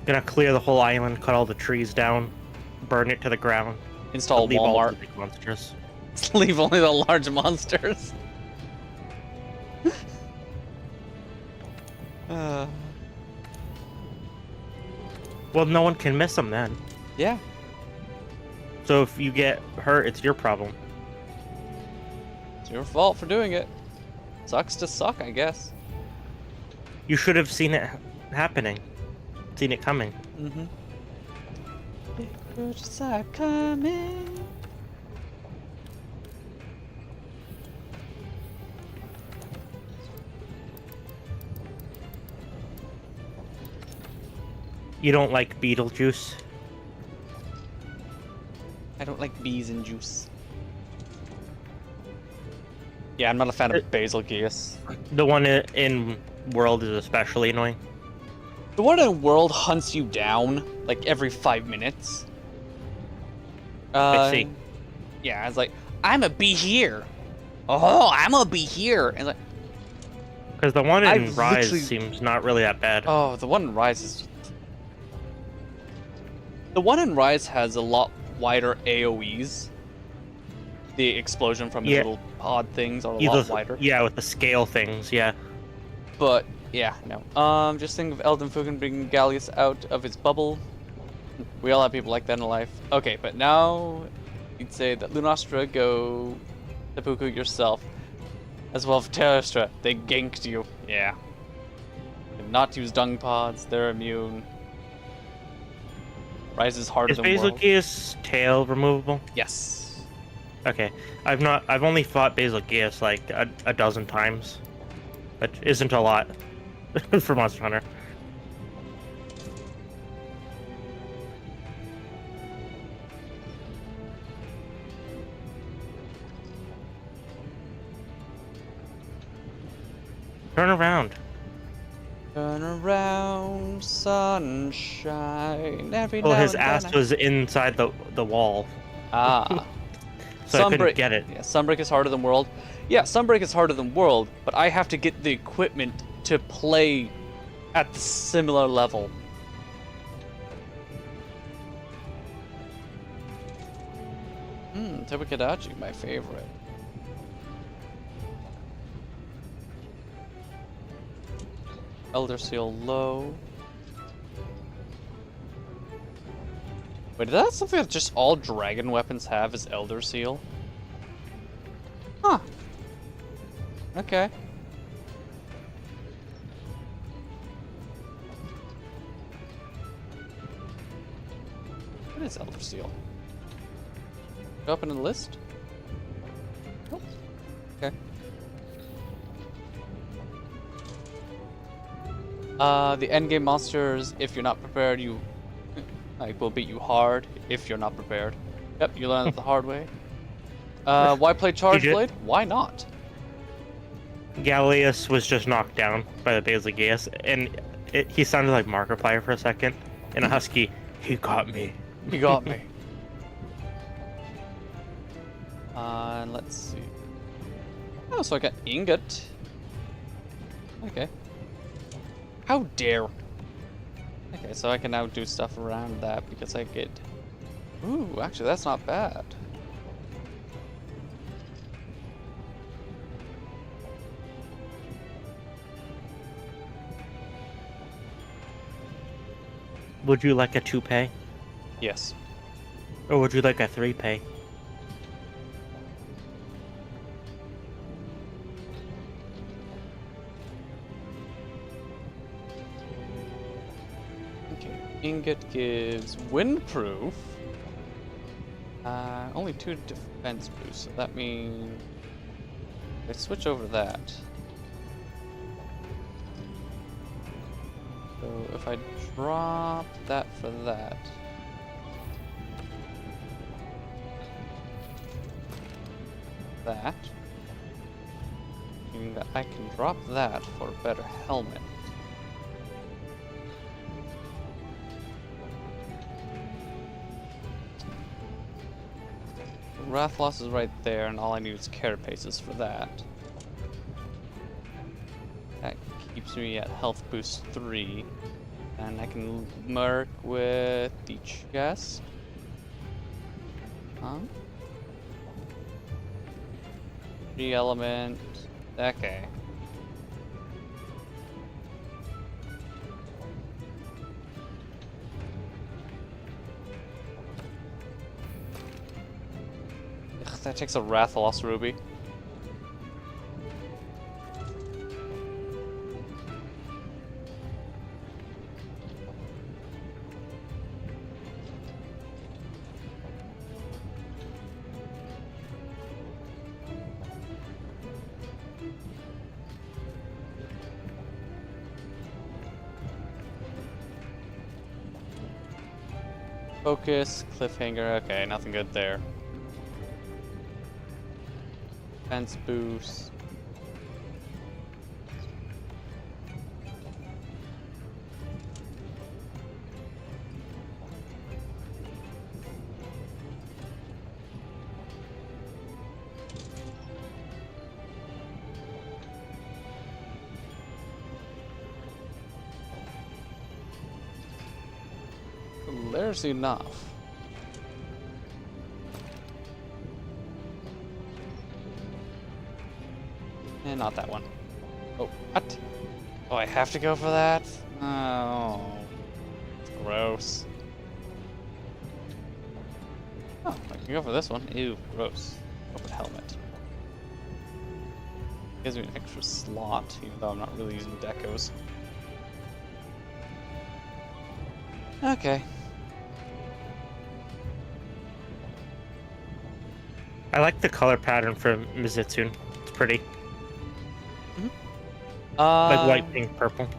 Speaker 4: Gonna clear the whole island, cut all the trees down, burn it to the ground.
Speaker 1: Install
Speaker 4: leave all
Speaker 1: Walmart.
Speaker 4: the big monsters.
Speaker 1: Leave only the large monsters. uh,
Speaker 4: Well, no one can miss them then.
Speaker 1: yeah.
Speaker 4: So if you get hurt, it's your problem.
Speaker 1: It's your fault for doing it. Sucks to suck, I guess.
Speaker 4: You should have seen it happening. Seen it coming.
Speaker 1: Mm-hmm. It just saw it coming.
Speaker 4: You don't like Beetlejuice?
Speaker 1: I don't like bees and juice. Yeah, I'm not a fan of Basilgeuse.
Speaker 4: The one in World is especially annoying.
Speaker 1: The one in World hunts you down like every 5 minutes.
Speaker 4: I see.
Speaker 1: Yeah, it's like, I'm a bee here. Oh, I'm a bee here. And like,
Speaker 4: Because the one in
Speaker 1: I've
Speaker 4: Rise
Speaker 1: literally-
Speaker 4: seems not really that bad.
Speaker 1: oh, the one in Rise is. The one in Rise has a lot wider AoEs. The explosion from the
Speaker 4: Yeah.
Speaker 1: little pod things are a
Speaker 4: Either-
Speaker 1: lot wider.
Speaker 4: Yeah, with the scale things, yeah.
Speaker 1: But yeah, no. Just think of Elden Fugen bringing Gallius out of his bubble. We all have people like that in life. Okay, but now you'd say that Lunastra, go seppuku yourself. As well for Terrastra, they ganked you. Yeah. Did not use dung pods, they're immune. Rise is harder
Speaker 4: Is
Speaker 1: than World.
Speaker 4: Basilgeuse tail removable?
Speaker 1: Yes.
Speaker 4: Okay. I've only fought Basilgeuse like a dozen times. Which isn't a lot for Monster Hunter. Turn around.
Speaker 1: Turn around, sunshine. Every
Speaker 4: Oh,
Speaker 1: now
Speaker 4: his
Speaker 1: and
Speaker 4: ass
Speaker 1: then
Speaker 4: was inside the wall,
Speaker 1: Ah.
Speaker 4: so I couldn't get it.
Speaker 1: Yeah, Sunbreak is harder than World. Yeah, Sunbreak is harder than World, but I have to get the equipment to play at the similar level. Tobakadachi, my favorite. Elder Seal low. Wait, is that something that just all dragon weapons have is Elder Seal? Huh. Okay. What is Elder Seal? Go up in the list? Nope. Okay. The endgame monsters, if you're not prepared, will beat you hard if you're not prepared. Yep, you learned it the hard way. Why play Charge
Speaker 4: did-
Speaker 1: Blade? Why not?
Speaker 4: Gallius was just knocked down by the Basilgeuse, and he sounded like Markiplier for a second. In a husky, he got me.
Speaker 1: You got me. And let's see. Oh, so I got ingot. Okay. How dare. Okay, so I can now do stuff around that because I get. Ooh, actually, that's not bad.
Speaker 4: Would you like a 2-pay?
Speaker 1: Yes.
Speaker 4: Or would you like a 3-pay?
Speaker 1: Okay. Ingot gives windproof. Only 2 defense boosts, so that means I switch over to that. So if I drop that for that. That. Meaning that I can drop that for a better helmet. Rathlos is right there, and all I need is carapaces for that. That keeps me at health boost 3. And I can mark with the chest. Huh? 3 element. Okay. Ugh, that takes a Rathalos ruby. Focus, cliffhanger, okay, nothing good there. Defense boost. There's enough. And not that one. Oh, what? Oh, I have to go for that? Oh, it's gross. Oh, I can go for this one. Ew, gross. Open helmet. Gives me an extra slot, even though I'm not really using decos. Okay.
Speaker 4: I like the color pattern for Mizitsune. It's pretty. Like white, pink, purple.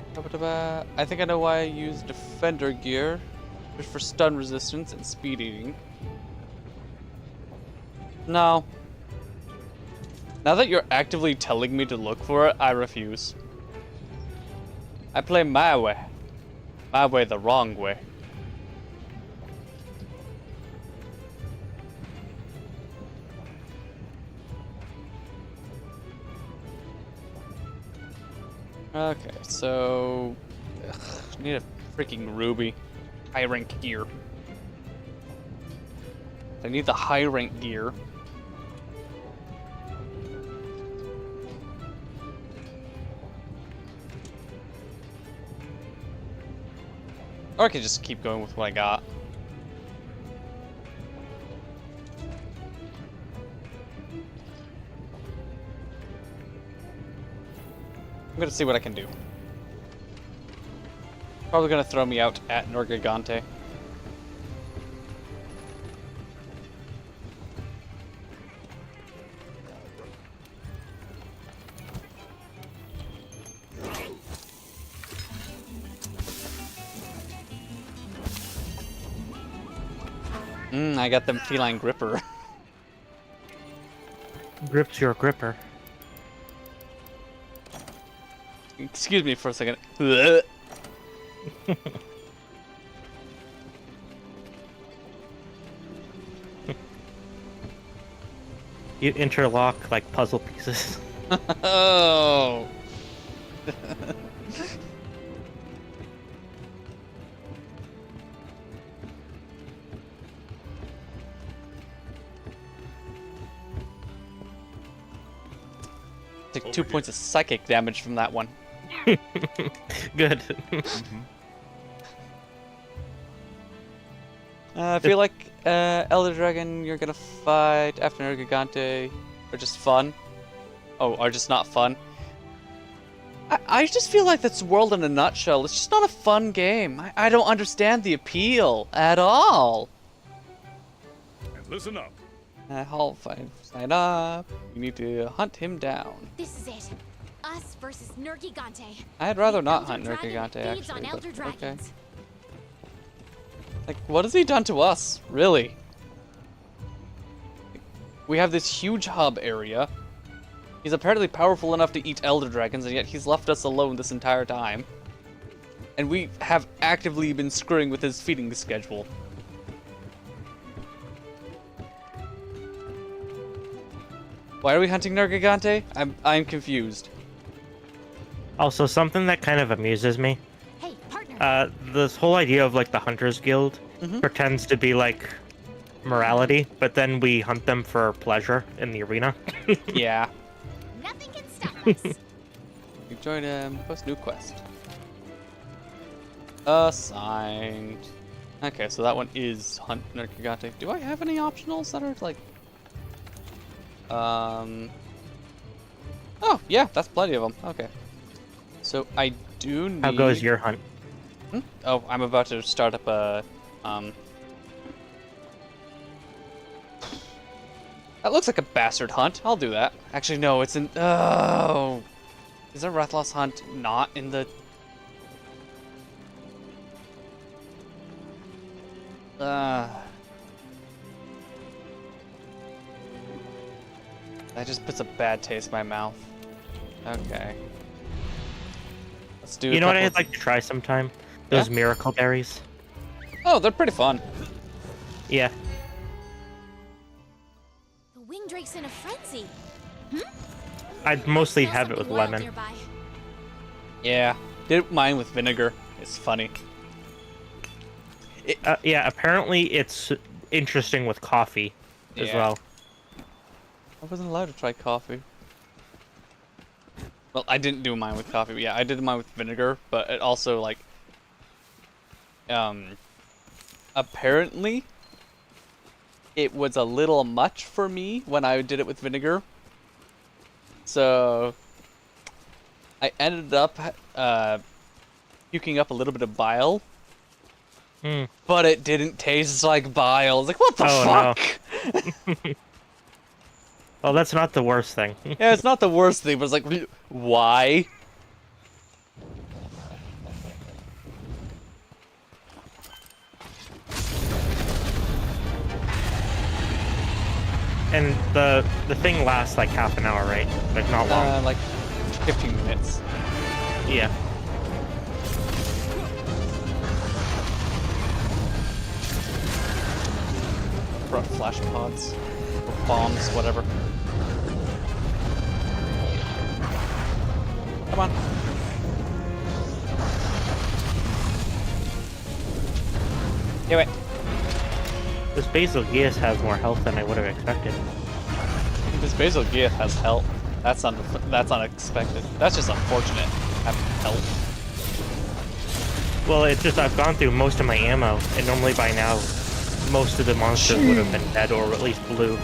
Speaker 1: I think I know why I use defender gear, which for stun resistance and speed eating. No. Now that you're actively telling me to look for it, I refuse. I play my way. My way the wrong way. Okay, so need a freaking ruby. High rank gear. I need the high rank gear. Or I could just keep going with what I got. I'm gonna see what I can do. Probably gonna throw me out at Nergigante. I got them feline gripper.
Speaker 4: Grips your gripper.
Speaker 1: Excuse me for a second.
Speaker 4: You interlock like puzzle pieces.
Speaker 1: Oh. Took 2 points of psychic damage from that one.
Speaker 4: Good.
Speaker 1: I feel like Elder Dragon, you're gonna fight after Nergigante, or just fun. Oh, or just not fun. I just feel like that's World in a nutshell. It's just not a fun game. I don't understand the appeal at all.
Speaker 2: And listen up.
Speaker 1: Hall 5, sign up. You need to hunt him down.
Speaker 3: This is it. Us versus Nergigante.
Speaker 1: I'd rather
Speaker 3: The
Speaker 1: not
Speaker 3: Elder
Speaker 1: hunt
Speaker 3: Dragon
Speaker 1: Nergigante,
Speaker 3: feeds on
Speaker 1: actually,
Speaker 3: Elder
Speaker 1: but okay.
Speaker 3: Dragons.
Speaker 1: Like, what has he done to us? Really? We have this huge hub area. He's apparently powerful enough to eat Elder Dragons, and yet he's left us alone this entire time. And we have actively been screwing with his feeding schedule. Why are we hunting Nergigante? I'm confused.
Speaker 4: Also, something that kind of amuses me,
Speaker 3: Hey, partner.
Speaker 4: this whole idea of like the Hunters Guild pretends to be like morality, but then we hunt them for pleasure in the arena.
Speaker 1: Yeah.
Speaker 3: Nothing can stop us.
Speaker 1: You join post new quest. Assigned. Okay, so that one is hunt Nergigante. Do I have any optionals that are like Oh, yeah, that's plenty of them. Okay. So I do need...
Speaker 4: How goes your hunt?
Speaker 1: Hmm? Oh, I'm about to start up a, That looks like a bastard hunt. I'll do that. Actually, no, it's in... Oh! Is a Rathalos hunt not in the... That just puts a bad taste in my mouth. Okay. Let's do.
Speaker 4: You know what I'd like to try sometime? Those miracle berries.
Speaker 1: Oh, they're pretty fun.
Speaker 4: Yeah.
Speaker 3: The winged drake's in a frenzy.
Speaker 4: I'd mostly
Speaker 3: Smell
Speaker 4: have it with
Speaker 3: something wild
Speaker 4: lemon.
Speaker 3: nearby.
Speaker 1: Yeah. Did mine with vinegar. It's funny.
Speaker 4: Yeah, apparently it's interesting with coffee as
Speaker 1: Yeah.
Speaker 4: well.
Speaker 1: I wasn't allowed to try coffee. Well, I didn't do mine with coffee. But yeah, I did mine with vinegar, but it also like apparently it was a little much for me when I did it with vinegar. So I ended up puking up a little bit of bile. But it didn't taste like bile. I was like, what the fuck?
Speaker 4: No. Well, that's not the worst thing.
Speaker 1: Yeah, it's not the worst thing, but it's like, why?
Speaker 4: And the thing lasts like half an hour, right? Like not long.
Speaker 1: Like 15 minutes.
Speaker 4: Yeah.
Speaker 1: Brought flash pods. Or bombs, whatever. Come on. Do it.
Speaker 4: This Basil Geas has more health than I would have expected.
Speaker 1: This Basil Geath has health. That's unexpected. That's just unfortunate. Having health.
Speaker 4: Well, it's just I've gone through most of my ammo, and normally by now, most of the monsters would have been dead or at least blue.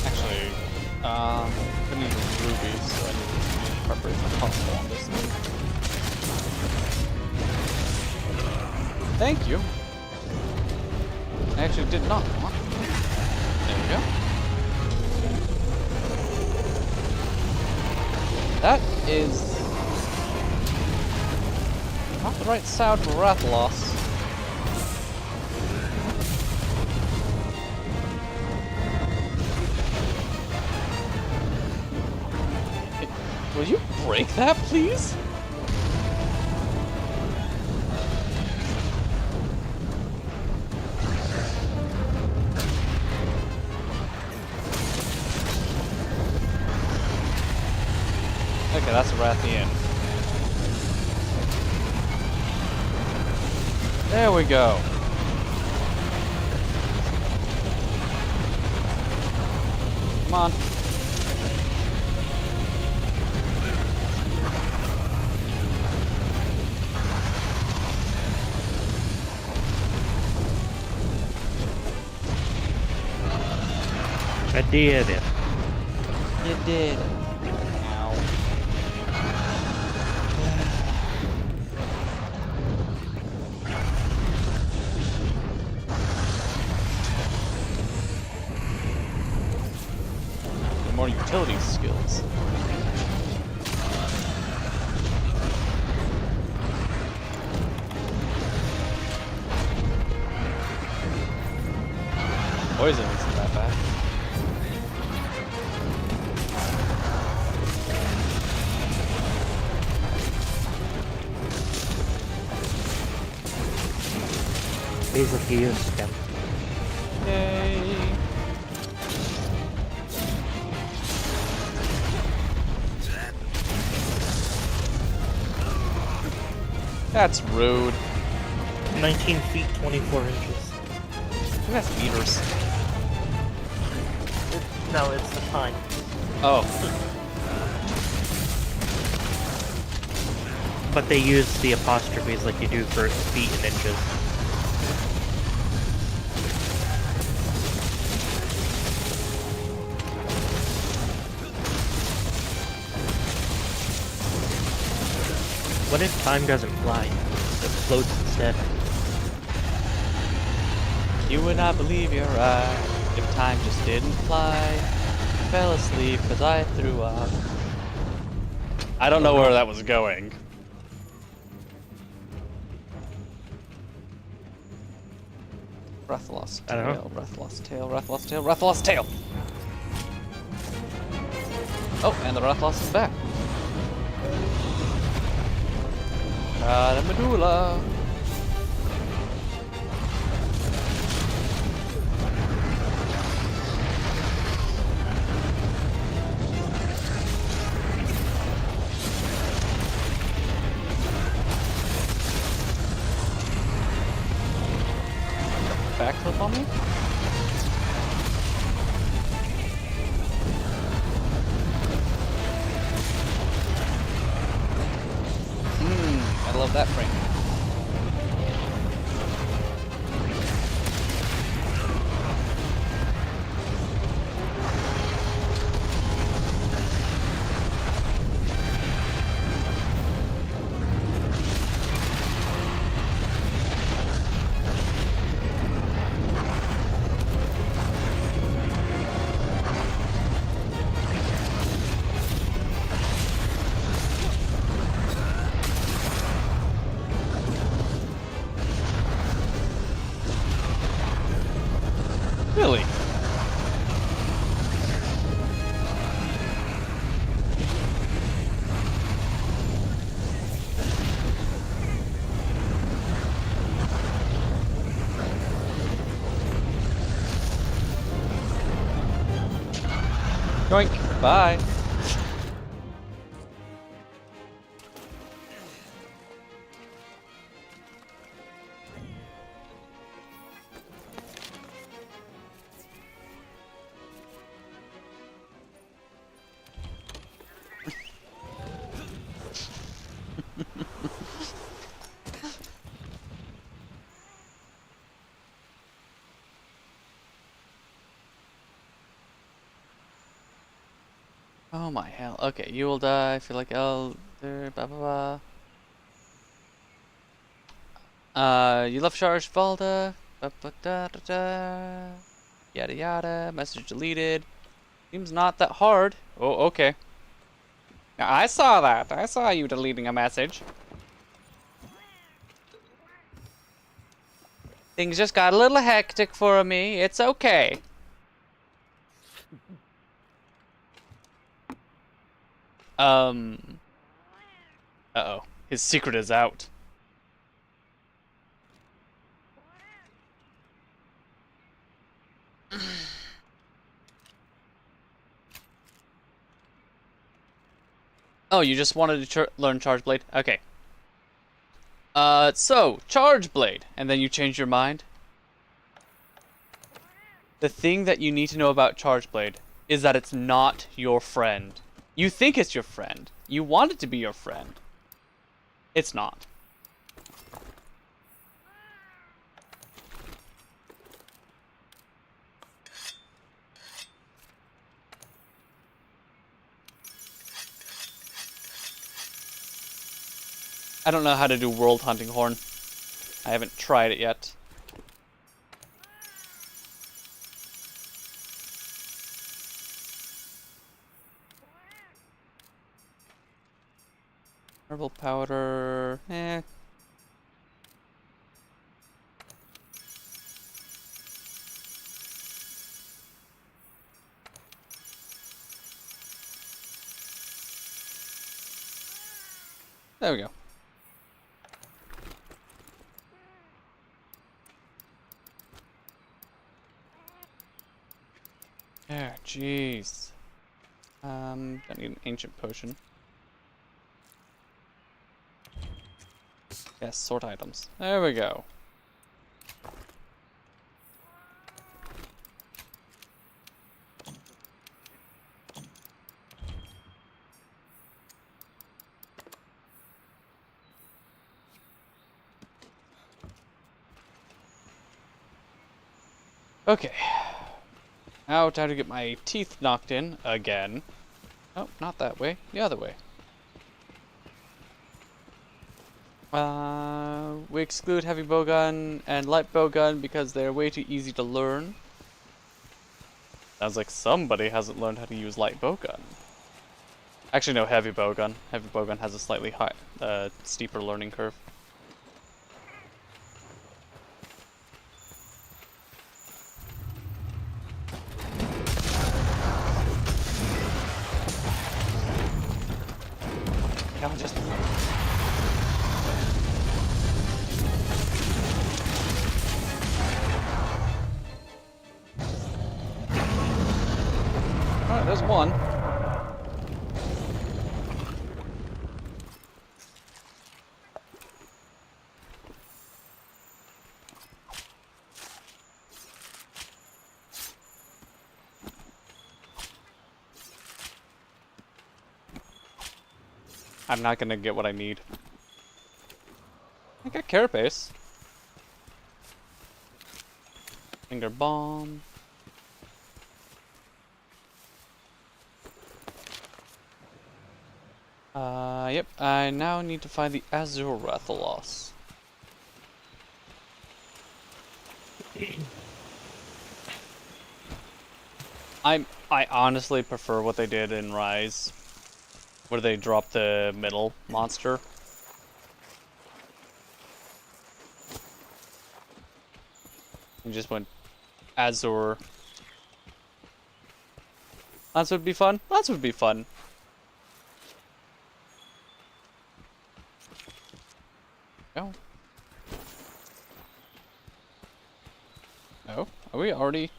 Speaker 1: Actually, I need rubies, so I need preparation possible on this thing. Thank you. I actually did not want. There we go. That is not the right sound for Rathalos. Will you break that, please? Okay, that's a Rathian. There we go. Come on.
Speaker 4: I did it.
Speaker 1: You did. Ow. More utility skills. Poison isn't that bad.
Speaker 4: Basically, use them.
Speaker 1: Yay! That's rude.
Speaker 4: 19 feet, 24 inches.
Speaker 1: I think that's meters.
Speaker 4: No, it's the time.
Speaker 1: Oh.
Speaker 4: But they use the apostrophes like you do for feet and inches. What if time doesn't fly? It floats instead.
Speaker 1: You would not believe you're right if time just didn't fly. Fell asleep because I threw up. I don't know where that was going. Breath lost
Speaker 4: I don't know.
Speaker 1: tail, breath lost tail, breath lost tail, breath lost tail. Oh, and the breath lost is back. Got a medulla. Backflip on me? I love that frame. Really? Yoink. Bye. Oh my hell. Okay, you will die. Feel like elder. Blah blah blah. You left charge, Valda. Ba, ba, da, da, da. Yada yada. Message deleted. Seems not that hard. Oh, okay. Yeah, I saw that. I saw you deleting a message. Things just got a little hectic for me. It's okay. Uh-oh. His secret is out. Oh, you just wanted to learn Charge Blade? Okay. So, Charge Blade. And then you change your mind? The thing that you need to know about Charge Blade is that it's not your friend. You think it's your friend. You want it to be your friend. It's not. I don't know how to do World Hunting Horn. I haven't tried it yet. Herbal powder. Eh. There we go. There, jeez. I need an ancient potion. Yes, sort items. There we go. Okay. Now time to get my teeth knocked in again. Oh, not that way. The other way. We exclude heavy bowgun and light bowgun because they're way too easy to learn. Sounds like somebody hasn't learned how to use light bowgun. Actually, no, heavy bowgun. Heavy bowgun has a slightly steeper learning curve. Come on, just... Alright, there's one. I'm not gonna get what I need. I got carapace. Finger bomb. Yep. I now need to find the Azurathalos. I honestly prefer what they did in Rise, where they dropped the middle monster. And just went Azur. That would be fun. That would be fun. No. No? Are we already...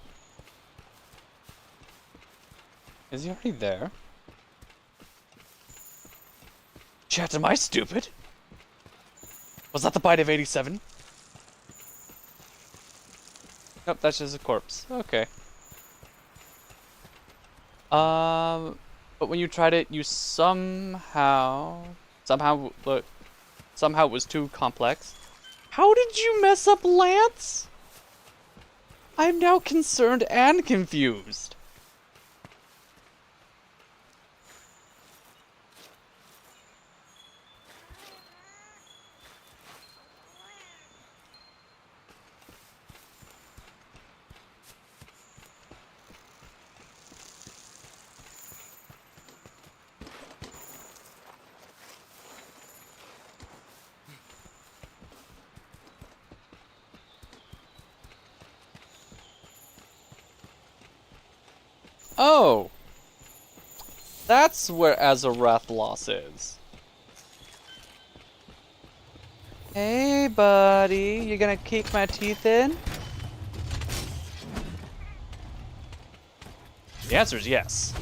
Speaker 1: Is he already there? Chat, am I stupid? Was that the bite of 87? Nope, that's just a corpse. Okay. But when you tried it, you somehow it was too complex. How did you mess up Lance? I'm now concerned and confused. Oh! That's where Azurathalos is. Hey, buddy. You gonna kick my teeth in? The answer is yes.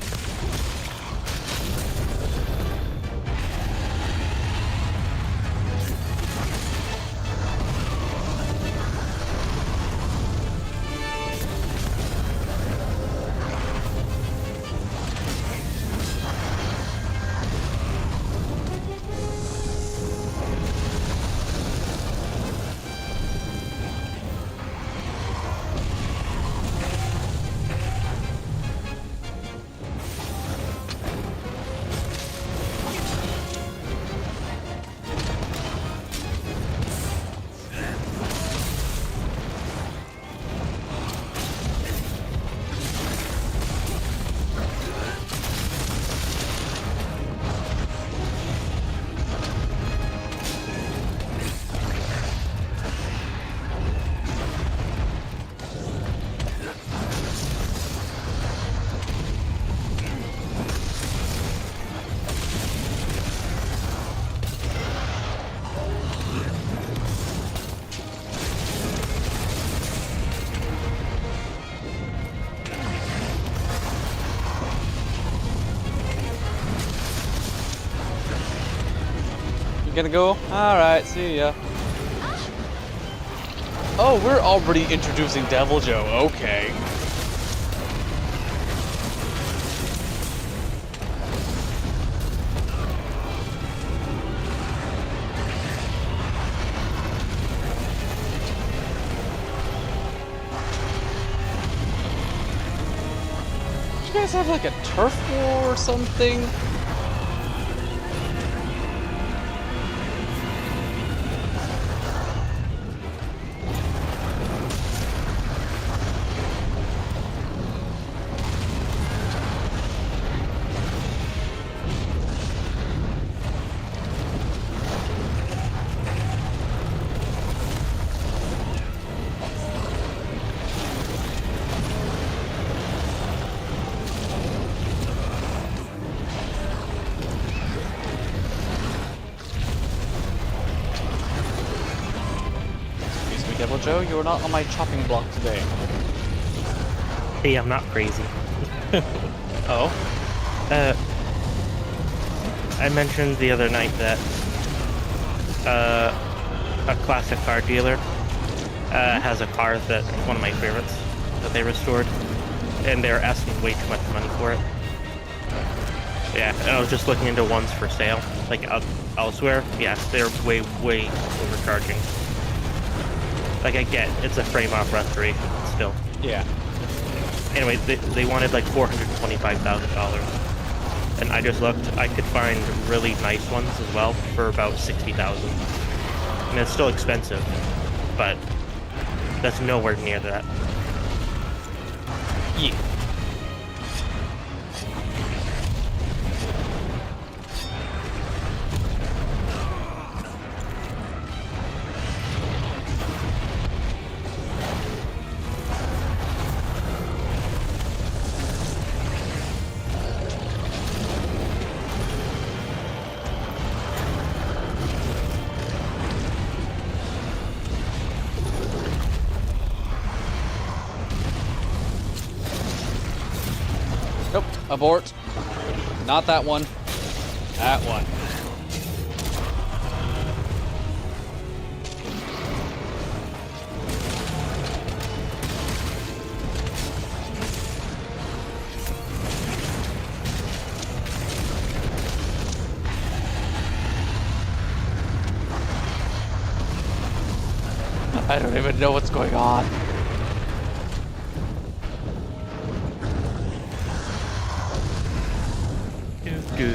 Speaker 1: Gonna go? Alright, see ya. Oh, we're already introducing Devil Joe. Okay. You guys have like a turf war or something? Devil Joe, you are not on my chopping block today.
Speaker 4: Hey, I'm not crazy.
Speaker 1: Oh?
Speaker 4: I mentioned the other night that a classic car dealer has a car that one of my favorites that they restored, and they're asking way too much money for it. Yeah, I was just looking into ones for sale, like elsewhere. Yeah, they're way overcharging. Like, I get it's a frame-off restoration, but still.
Speaker 1: Yeah.
Speaker 4: Anyway, they wanted like $425,000, and I just looked. I could find really nice ones as well for about $60,000, and it's still expensive, but that's nowhere near that.
Speaker 1: Yeah. Nope, abort. Not that one. That one. I don't even know what's going on.
Speaker 4: Do.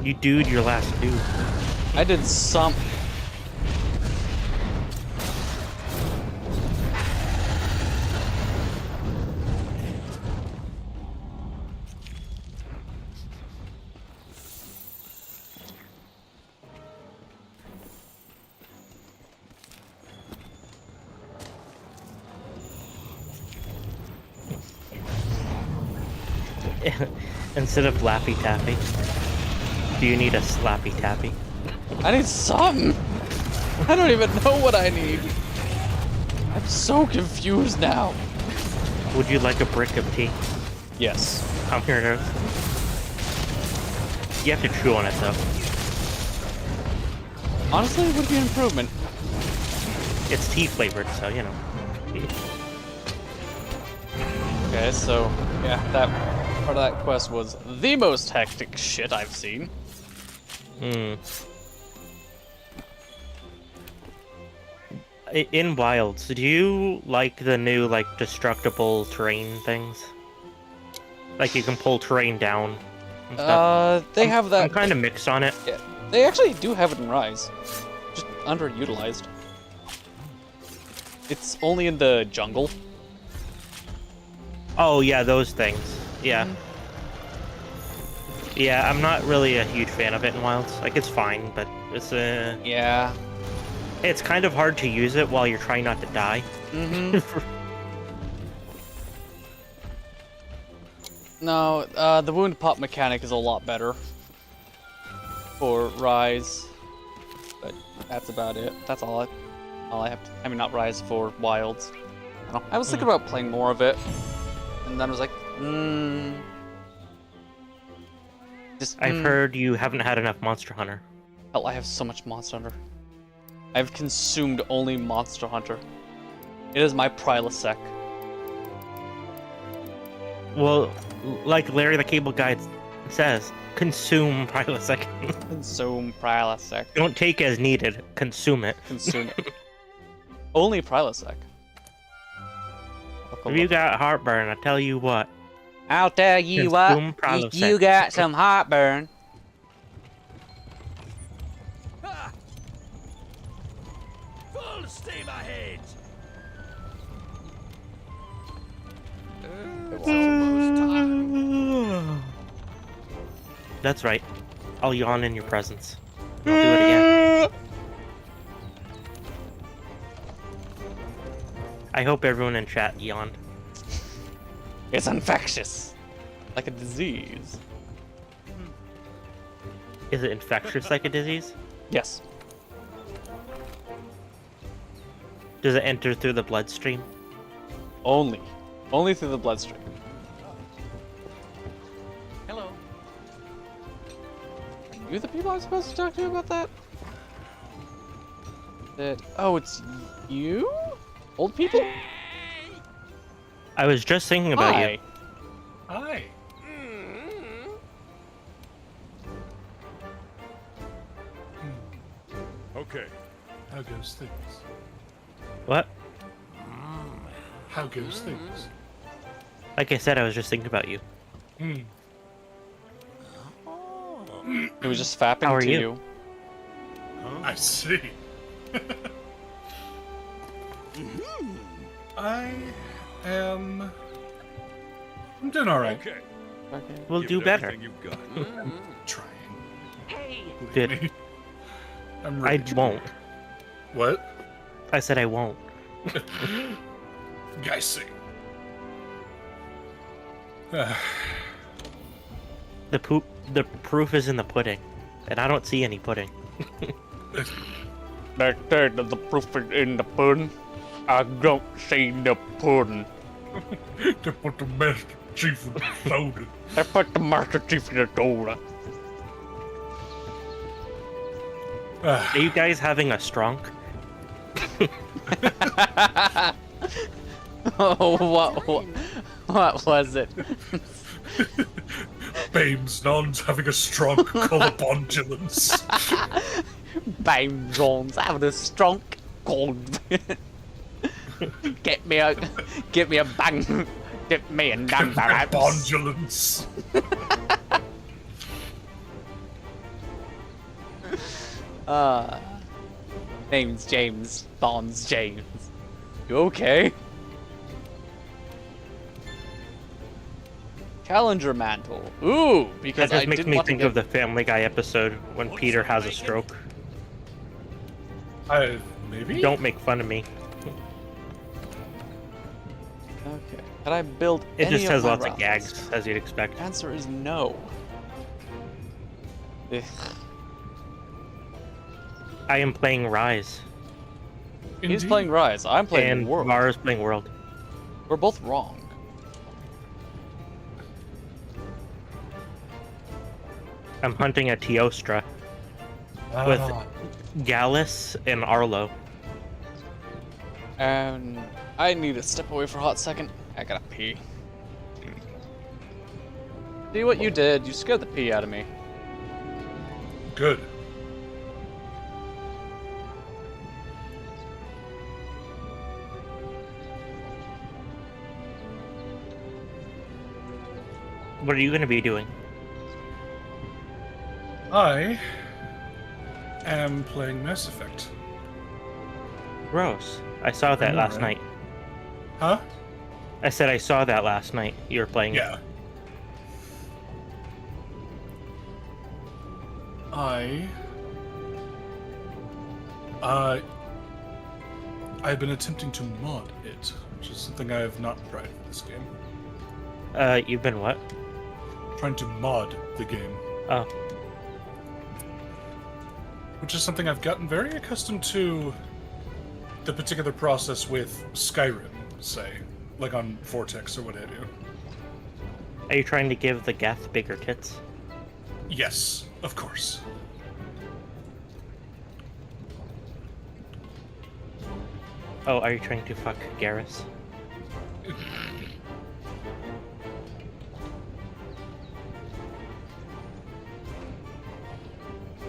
Speaker 4: You dude your last dude.
Speaker 1: I did some.
Speaker 4: Instead of Laffy Taffy, do you need a Slappy Tappy?
Speaker 1: I need something. I don't even know what I need. I'm so confused now.
Speaker 4: Would you like a brick of tea?
Speaker 1: Yes.
Speaker 4: I'm here to... You have to chew on it though.
Speaker 1: Honestly, it would be an improvement.
Speaker 4: It's tea flavored, so you know.
Speaker 1: Okay, so yeah, that part of that quest was the most hectic shit I've seen.
Speaker 4: In Wilds, do you like the new like destructible terrain things? Like you can pull terrain down. And stuff?
Speaker 1: They have that.
Speaker 4: I'm kind of mixed on it.
Speaker 1: Yeah, they actually do have it in Rise, just underutilized. It's only in the jungle.
Speaker 4: Oh yeah, those things. Yeah. Yeah, I'm not really a huge fan of it in Wilds. Like it's fine, but it's
Speaker 1: Yeah.
Speaker 4: it's kind of hard to use it while you're trying not to die.
Speaker 1: No, the wound pop mechanic is a lot better for Rise, but that's about it. That's all I have to, I mean, not Rise, for Wilds. I was thinking about playing more of it, and then I was like, Just,
Speaker 4: I've heard you haven't had enough Monster Hunter.
Speaker 1: hell, I have so much Monster Hunter. I've consumed only Monster Hunter. It is my Prilosec.
Speaker 4: Well, like Larry the Cable Guy says, consume Prilosec.
Speaker 1: Consume Prilosec.
Speaker 4: Don't take as needed. Consume it.
Speaker 1: Consume it. Only Prilosec.
Speaker 4: If you got heartburn, I tell you what.
Speaker 1: I'll tell you what,
Speaker 4: Consume
Speaker 1: if
Speaker 4: Prilosec.
Speaker 1: you got some heartburn.
Speaker 5: Full steam ahead!
Speaker 4: That's right. I'll yawn in your presence. I'll do it again. I hope everyone in chat yawned.
Speaker 1: It's infectious. Like a disease.
Speaker 4: Is it infectious like a disease?
Speaker 1: Yes.
Speaker 4: Does it enter through the bloodstream?
Speaker 1: Only. Only through the bloodstream.
Speaker 6: Hello.
Speaker 1: Are you the people I'm supposed to talk to about that? Oh, it's you? Old people?
Speaker 4: I was just thinking about
Speaker 1: Hi.
Speaker 4: you.
Speaker 7: Hi.
Speaker 5: Okay.
Speaker 7: How goes things?
Speaker 4: What?
Speaker 7: How goes things?
Speaker 4: Like I said, I was just thinking about you.
Speaker 7: Hmm.
Speaker 1: It was just fapping
Speaker 4: How are
Speaker 1: to
Speaker 4: you?
Speaker 1: you.
Speaker 7: I see. I'm doing all right.
Speaker 5: Okay.
Speaker 1: Okay.
Speaker 4: We'll
Speaker 5: Give
Speaker 4: do
Speaker 5: it
Speaker 4: better.
Speaker 5: everything you've got.
Speaker 7: Trying.
Speaker 4: Good.
Speaker 7: I'm
Speaker 4: I
Speaker 7: ready. to-
Speaker 4: won't.
Speaker 7: What?
Speaker 4: I said I won't.
Speaker 7: Guys, see.
Speaker 4: The proof is in the pudding, and I don't see any pudding.
Speaker 1: They said that the proof is in the pudding. I don't see the pudding.
Speaker 7: To put the Master Chief in the soda.
Speaker 1: I put the Master Chief in the soda.
Speaker 4: Are you guys having a stronk?
Speaker 1: Oh, what was it?
Speaker 7: Bames Non's having a strong colobondulance.
Speaker 1: Bang Jones having a strong cold. Get me a bang. Get me a number.
Speaker 7: Bondulance.
Speaker 1: Name's James Bonds James. You okay? Challenger mantle. Ooh, because
Speaker 4: That just
Speaker 1: I
Speaker 4: makes
Speaker 1: didn't
Speaker 4: me
Speaker 1: want to
Speaker 4: think
Speaker 1: get...
Speaker 4: of the Family Guy episode when Peter has a stroke.
Speaker 7: Maybe?
Speaker 4: Don't make fun of me.
Speaker 1: Okay. Can I build
Speaker 4: It
Speaker 1: any
Speaker 4: just
Speaker 1: of
Speaker 4: has
Speaker 1: my
Speaker 4: lots of
Speaker 1: routes?
Speaker 4: gags, as you'd expect.
Speaker 1: Answer is no. Ugh.
Speaker 4: I am playing Rise,
Speaker 1: He's
Speaker 7: Indeed.
Speaker 1: playing Rise. I'm playing
Speaker 4: and
Speaker 1: World.
Speaker 4: Mara's playing World.
Speaker 1: We're both wrong.
Speaker 4: I'm hunting a Teostra with Gallus and Arlo.
Speaker 1: And I need to step away for a hot second. I gotta pee. See what you did? You scared the pee out of me.
Speaker 7: Good.
Speaker 4: What are you going to be doing?
Speaker 7: I am playing Mass Effect.
Speaker 4: Gross. I saw that
Speaker 7: know,
Speaker 4: last
Speaker 7: right?
Speaker 4: night.
Speaker 7: Huh?
Speaker 4: I said I saw that last night. You were playing it.
Speaker 7: Yeah. I've been attempting to mod it, which is something I have not tried for this game.
Speaker 4: You've been what?
Speaker 7: Trying to mod the game,
Speaker 4: Oh.
Speaker 7: which is something I've gotten very accustomed to the particular process with Skyrim, say, like on Vortex or what have you.
Speaker 4: Are you trying to give the Geth bigger tits?
Speaker 7: Yes, of course.
Speaker 4: Oh, are you trying to fuck Garrus?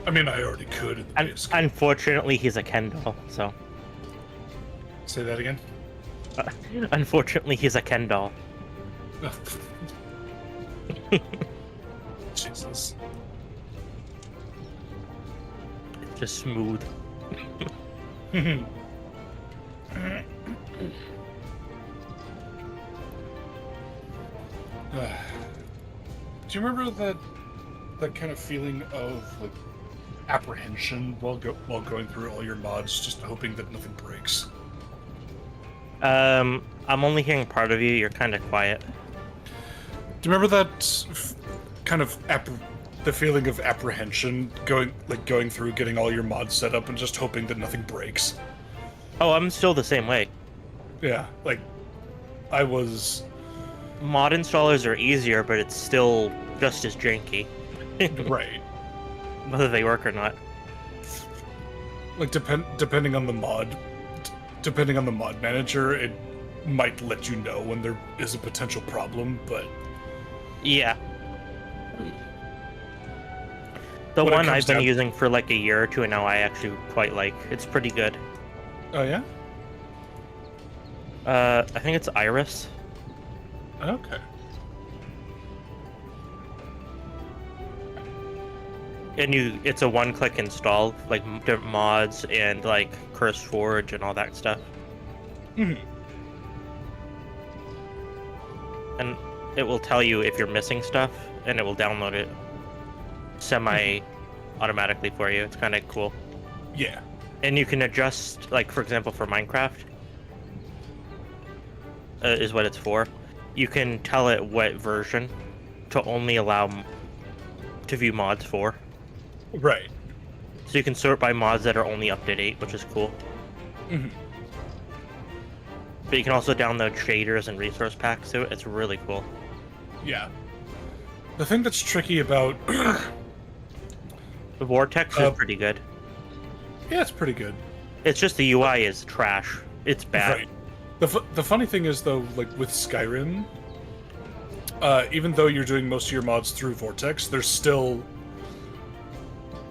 Speaker 7: I mean, I already could in the base game.
Speaker 4: Unfortunately, he's a Ken doll, so.
Speaker 7: Say that again?
Speaker 4: Unfortunately, he's a Ken doll.
Speaker 7: Jesus.
Speaker 4: Just smooth.
Speaker 7: Do you remember that kind of feeling of like apprehension while going through all your mods, just hoping that nothing breaks?
Speaker 4: I'm only hearing part of you. You're kind of quiet.
Speaker 7: Do you remember that kind of the feeling of apprehension going through getting all your mods set up and just hoping that nothing breaks?
Speaker 4: Oh, I'm still the same way.
Speaker 7: Yeah, like I was.
Speaker 4: Mod installers are easier, but it's still just as janky.
Speaker 7: Right.
Speaker 4: Whether they work or not.
Speaker 7: Like depending on the mod manager, it might let you know when there is a potential problem, but
Speaker 4: Yeah. The
Speaker 7: When it
Speaker 4: one
Speaker 7: comes
Speaker 4: I've been
Speaker 7: down-
Speaker 4: using for like a year or two now, I actually quite like. It's pretty good.
Speaker 7: oh yeah,
Speaker 4: I think it's Iris.
Speaker 7: okay.
Speaker 4: And it's a one-click install, like different mods and like Curse Forge and all that stuff.
Speaker 7: Mhm.
Speaker 4: And it will tell you if you're missing stuff, and it will download it semi-automatically for you. It's kind of cool.
Speaker 7: Yeah.
Speaker 4: And you can adjust, like for example, for Minecraft, is what it's for. You can tell it what version to only allow to view mods for.
Speaker 7: Right.
Speaker 4: So you can sort by mods that are only up to date, which is cool.
Speaker 7: Mhm.
Speaker 4: But you can also download shaders and resource packs to it. It's really cool.
Speaker 7: Yeah. The thing that's tricky about
Speaker 4: The Vortex is pretty good.
Speaker 7: yeah, it's pretty good.
Speaker 4: It's just the UI is trash. It's bad.
Speaker 7: Right. The funny thing is though, like with Skyrim, even though you're doing most of your mods through Vortex, there's still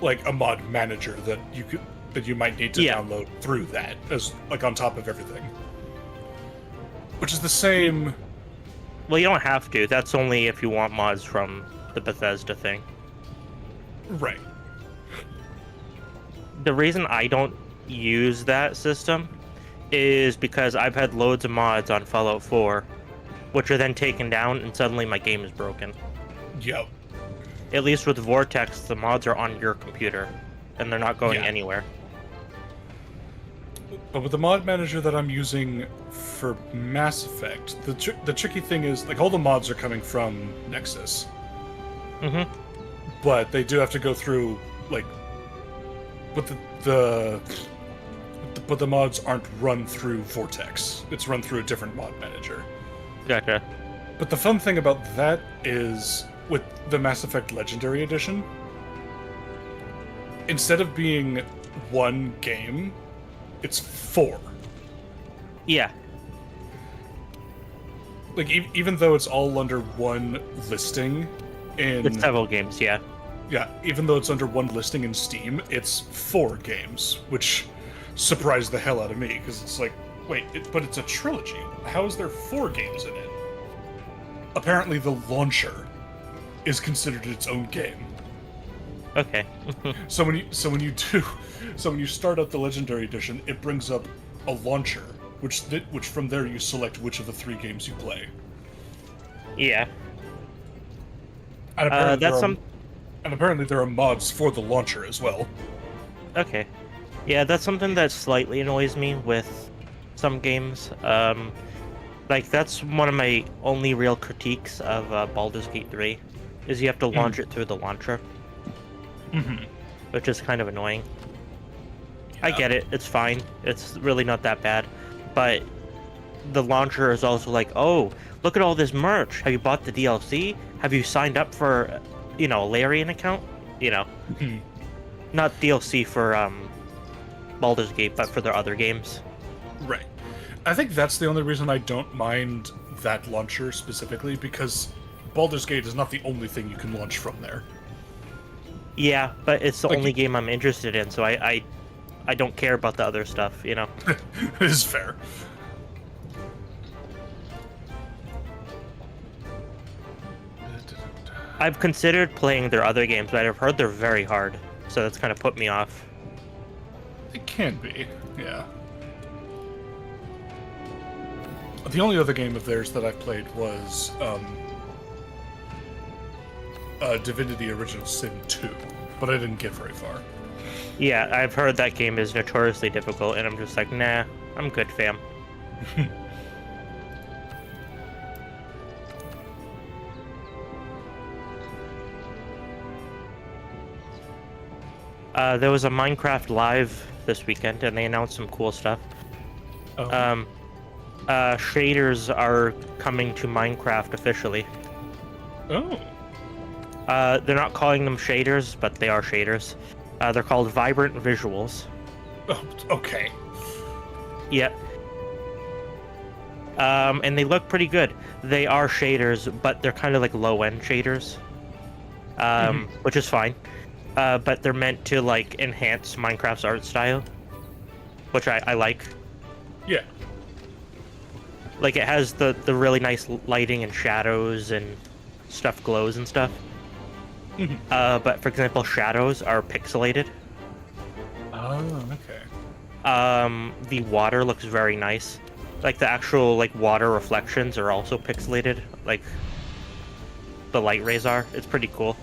Speaker 7: like a mod manager that you might need to
Speaker 4: Yeah.
Speaker 7: download through that as like on top of everything. Which is the same.
Speaker 4: Well, you don't have to. That's only if you want mods from the Bethesda thing.
Speaker 7: Right.
Speaker 4: The reason I don't use that system is because I've had loads of mods on Fallout 4, which are then taken down, and suddenly my game is broken.
Speaker 7: Yep.
Speaker 4: At least with Vortex, the mods are on your computer, and they're not going
Speaker 7: Yeah.
Speaker 4: anywhere.
Speaker 7: But with the mod manager that I'm using for Mass Effect, the tricky thing is like all the mods are coming from Nexus,
Speaker 4: Mm-hmm.
Speaker 7: but they do have to go through like, but but the mods aren't run through Vortex. It's run through a different mod manager.
Speaker 4: Gotcha.
Speaker 7: But the fun thing about that is with the Mass Effect Legendary Edition, instead of being one game, it's 4.
Speaker 4: Yeah.
Speaker 7: Like even though it's all under one listing in
Speaker 4: It's several games, yeah.
Speaker 7: yeah, even though it's under one listing in Steam, it's 4 games, which surprised the hell out of me because it's like, wait, but it's a trilogy. How is there 4 games in it? Apparently, the launcher is considered its own game.
Speaker 4: Okay.
Speaker 7: So when you start up the Legendary Edition, it brings up a launcher, which from there you select which of the 3 games you play.
Speaker 4: Yeah.
Speaker 7: And apparently,
Speaker 4: That's
Speaker 7: and apparently there are mods for the launcher as well.
Speaker 4: Okay. Yeah, that's something that slightly annoys me with some games. Like, that's one of my only real critiques of Baldur's Gate 3, is you have to launch it through the launcher.
Speaker 7: Mm-hmm.
Speaker 4: Which is kind of annoying. I get it, it's fine. It's really not that bad. But the launcher is also like, oh, look at all this merch. Have you bought the DLC? Have you signed up for Larian account. Not DLC for Baldur's Gate, but for their other games.
Speaker 7: Right. I think that's the only reason I don't mind that launcher specifically, because Baldur's Gate is not the only thing you can launch from there.
Speaker 4: Yeah, but it's the
Speaker 7: Like-
Speaker 4: only game I'm interested in, so I don't care about the other stuff.
Speaker 7: It is fair.
Speaker 4: I've considered playing their other games, but I've heard they're very hard, so that's kind of put me off.
Speaker 7: It can be, yeah. The only other game of theirs that I played was Divinity Original Sin 2, but I didn't get very far.
Speaker 4: Yeah, I've heard that game is notoriously difficult, and I'm just like, nah, I'm good, fam. There was a Minecraft Live this weekend, and they announced some cool stuff.
Speaker 7: Oh.
Speaker 4: Shaders are coming to Minecraft officially.
Speaker 7: Oh.
Speaker 4: They're not calling them shaders, but they are shaders. They're called Vibrant Visuals.
Speaker 7: Oh, okay.
Speaker 4: Yeah. And they look pretty good. They are shaders, but they're kind of like low-end shaders. Which is fine. But they're meant to, like, enhance Minecraft's art style. Which I like.
Speaker 7: Yeah.
Speaker 4: Like, it has the really nice lighting and shadows and stuff glows and stuff. But, for example, shadows are pixelated.
Speaker 7: Oh, okay.
Speaker 4: The water looks very nice. Like, the actual, like, water reflections are also pixelated. Like, the light rays are. It's pretty cool.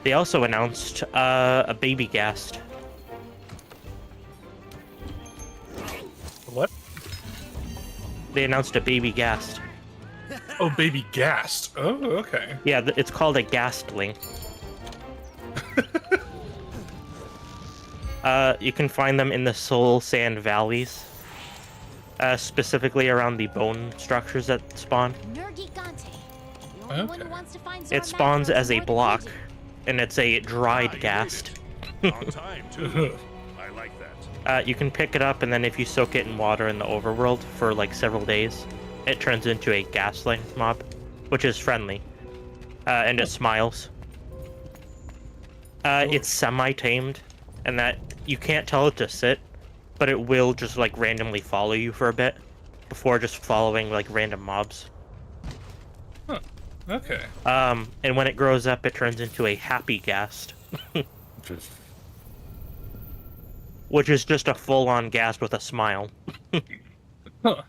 Speaker 4: They also announced a baby ghast.
Speaker 7: What?
Speaker 4: They announced a baby ghast.
Speaker 7: Oh, baby ghast. Oh, okay.
Speaker 4: Yeah, it's called a ghastling. You can find them in the soul sand valleys. Specifically around the bone structures that spawn.
Speaker 3: Nergigante. The only one who
Speaker 7: Okay.
Speaker 3: wants to find
Speaker 4: It spawns
Speaker 3: Zormathros
Speaker 4: as a
Speaker 3: more than
Speaker 4: block,
Speaker 3: we do.
Speaker 4: and it's a dried
Speaker 5: you
Speaker 4: ghast.
Speaker 5: made it. On time, too. I like that.
Speaker 4: You can pick it up, and then if you soak it in water in the overworld for like several days, it turns into a ghastling mob, which is friendly, and it smiles. It's semi-tamed, and that you can't tell it to sit, but it will just like randomly follow you for a bit before just following like random mobs.
Speaker 7: Huh. Okay.
Speaker 4: And when it grows up, it turns into a happy ghast, which is just a full-on ghast with a smile.
Speaker 7: Huh.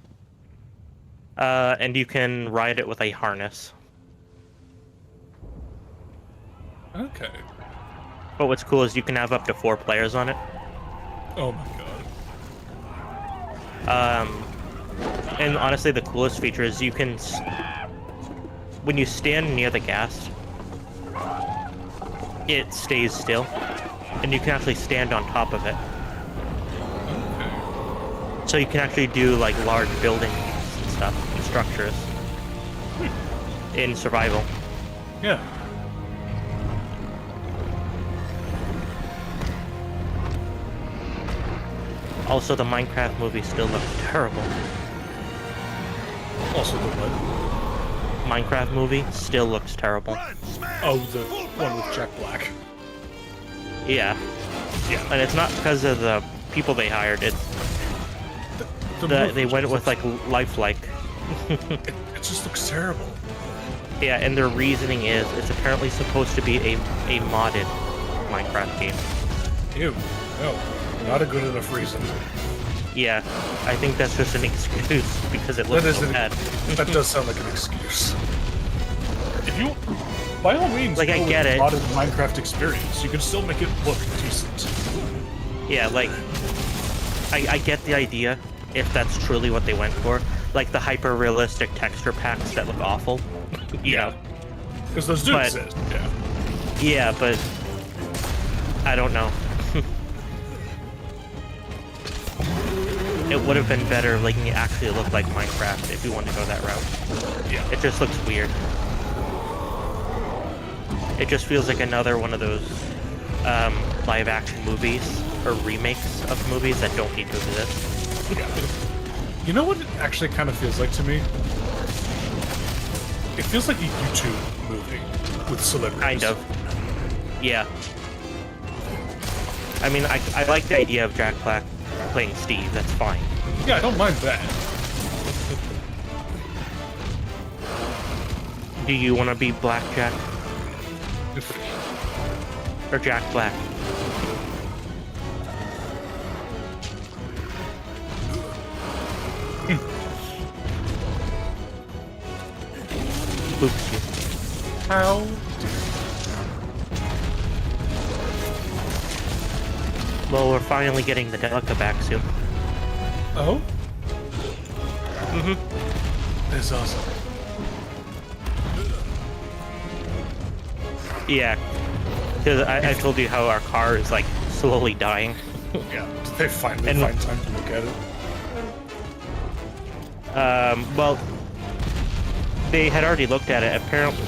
Speaker 4: And you can ride it with a harness.
Speaker 7: Okay.
Speaker 4: But what's cool is you can have up to 4 players on it.
Speaker 7: Oh my god.
Speaker 4: And honestly, the coolest feature is you can, when you stand near the ghast, it stays still, and you can actually stand on top of it. So you can actually do like large buildings and stuff, and structures in survival.
Speaker 7: Yeah.
Speaker 4: Also, the Minecraft movie still looks terrible.
Speaker 7: Also the what?
Speaker 4: Minecraft movie still looks terrible.
Speaker 7: Oh, the one with Jack Black.
Speaker 4: Yeah.
Speaker 7: Yeah.
Speaker 4: And it's not because of the people they hired, it's
Speaker 7: movie
Speaker 4: they went
Speaker 7: just
Speaker 4: with like
Speaker 7: looks-
Speaker 4: lifelike.
Speaker 7: It just looks terrible.
Speaker 4: Yeah, and their reasoning is it's apparently supposed to be a modded Minecraft game.
Speaker 7: Ew. No. Not a good enough reason.
Speaker 4: Yeah, I think that's just an excuse because it looks
Speaker 7: That is
Speaker 4: so
Speaker 7: an-
Speaker 4: bad.
Speaker 7: That does sound like an excuse. If you, by all means,
Speaker 4: Like, I
Speaker 7: go with
Speaker 4: get
Speaker 7: a
Speaker 4: it.
Speaker 7: modded Minecraft experience. You can still make it look decent.
Speaker 4: Yeah, like I get the idea if that's truly what they went for. Like the hyper realistic texture packs that look awful.
Speaker 7: Yeah. Because those do
Speaker 4: But-
Speaker 7: exist. Yeah.
Speaker 4: Yeah, but I don't know. it would have been better making it actually look like Minecraft if you want to go that route.
Speaker 7: Yeah.
Speaker 4: It just looks weird. It just feels like another one of those live-action movies or remakes of movies that don't need to exist.
Speaker 7: Yeah. You know what it actually kind of feels like to me? It feels like a YouTube movie with celebrities.
Speaker 4: Kind of. Yeah. I mean, I like the idea of Jack Black playing Steve. That's fine.
Speaker 7: Yeah, I don't mind that.
Speaker 4: Do you want to be Black Jack or Jack Black? Oops, you.
Speaker 7: How?
Speaker 4: Well, we're finally getting the Delica back soon.
Speaker 7: Oh?
Speaker 4: Mm-hmm.
Speaker 7: That's awesome.
Speaker 4: Yeah. Because I told you how our car is, like, slowly dying.
Speaker 7: Yeah. Did they finally
Speaker 4: And-
Speaker 7: find time to look at it?
Speaker 4: Well, they had already looked at it. Apparently,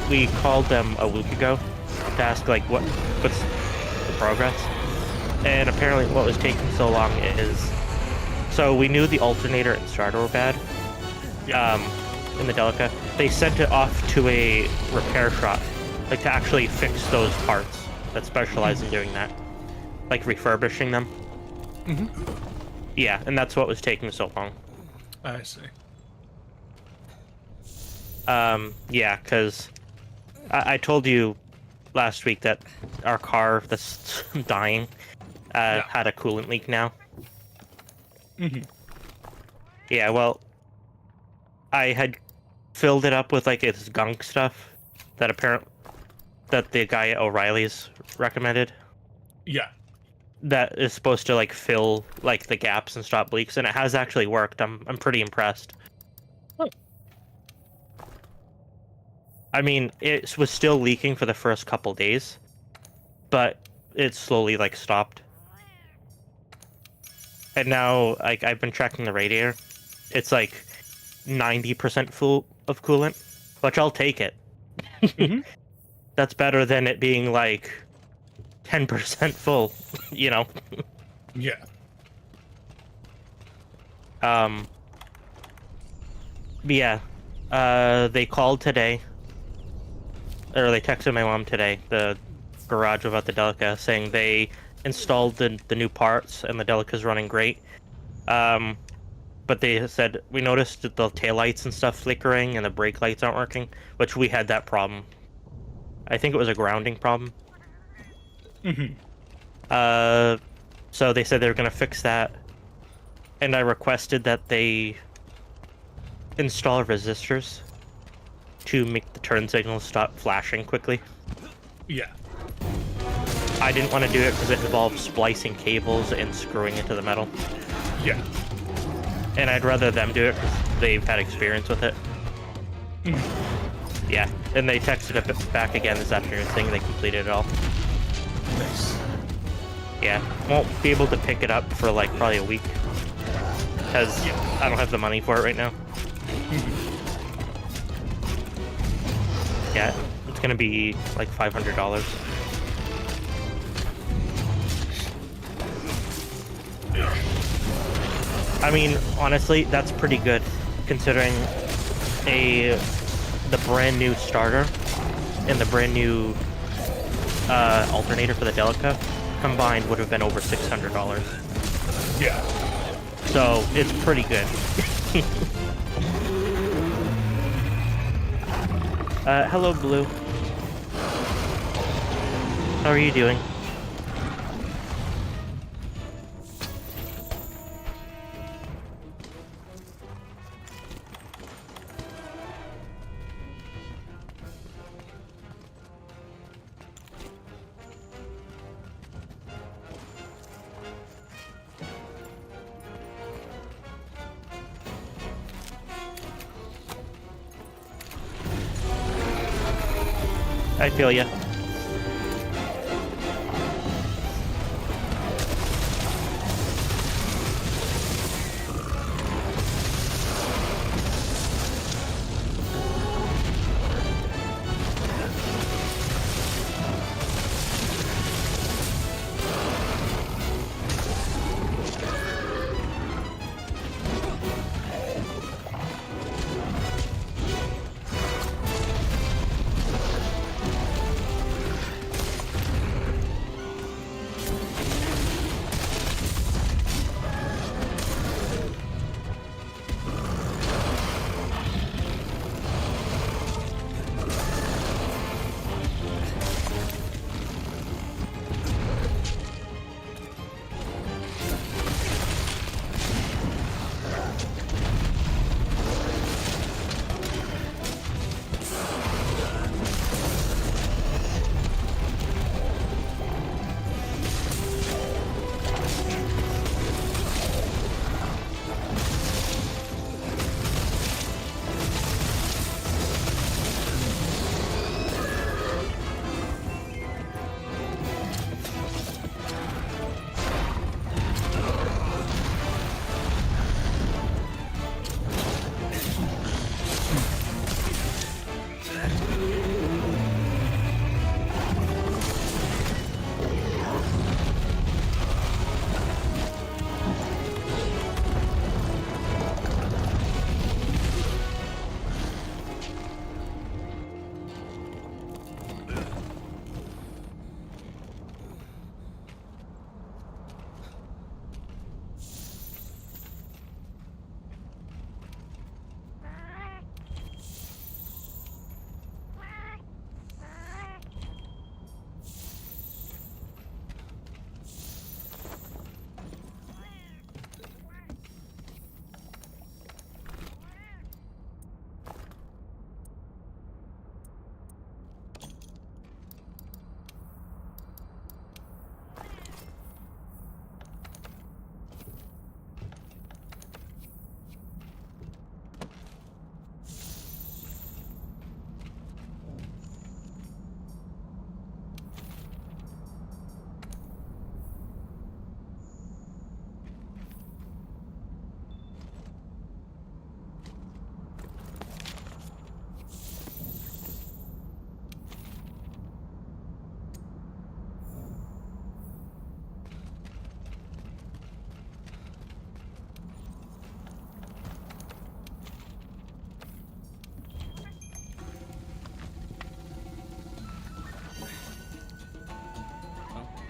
Speaker 4: we called them a week ago to ask, like, what's the progress. And apparently what was taking so long is... So we knew the alternator and starter were bad. In the Delica. They sent it off to a repair shop, like, to actually fix those parts that specialize in doing that. Like, refurbishing them.
Speaker 7: Mm-hmm.
Speaker 4: Yeah, and that's what was taking so long.
Speaker 7: I see.
Speaker 4: Yeah, because I told you last week that our car that's dying had a coolant leak now.
Speaker 7: Mm-hmm.
Speaker 4: Yeah, well, I had filled it up with, like, this gunk stuff that that the guy at O'Reilly's recommended.
Speaker 7: Yeah.
Speaker 4: That is supposed to, like, fill, like, the gaps and stop leaks, and it has actually worked. I'm pretty impressed.
Speaker 7: Oh.
Speaker 4: I mean, it was still leaking for the first couple days, but it slowly, like, stopped. And now, like, I've been checking the radiator. It's, like, 90% full of coolant, which I'll take it.
Speaker 7: Mm-hmm.
Speaker 4: That's better than it being, like, 10% full, you know?
Speaker 7: Yeah.
Speaker 4: Yeah. They called today, or they texted my mom today, the garage about the Delica, saying they installed the new parts and the Delica's running great. But they said, we noticed that the taillights and stuff flickering and the brake lights aren't working, which we had that problem. I think it was a grounding problem.
Speaker 7: Mm-hmm.
Speaker 4: So they said they were going to fix that. And I requested that they install resistors to make the turn signals stop flashing quickly.
Speaker 7: Yeah.
Speaker 4: I didn't want to do it because it involves splicing cables and screwing into the metal.
Speaker 7: Yeah.
Speaker 4: And I'd rather them do it because they've had experience with it. Yeah, and they texted it back again this afternoon saying they completed it all.
Speaker 7: Nice.
Speaker 4: Yeah, won't be able to pick it up for, like, probably a week. Because I don't have the money for it right now. Yeah, it's gonna be like $500. I mean, honestly, that's pretty good, considering the brand new starter and the brand new alternator for the Delica combined would have been over $600.
Speaker 7: Yeah.
Speaker 4: So it's pretty good. Hello, Blue. How are you doing? I feel ya.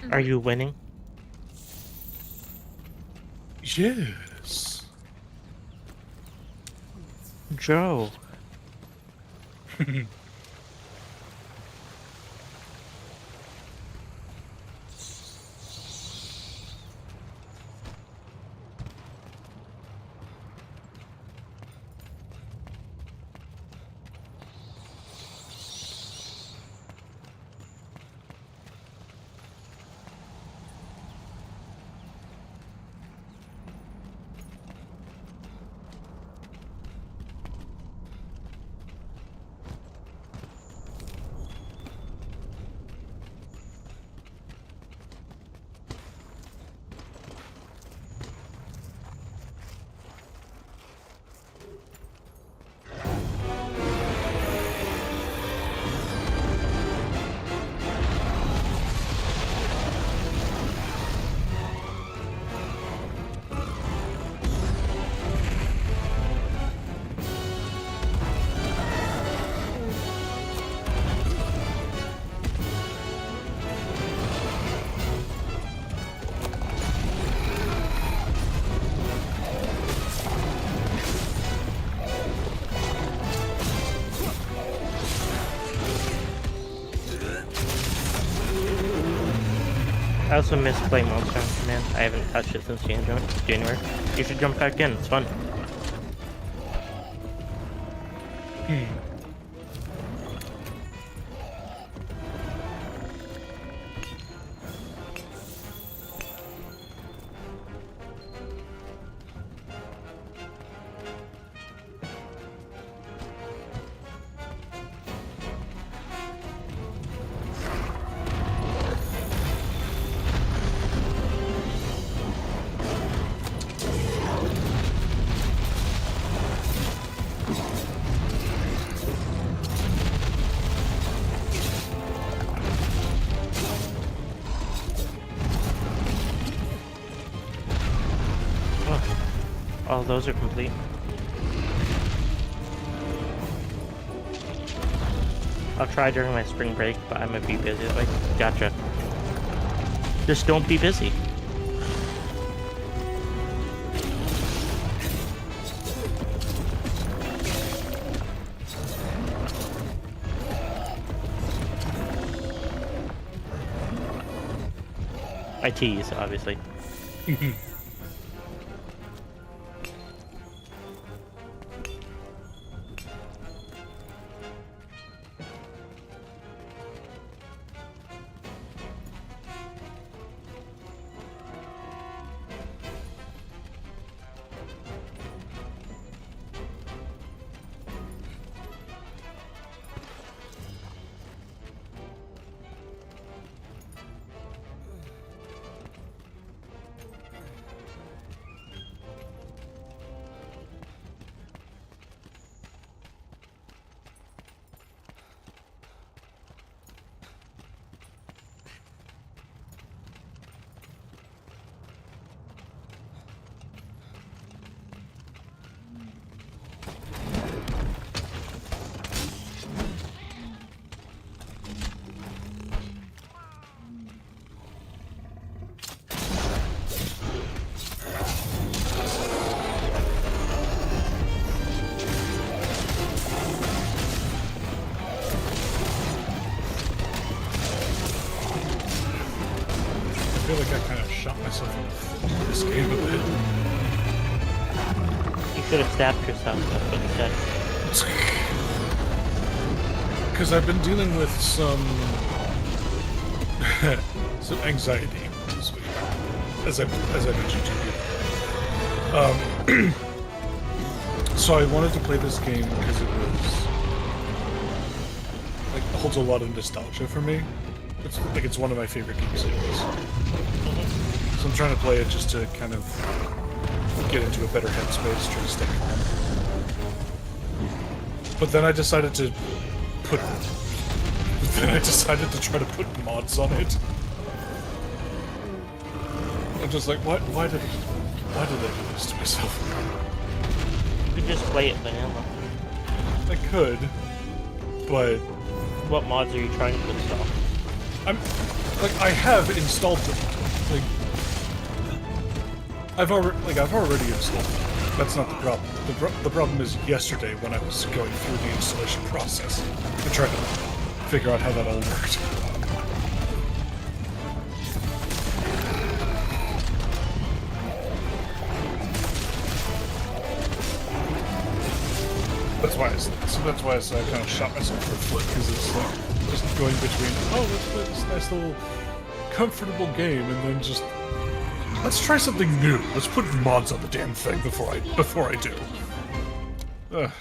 Speaker 4: Are you winning?
Speaker 7: Yes.
Speaker 4: Joe. I also miss playing Monster Hunter Command. I haven't touched it since January. You should jump back in, it's fun. All those are complete. I'll try during my spring break, but I'm gonna be busy. Like, gotcha. Just don't be busy. I tease, obviously.
Speaker 7: I feel like I kind of shot myself in this game a bit.
Speaker 4: You should have stabbed yourself, that's what you said.
Speaker 7: Because I've been dealing with some some anxiety this week, as I mentioned to you. So I wanted to play this game because it was like holds a lot of nostalgia for me. It's like it's one of my favorite game series. So I'm trying to play it just to kind of get into a better headspace, try to stay calm. But then I decided to try to put mods on it. I'm just like, why did I do this to myself?
Speaker 4: You could just play it vanilla.
Speaker 7: I could, but
Speaker 4: What mods are you trying to install?
Speaker 7: Like, I have installed them. Like, I've already installed them. That's not the problem. The problem is yesterday when I was going through the installation process and trying to figure out how that all worked. That's why I kind of shot myself for a foot, because it's like just going between, oh, let's play this nice little comfortable game, and then just let's try something new. Let's put mods on the damn thing before I do. Ugh.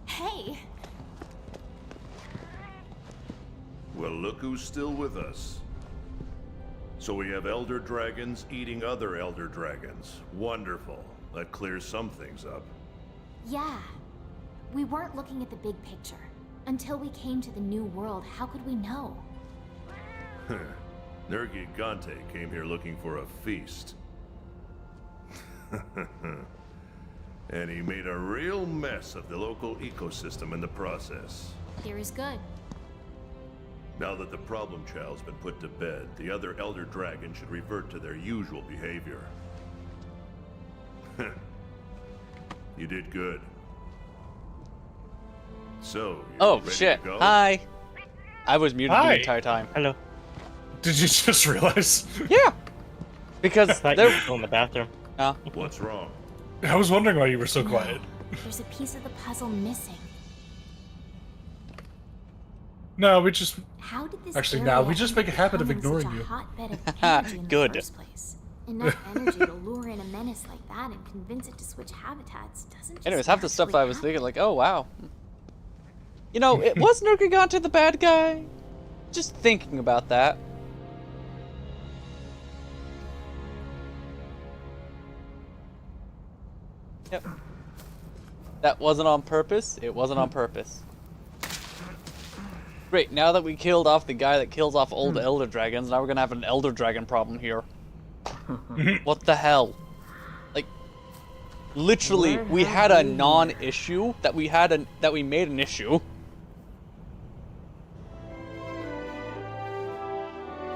Speaker 3: Hey!
Speaker 5: Well, look who's still with us. So we have elder dragons eating other elder dragons. Wonderful. That clears some things up.
Speaker 3: Yeah. We weren't looking at the big picture. Until we came to the new world, how could we know?
Speaker 5: Nergigante came here looking for a feast. And he made a real mess of the local ecosystem in the process.
Speaker 3: Theory's good.
Speaker 5: Now that the problem child's been put to bed, the other elder dragon should revert to their usual behavior. You did good. So, you
Speaker 1: Oh
Speaker 5: ready
Speaker 1: shit!
Speaker 5: to go?
Speaker 1: Hi. I was muted
Speaker 7: Hi.
Speaker 1: the entire time.
Speaker 4: Hello.
Speaker 7: Did you just realize?
Speaker 1: Yeah. Because
Speaker 4: I thought you were
Speaker 1: there.
Speaker 4: still in the bathroom.
Speaker 5: What's wrong?
Speaker 7: I was wondering why you were so quiet.
Speaker 3: There's a piece of the puzzle missing.
Speaker 7: No, we just
Speaker 3: How did this
Speaker 7: Actually,
Speaker 3: area
Speaker 7: no, we just make a habit of
Speaker 3: become
Speaker 7: ignoring
Speaker 3: such a
Speaker 7: you.
Speaker 3: hotbed of energy in
Speaker 1: Good.
Speaker 3: the first place? Enough energy to lure in a menace like that and convince it to switch habitats doesn't just
Speaker 1: Anyways, half the stuff
Speaker 3: naturally
Speaker 1: I was
Speaker 3: happen.
Speaker 1: thinking, like, oh wow. You know, it was Nergigante the bad guy. Just thinking about that. Yep. That wasn't on purpose. It wasn't on purpose. Great, now that we killed off the guy that kills off old Elder Dragons, now we're gonna have an Elder Dragon problem here. What the hell? Like, literally, we had a non-issue that we made an issue.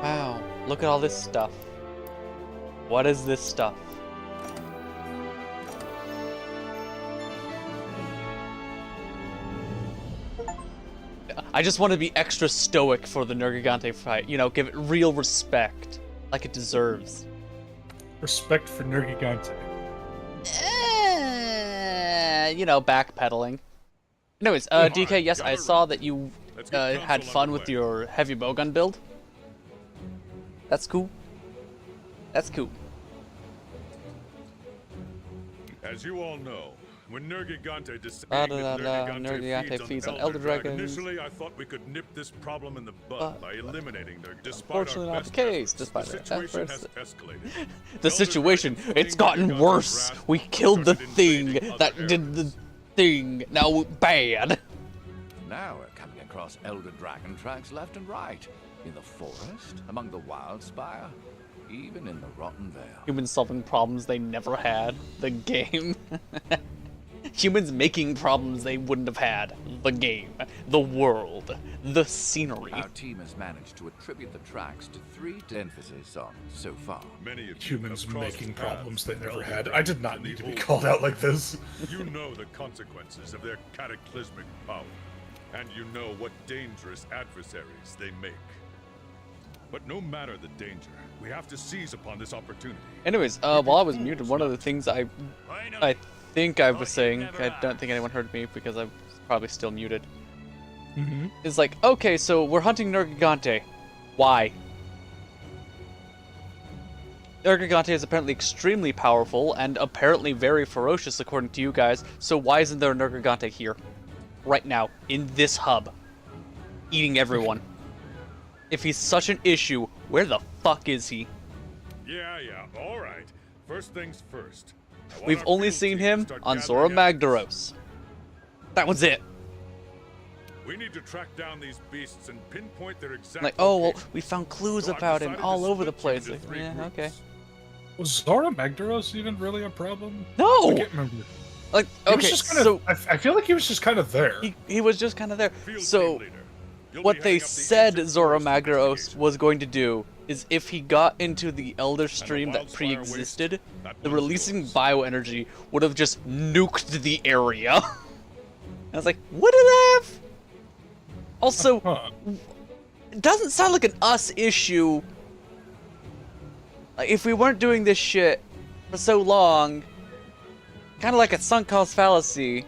Speaker 1: Wow, look at all this stuff. What is this stuff? I just want to be extra stoic for the Nergigante fight. You know, give it real respect, like it deserves.
Speaker 7: respect for Nergigante.
Speaker 1: You know, backpedaling. Anyways, DK, yes, I saw that you
Speaker 2: Let's get
Speaker 1: had
Speaker 2: console
Speaker 1: fun with
Speaker 2: underway.
Speaker 1: your heavy bowgun build. That's cool. That's cool.
Speaker 2: As you all know, when Nergigante decided
Speaker 1: Nergigante feeds on Elder Dragons.
Speaker 2: Initially, I thought we could nip this problem in the bud by eliminating Nerg. Despite
Speaker 1: Unfortunately
Speaker 2: our
Speaker 1: not the
Speaker 2: best
Speaker 1: case,
Speaker 2: efforts,
Speaker 1: despite
Speaker 2: the
Speaker 1: our
Speaker 2: situation
Speaker 1: efforts.
Speaker 2: has escalated.
Speaker 1: The
Speaker 2: Elder
Speaker 1: situation,
Speaker 2: Dragons
Speaker 1: it's
Speaker 2: fleeing
Speaker 1: gotten
Speaker 2: Nergigante's
Speaker 1: worse.
Speaker 2: wrath
Speaker 1: We killed the
Speaker 2: started
Speaker 1: thing
Speaker 2: invading
Speaker 1: that
Speaker 2: other
Speaker 1: did the
Speaker 2: areas.
Speaker 1: thing. Now bad.
Speaker 8: Now we're coming across Elder Dragon tracks left and right. In the forest, among the wildspire, even in the Rotten Vale.
Speaker 1: Humans solving problems they never had. The game. Humans making problems they wouldn't have had. The game. The world. The scenery.
Speaker 8: Our team has managed to attribute the tracks to three emphasis on so far.
Speaker 2: Many of you
Speaker 7: Humans
Speaker 2: have crossed
Speaker 7: making
Speaker 2: paths
Speaker 7: problems they
Speaker 2: with
Speaker 7: never
Speaker 2: Elder
Speaker 7: had.
Speaker 2: Dragons
Speaker 7: I did not
Speaker 2: in
Speaker 7: need
Speaker 2: the
Speaker 7: to be
Speaker 2: old
Speaker 7: called out
Speaker 2: world.
Speaker 7: like this.
Speaker 2: You know the consequences of their cataclysmic power. And you know what dangerous adversaries they make. But no matter the danger, we have to seize upon this opportunity.
Speaker 1: Anyways, while I was muted, one of the things I think I was saying, I don't think anyone heard me because I was probably still muted, is like, okay, so we're hunting Nergigante. Why? Nergigante is apparently extremely powerful and apparently very ferocious according to you guys, so why isn't there a Nergigante here? Right now, in this hub, eating everyone. If he's such an issue, where the fuck is he?
Speaker 2: Yeah, all right. First things first. I want
Speaker 1: We've
Speaker 2: our
Speaker 1: only
Speaker 2: field
Speaker 1: seen
Speaker 2: team to
Speaker 1: him
Speaker 2: start
Speaker 1: on
Speaker 2: gathering
Speaker 1: Zora
Speaker 2: evidence.
Speaker 1: Magdaros. That was it.
Speaker 2: We need to track down these beasts and pinpoint their exact
Speaker 1: Like, oh, well,
Speaker 2: location.
Speaker 1: we found clues
Speaker 2: So I've
Speaker 1: about him
Speaker 2: decided
Speaker 1: all
Speaker 2: to
Speaker 1: over the
Speaker 2: split you
Speaker 1: place.
Speaker 2: into
Speaker 1: Like,
Speaker 2: 3
Speaker 1: yeah,
Speaker 2: groups.
Speaker 1: okay.
Speaker 7: Was Zora Magdaros even really a problem? I
Speaker 1: No!
Speaker 7: can't remember.
Speaker 1: Like,
Speaker 7: He was
Speaker 1: okay,
Speaker 7: just kind
Speaker 1: so
Speaker 7: of, I feel like he was just kind of there.
Speaker 1: he was just kind of there.
Speaker 2: Field
Speaker 1: So,
Speaker 2: team leader, you'll
Speaker 1: what
Speaker 2: be
Speaker 1: they
Speaker 2: heading up the
Speaker 1: said
Speaker 2: ancient
Speaker 1: Zora
Speaker 2: forest
Speaker 1: Magdaros
Speaker 2: investigation.
Speaker 1: was going to do is if he got into the Elder Stream that
Speaker 2: wildspire
Speaker 1: pre-existed,
Speaker 2: waste, that
Speaker 1: the
Speaker 2: one's
Speaker 1: releasing
Speaker 2: yours.
Speaker 1: bioenergy would have just nuked the area. I was like, would it have? Also,
Speaker 7: Huh.
Speaker 1: it doesn't sound like an us issue. Like, if we weren't doing this shit for so long, kind of like a sunk cost fallacy,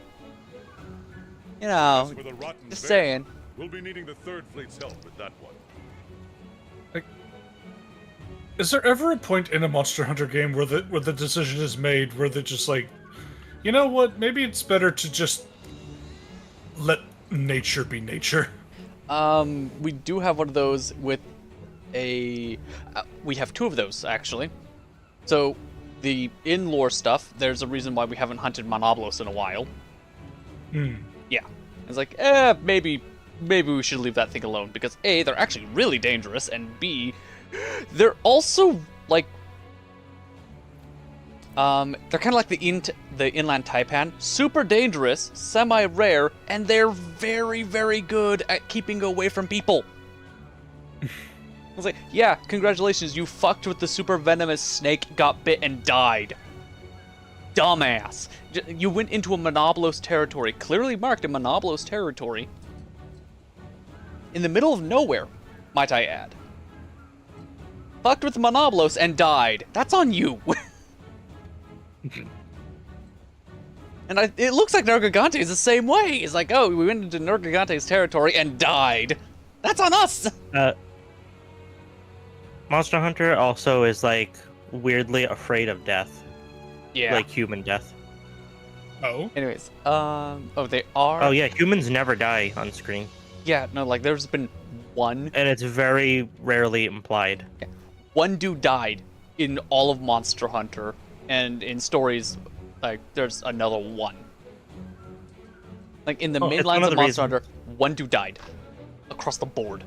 Speaker 1: you know,
Speaker 2: As for the rotten
Speaker 1: just
Speaker 2: bear,
Speaker 1: saying.
Speaker 2: We'll be needing the 3rd Fleet's help with that one.
Speaker 7: Is there ever a point in a Monster Hunter game where the decision is made where they're just like, you know what, maybe it's better to just let nature be nature?
Speaker 1: We do have one of those with a... we have 2 of those, actually. So, the in-lore stuff, there's a reason why we haven't hunted Monoblos in a while. Yeah. It's like, maybe we should leave that thing alone, because A, they're actually really dangerous, and B, they're also, like... they're kind of like the inland taipan. Super dangerous, semi-rare, and they're very, very good at keeping away from people. I was like, yeah, congratulations, you fucked with the super venomous snake, got bit, and died. Dumbass. You went into a Monoblos territory, clearly marked a Monoblos territory, in the middle of nowhere, might I add. Fucked with Monoblos and died. That's on you. And it looks like Nergigante is the same way. It's like, oh, we went into Nergigante's territory and died. That's on us.
Speaker 4: Monster Hunter also is like weirdly afraid of death,
Speaker 1: Yeah.
Speaker 4: like human death.
Speaker 7: Oh?
Speaker 1: Anyways, oh, they are.
Speaker 4: Oh yeah, humans never die on screen,
Speaker 1: Yeah, no, like there's been one.
Speaker 4: and it's very rarely implied.
Speaker 1: One dude died in all of Monster Hunter, and in stories, like there's another one. Like in the
Speaker 4: Oh,
Speaker 1: main
Speaker 4: it's
Speaker 1: lines
Speaker 4: one
Speaker 1: of
Speaker 4: of the
Speaker 1: Monster Hunter, one dude died across the board.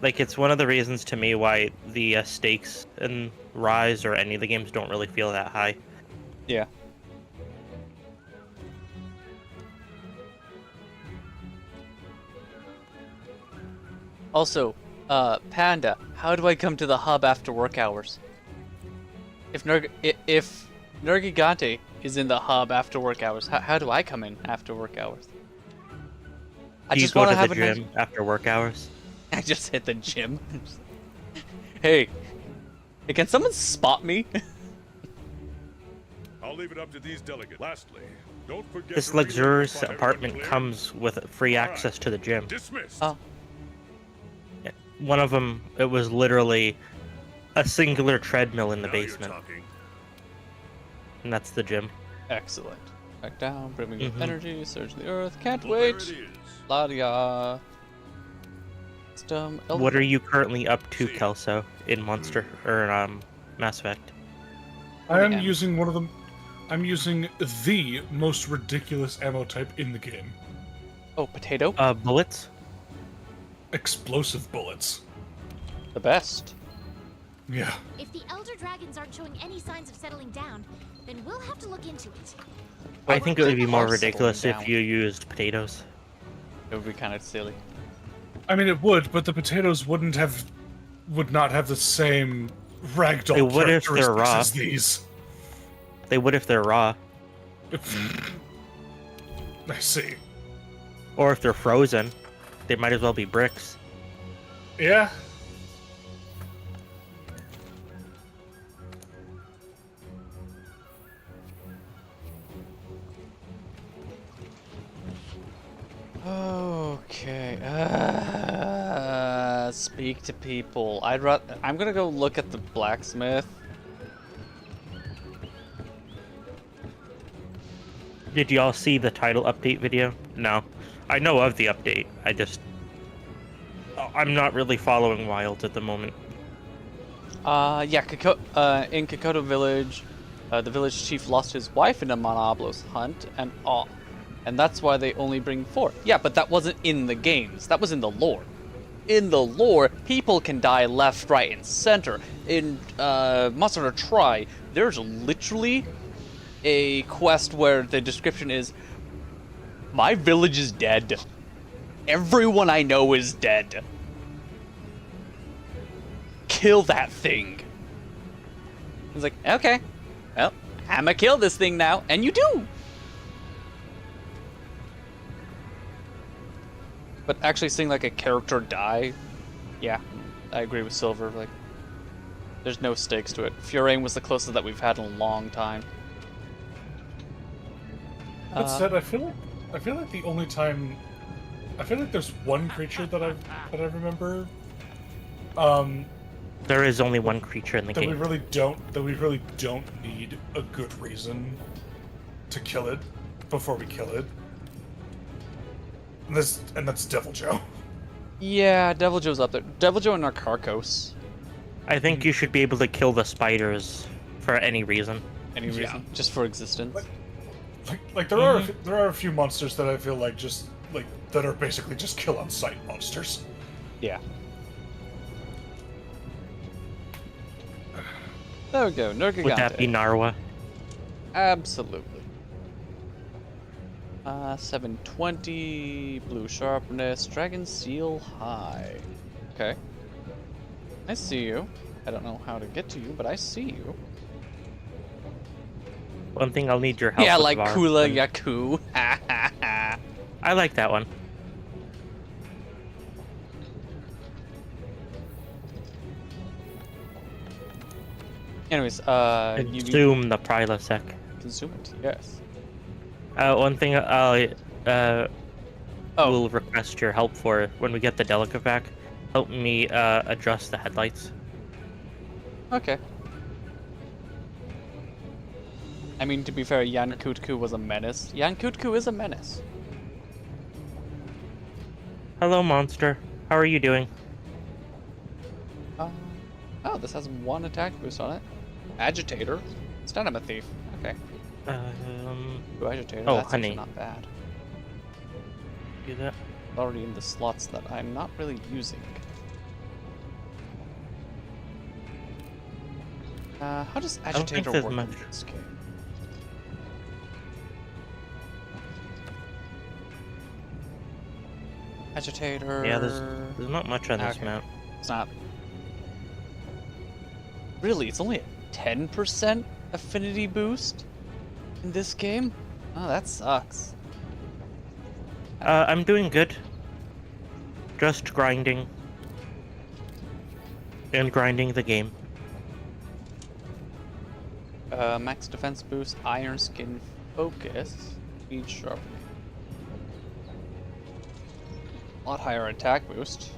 Speaker 4: Like it's one of the reasons to me why the stakes in Rise or any of the games don't really feel that high.
Speaker 1: Yeah. Also, Panda, how do I come to the hub after work hours? If Nergigante is in the hub after work hours, how do I come in after work hours? I
Speaker 4: You
Speaker 1: just
Speaker 4: go
Speaker 1: want
Speaker 4: to
Speaker 1: to have
Speaker 4: the
Speaker 1: a nice...
Speaker 4: gym after work hours.
Speaker 1: I just hit the gym. Hey, can someone spot me?
Speaker 2: I'll leave it up to these delegates. Lastly, don't forget
Speaker 4: This
Speaker 2: to relay
Speaker 4: luxurious
Speaker 2: notify everyone
Speaker 4: apartment
Speaker 2: clear.
Speaker 4: comes with free access to the gym.
Speaker 2: Dismissed.
Speaker 1: Oh.
Speaker 4: One of them, it was literally a singular treadmill in the
Speaker 5: Now you're
Speaker 4: basement,
Speaker 5: talking.
Speaker 4: and that's the gym.
Speaker 1: Excellent. Back down, brimming with
Speaker 4: Mhm.
Speaker 1: energy, surge the earth. Can't
Speaker 5: Well, there
Speaker 1: wait.
Speaker 5: it is.
Speaker 1: La-dia.
Speaker 4: What are you currently up to, Kelso, in Monster or Mass Effect?
Speaker 7: I am
Speaker 1: ammo.
Speaker 7: using one of them. I'm using the most ridiculous ammo type in the game.
Speaker 1: Oh, potato?
Speaker 4: Bullets.
Speaker 7: Explosive bullets.
Speaker 1: The best.
Speaker 7: Yeah.
Speaker 3: If the Elder Dragons aren't showing any signs of settling down, then we'll have to look into it.
Speaker 4: I think it would be more
Speaker 1: Are settling
Speaker 4: ridiculous if
Speaker 1: down.
Speaker 4: you used potatoes.
Speaker 1: It would be kind of silly.
Speaker 7: I mean, it would, but the potatoes would not have the same ragdoll
Speaker 4: They would if they're
Speaker 7: characteristics
Speaker 4: raw.
Speaker 7: as these.
Speaker 4: They would if they're raw.
Speaker 7: I see.
Speaker 4: Or if they're frozen, they might as well be bricks.
Speaker 7: Yeah.
Speaker 1: Okay. Speak to people. I'm gonna go look at the blacksmith.
Speaker 4: Did y'all see the title update video? No. I know of the update. I'm not really following Wilds at the moment.
Speaker 1: Yeah, in Kokoto Village, the village chief lost his wife in a Monoblos hunt, and that's why they only bring 4. Yeah, but that wasn't in the games. That was in the lore. In the lore, people can die left, right, and center. In Monster Hunter Tri, there's literally a quest where the description is, my village is dead. Everyone I know is dead. Kill that thing. He's like, okay, well, I'ma kill this thing now, and you do. But actually seeing like a character die, yeah, I agree with Silver. Like, there's no stakes to it. Furain was the closest that we've had in a long time.
Speaker 7: That said, I feel like the only time, I feel like there's one creature that I remember,
Speaker 4: There is only one creature in the
Speaker 7: that
Speaker 4: game.
Speaker 7: we really don't need a good reason to kill it before we kill it. And that's Devil Joe.
Speaker 1: Yeah, Devil Joe's up there. Devil Joe and Narcarcos.
Speaker 4: I think you should be able to kill the spiders for any reason.
Speaker 1: Any reason? Just for existence.
Speaker 7: Like there are a few monsters that I feel like just like that are basically just kill on sight monsters.
Speaker 1: Yeah. There we go, Nergigante.
Speaker 4: Would that be Narwa?
Speaker 1: Absolutely. 720, blue sharpness, dragon seal high. Okay. I see you. I don't know how to get to you, but I see you.
Speaker 4: One thing I'll need your help
Speaker 1: Yeah,
Speaker 4: with,
Speaker 1: like
Speaker 4: Var.
Speaker 1: Kula Yaku.
Speaker 4: I like that one.
Speaker 1: Anyways, you
Speaker 4: Consume the Prilosec.
Speaker 1: consume it. Yes.
Speaker 4: One thing
Speaker 1: Oh.
Speaker 4: will request your help for when we get the Delica back. Help me adjust the headlights.
Speaker 1: Okay. I mean, to be fair, Yan Kutku was a menace. Yan Kutku is a menace.
Speaker 4: Hello, monster. How are you doing?
Speaker 1: Oh, this has 1 attack boost on it. Agitator. It's not a thief. Okay. Ooh, Agitator.
Speaker 4: Oh,
Speaker 1: That's
Speaker 4: honey.
Speaker 1: actually not bad.
Speaker 4: Do that.
Speaker 1: Already in the slots that I'm not really using. How does
Speaker 4: don't think
Speaker 1: Agitator
Speaker 4: there's
Speaker 1: work
Speaker 4: much.
Speaker 1: in this game? Agitator.
Speaker 4: Yeah, there's not much on this
Speaker 1: Okay.
Speaker 4: map.
Speaker 1: It's not. Really, it's only a 10% affinity boost in this game? Oh, that sucks.
Speaker 4: I'm doing good. Just grinding. And grinding the game.
Speaker 1: Max defense boost, iron skin focus, speed sharpening. A lot higher attack boost.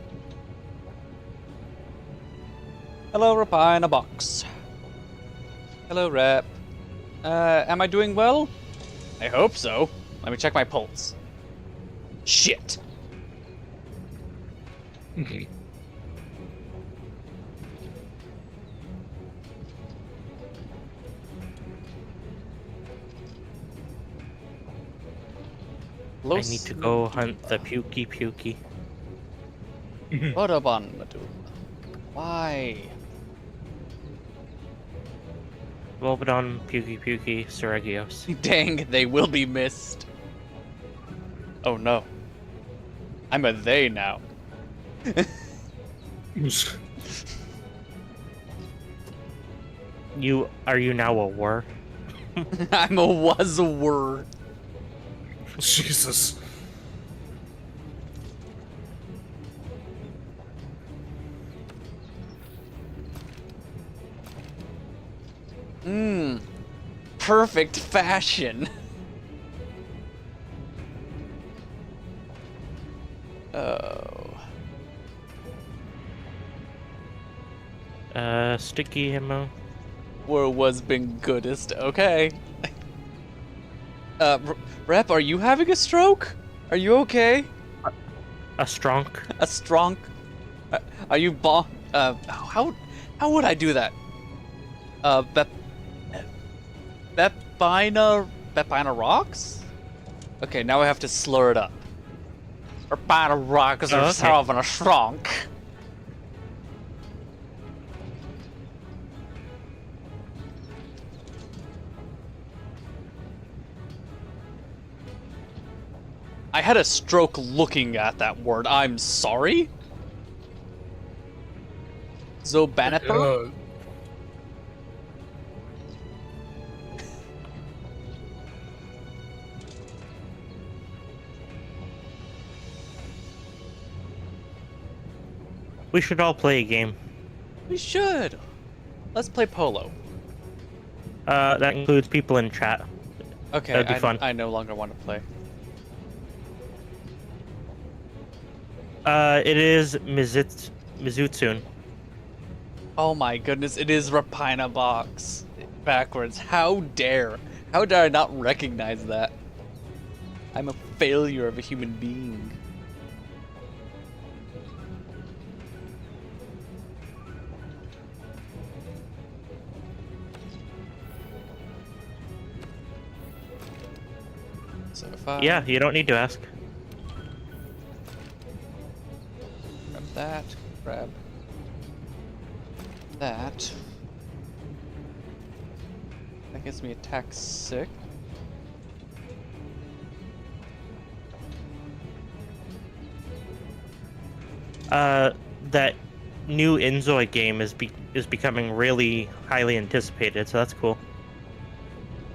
Speaker 1: Hello, Rapina Box. Hello, Rep. Am I doing well? I hope so. Let me check my pulse. Shit.
Speaker 7: Okay.
Speaker 4: I need to go hunt the Pukey Pukey.
Speaker 1: Autobahn Medulla. Why?
Speaker 4: Volbadon, Pukey Pukey, Seregios.
Speaker 1: Dang, they will be missed. Oh no. I'm a they now.
Speaker 4: Are you now a war?
Speaker 1: I'm a was a word.
Speaker 7: Jesus.
Speaker 1: Mmm. Perfect fashion. Oh.
Speaker 4: Sticky ammo.
Speaker 1: Where was been goodest. Okay. Rep, are you having a stroke? Are you okay?
Speaker 4: A strong.
Speaker 1: A strong? Are you how would I do that? Bepina rocks? Okay, now I have to slur it up. Bepina rocks are
Speaker 4: okay.
Speaker 1: having a shrunk. I had a stroke looking at that word. I'm sorry? Zobaniper?
Speaker 4: We should all play a game.
Speaker 1: We should. Let's play Polo.
Speaker 4: That includes people in chat.
Speaker 1: Okay,
Speaker 4: That'd be fun.
Speaker 1: I no longer want to play.
Speaker 4: It is Mizutsun.
Speaker 1: Oh my goodness, it is Rapina Box. Backwards. How dare I not recognize that? I'm a failure of a human being. So if I
Speaker 4: Yeah, you don't need to ask.
Speaker 1: grab that, grab that. That gives me attack 6.
Speaker 4: That new Inzoi game is becoming really highly anticipated, so that's cool.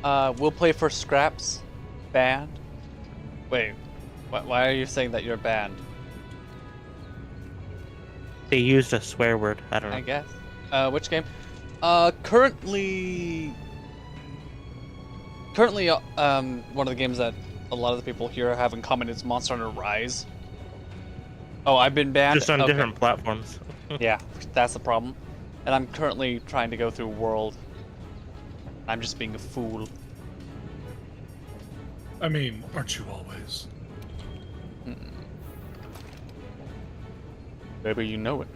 Speaker 1: We'll play for scraps. Banned? Wait, why are you saying that you're banned?
Speaker 4: They used a swear word. I don't know.
Speaker 1: I guess. Which game? Currently, one of the games that a lot of the people here have in common is Monster Hunter Rise. Oh, I've been banned?
Speaker 4: Just on
Speaker 1: Okay.
Speaker 4: different platforms.
Speaker 1: Yeah, that's the problem. And I'm currently trying to go through World. I'm just being a fool.
Speaker 7: I mean, aren't you always?
Speaker 1: Maybe you know it.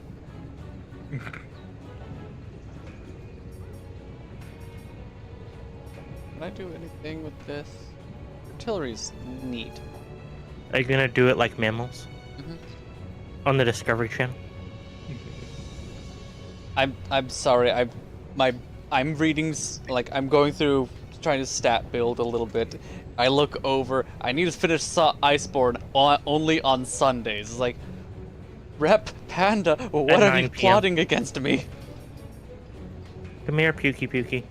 Speaker 1: Can I do anything with this? Artillery's neat.
Speaker 4: Are you gonna do it like mammals?
Speaker 1: Mhm.
Speaker 4: On the Discovery Channel?
Speaker 1: I'm sorry. I'm reading like I'm going through trying to stat build a little bit. I look over. I need to finish Iceborne only on Sundays. It's like, Rep Panda, what
Speaker 4: At
Speaker 1: are
Speaker 4: 9
Speaker 1: you
Speaker 4: PM.
Speaker 1: plotting against me?
Speaker 4: Come here, Pukey Pukey.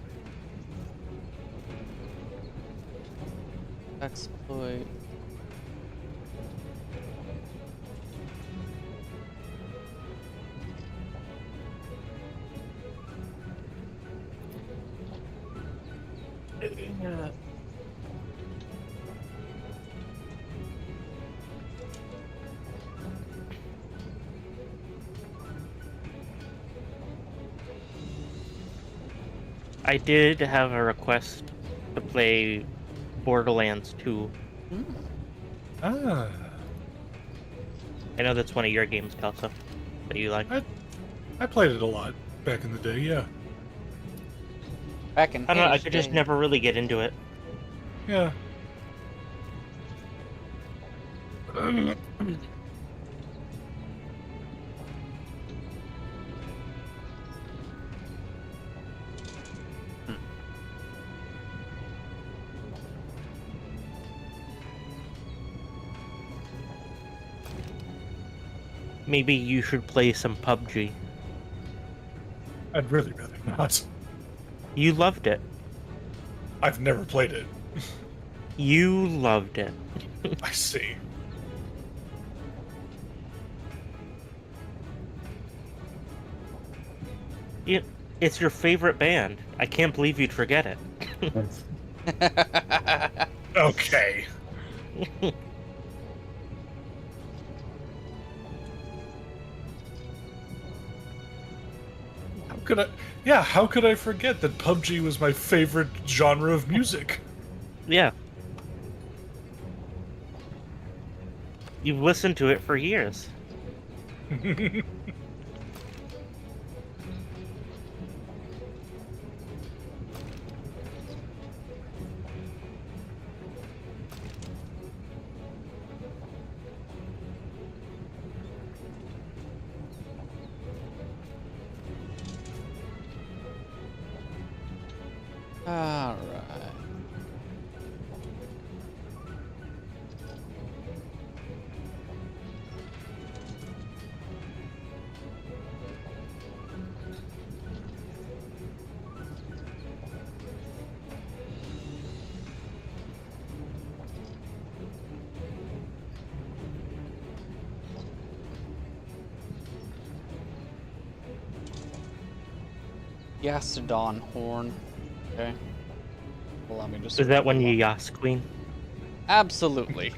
Speaker 1: Exploit.
Speaker 4: I did have a request to play Borderlands 2.
Speaker 7: Ah,
Speaker 4: I know that's one of your games, Kelso, that you like.
Speaker 7: I played it a lot back in the day. Yeah,
Speaker 1: Back in
Speaker 4: I don't know, I
Speaker 1: his
Speaker 4: could just
Speaker 1: day.
Speaker 4: never really get into it.
Speaker 7: yeah.
Speaker 4: Maybe you should play some PUBG.
Speaker 7: I'd really rather not.
Speaker 4: You loved it.
Speaker 7: I've never played it.
Speaker 4: You loved it.
Speaker 7: I see.
Speaker 4: You, It's your favorite band. I can't believe you'd forget it.
Speaker 7: Okay. How could I? Yeah, how could I forget that PUBG was my favorite genre of music?
Speaker 4: Yeah. You've listened to it for years.
Speaker 1: Alright. Yastodon horn. Okay. Allow me to
Speaker 4: Is that when you Yas Queen?
Speaker 1: Absolutely.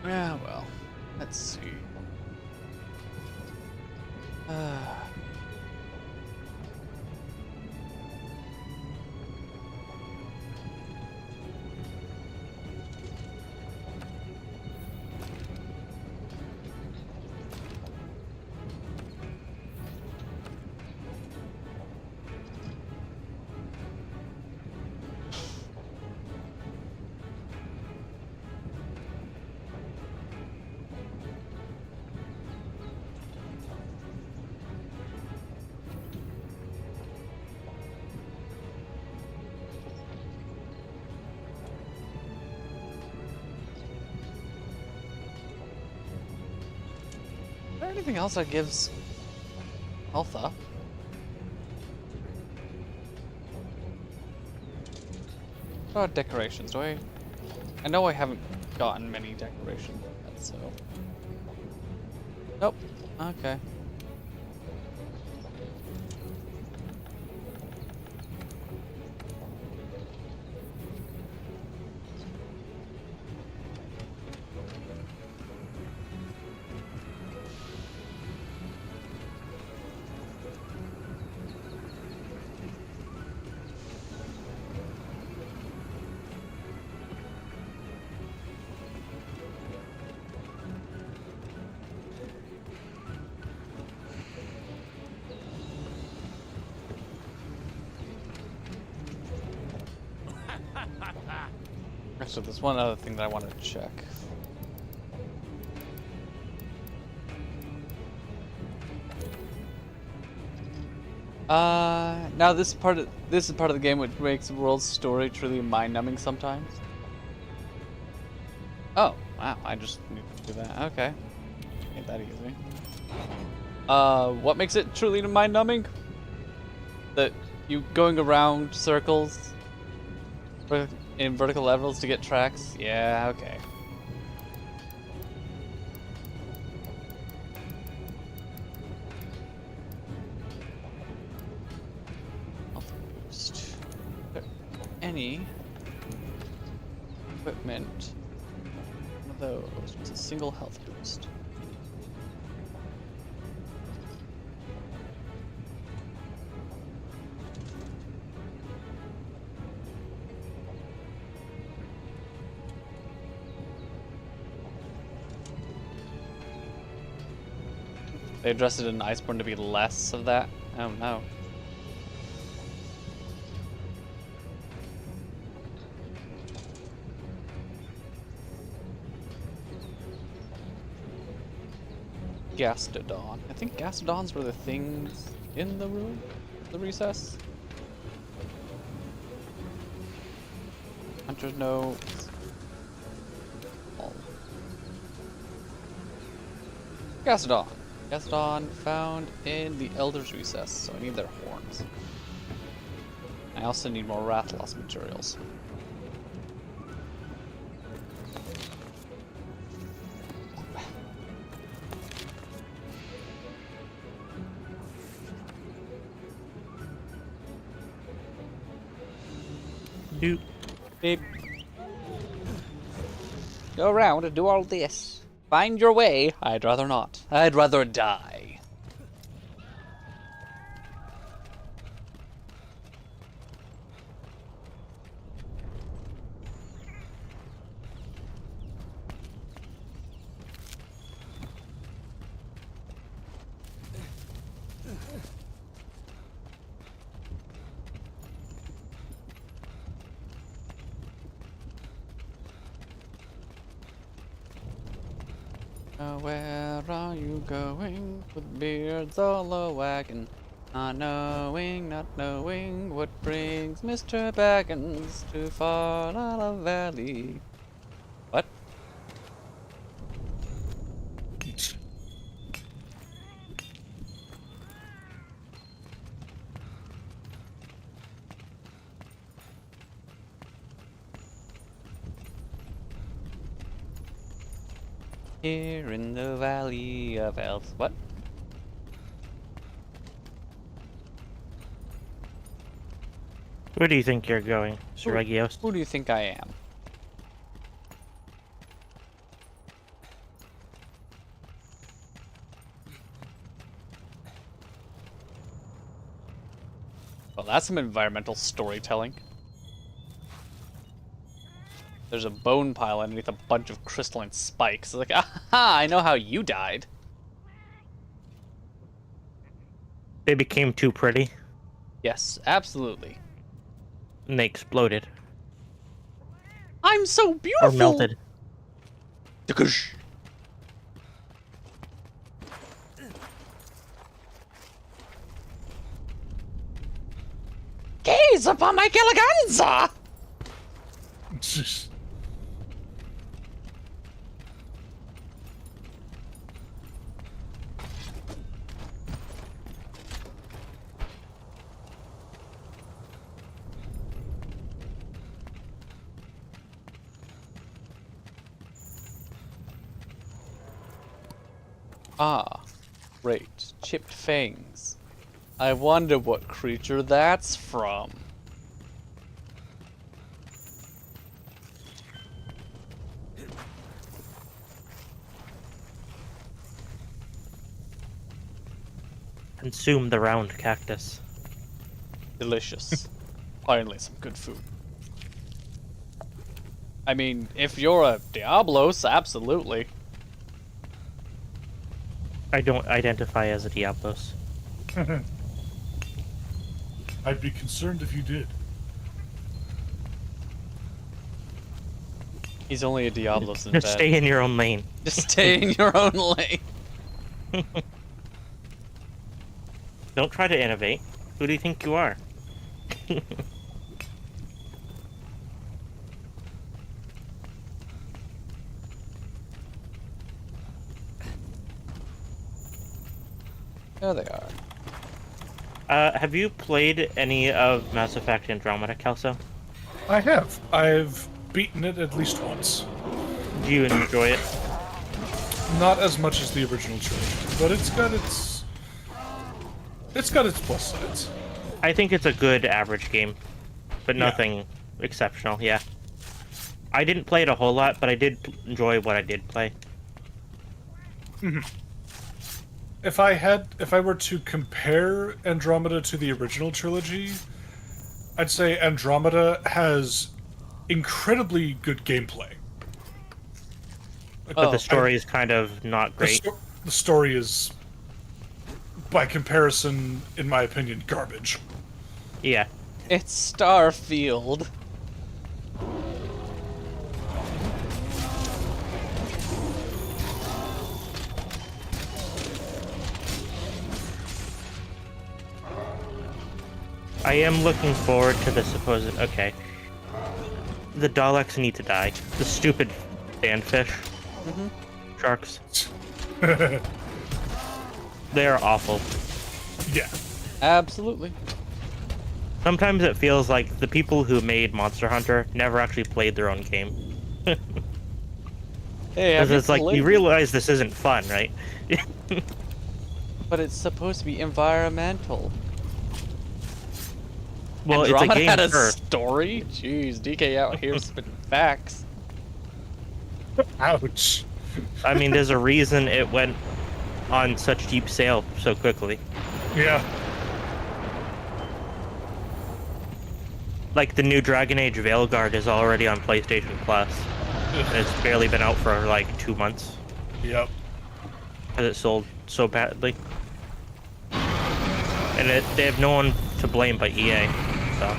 Speaker 1: Yeah, well, let's see. Is there anything else that gives health up? What about decorations? Do I know I haven't gotten many decorations yet, so. Nope. Okay. Actually, there's one other thing that I wanted to check. Now this is part of the game which makes the world's story truly mind-numbing sometimes. Oh, wow, I just need to do that. Okay. Ain't that easy. What makes it truly mind-numbing? That you going around circles in vertical levels to get tracks? Yeah, okay. Health boost. Is there any equipment? One of those. It's a single health boost. They addressed it in Iceborne to be less of that? Oh no. Gastodon. I think Gastodons were the things in the room? The recess? Hunter's notes. Oh. Gastodon. Gastodon found in the Elder's Recess, so I need their horns. I also need more Rathlos materials.
Speaker 4: Doop.
Speaker 1: Beep. Go around and do all this. Find your way. I'd rather not. I'd rather die. Where are you going with beards all a wagging? Not knowing what brings Mr. Baggins to Falala Valley. What? Here in the Valley of Elves. What?
Speaker 4: Where do you think you're going, Sir Regios?
Speaker 1: Who do you think I am? Well, that's some environmental storytelling. There's a bone pile underneath a bunch of crystalline spikes. It's like, aha, I know how you died.
Speaker 4: They became too pretty,
Speaker 1: Yes, absolutely.
Speaker 4: and they exploded.
Speaker 1: I'm so beautiful!
Speaker 4: Or melted.
Speaker 1: Dukush. Gaze upon my Gilliganza! Ah, great. Chipped fangs. I wonder what creature that's from.
Speaker 4: Consume the round cactus.
Speaker 1: Delicious. Finally, some good food. I mean, if you're a Diablos, absolutely.
Speaker 4: I don't identify as a Diablos.
Speaker 7: I'd be concerned if you did.
Speaker 1: He's only a Diablos in
Speaker 4: Just
Speaker 1: bed.
Speaker 4: stay in your own lane.
Speaker 1: Just stay in your own lane.
Speaker 4: Don't try to innovate. Who do you think you are?
Speaker 1: There they are.
Speaker 4: Have you played any of Mass Effect Andromeda, Kelso?
Speaker 7: I have. I've beaten it at least once.
Speaker 4: Do you enjoy it?
Speaker 7: Not as much as the original trilogy, but it's got its plus sides.
Speaker 4: I think it's a good average game, but
Speaker 7: Yeah.
Speaker 4: nothing exceptional, yeah. I didn't play it a whole lot, but I did enjoy what I did play.
Speaker 7: If I were to compare Andromeda to the original trilogy, I'd say Andromeda has incredibly good gameplay.
Speaker 4: But the story is kind of not great.
Speaker 7: The story is, by comparison, in my opinion, garbage.
Speaker 4: Yeah.
Speaker 1: It's Starfield.
Speaker 4: I am looking forward to the supposed... Okay. The Daleks need to die. The stupid sandfish. Sharks. They are awful.
Speaker 7: Yeah.
Speaker 1: Absolutely.
Speaker 4: Sometimes it feels like the people who made Monster Hunter never actually played their own game.
Speaker 1: Hey,
Speaker 4: Because it's like, you realize this isn't fun, right?
Speaker 1: But it's supposed to be environmental.
Speaker 4: Well, it's a
Speaker 1: Andromeda
Speaker 4: game
Speaker 1: had a
Speaker 4: first.
Speaker 1: story? Jeez, DK out here spitting facts.
Speaker 7: Ouch.
Speaker 4: I mean, there's a reason it went on such deep sale so quickly.
Speaker 7: Yeah.
Speaker 4: Like, the new Dragon Age Veilguard is already on PlayStation Plus. And it's barely been out for, like, 2 months.
Speaker 7: Yep.
Speaker 4: Because it sold so badly. And they have no one to blame but EA, so...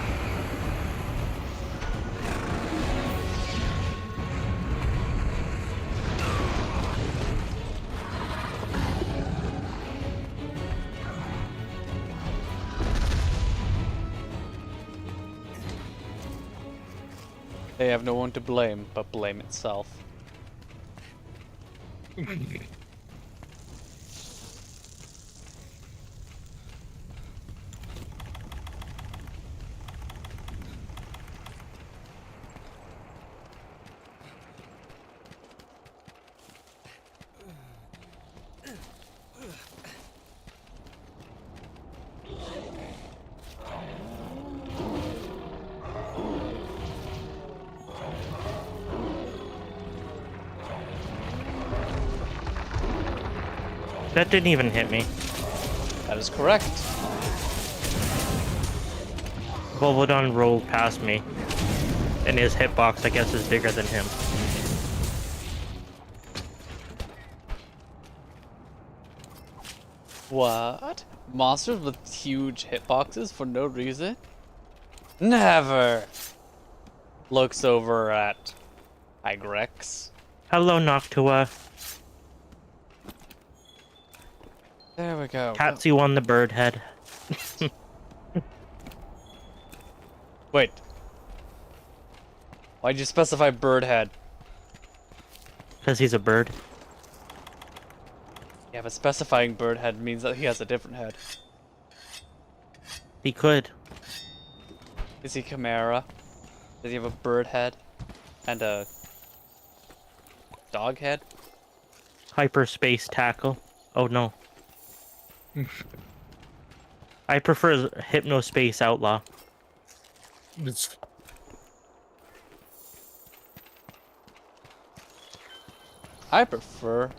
Speaker 1: They have no one to blame but blame itself.
Speaker 4: That didn't even hit me.
Speaker 1: That is correct.
Speaker 4: Volvodon rolled past me. And his hitbox, I guess, is bigger than him.
Speaker 1: What? Monsters with huge hitboxes for no reason? Never! Looks over at Tigrex.
Speaker 4: Hello, Noctua.
Speaker 1: There we go.
Speaker 4: Patsy won the bird head.
Speaker 1: Wait. Why'd you specify bird head?
Speaker 4: Because he's a bird.
Speaker 1: Yeah, but specifying bird head means that he has a different head.
Speaker 4: He could.
Speaker 1: Is he Chimera? Does he have a bird head? And a dog head?
Speaker 4: Hyperspace tackle. Oh no. I prefer Hypnospace Outlaw.
Speaker 7: It's
Speaker 1: I prefer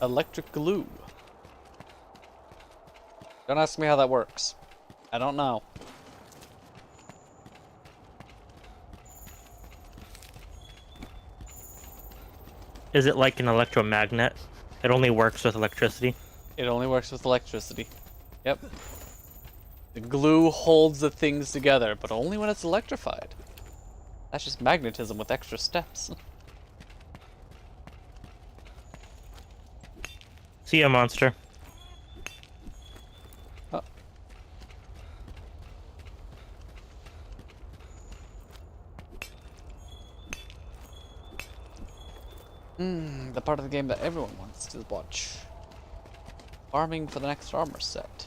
Speaker 1: electric glue. Don't ask me how that works. I don't know.
Speaker 4: Is it like an electromagnet? It only works with electricity?
Speaker 1: It only works with electricity. Yep. The glue holds the things together, but only when it's electrified. That's just magnetism with extra steps.
Speaker 4: See ya, monster.
Speaker 1: Oh. The part of the game that everyone wants to watch. Farming for the next armor set.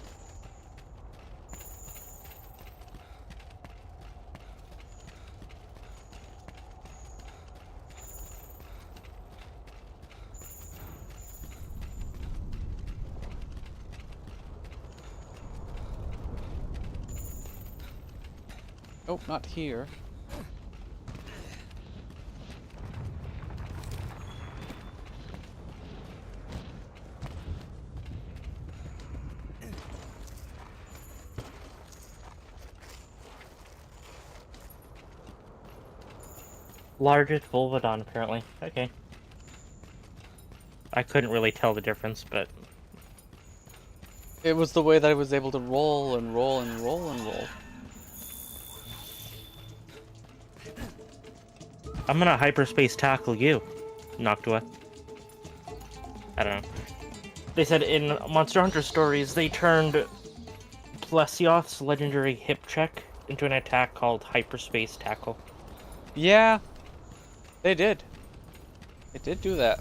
Speaker 1: Oh, not here.
Speaker 4: Largest Volvodon, apparently. Okay. I couldn't really tell the difference, but...
Speaker 1: It was the way that I was able to roll and roll and roll and roll.
Speaker 4: I'm gonna hyperspace tackle you, Noctua. I don't know. They said in Monster Hunter Stories, they turned Plesioth's legendary hip check into an attack called hyperspace tackle.
Speaker 1: Yeah, they did. They did do that.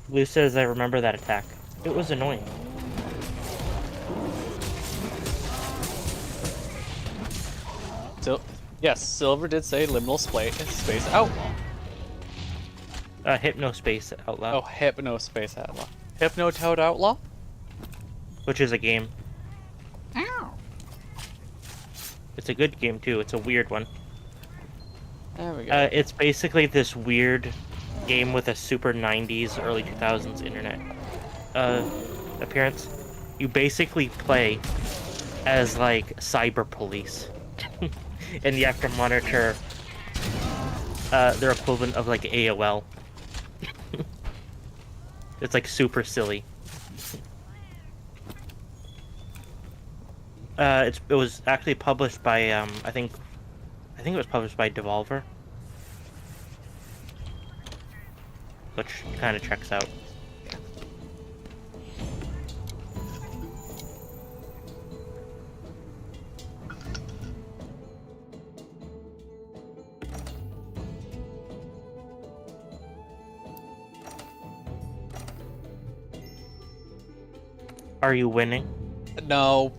Speaker 4: Blue says I remember that attack. It was annoying.
Speaker 1: So, yes, Silver did say liminal space outlaw.
Speaker 4: Hypnospace Outlaw.
Speaker 1: Oh, Hypnospace outlaw. Hypnotoad outlaw?
Speaker 4: Which is a game. It's a good game too. It's a weird one.
Speaker 1: There we go.
Speaker 4: It's basically this weird game with a super 90s, early 2000s internet appearance. You basically play as like cyber police, and you have to monitor their equivalent of like AOL. It's like super silly. It was actually published by I think it was published by Devolver, which kind of checks out. Are you winning?
Speaker 1: No.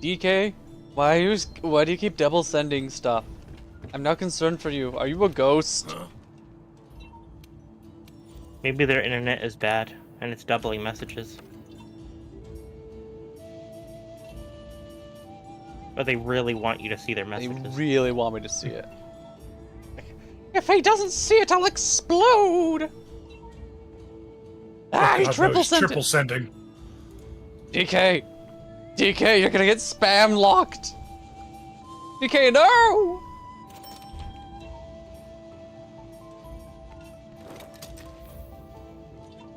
Speaker 1: DK, why do you keep double sending stuff? I'm now concerned for you. Are you a ghost?
Speaker 4: Maybe their internet is bad and it's doubling messages. But they really want you to see their
Speaker 1: They
Speaker 4: messages.
Speaker 1: really want me to see it. If he doesn't see it, I'll explode! Ah, he
Speaker 7: God, no,
Speaker 1: triple
Speaker 7: he's
Speaker 1: sent
Speaker 7: triple
Speaker 1: it!
Speaker 7: sending.
Speaker 1: DK! DK, you're gonna get spam locked! DK, no!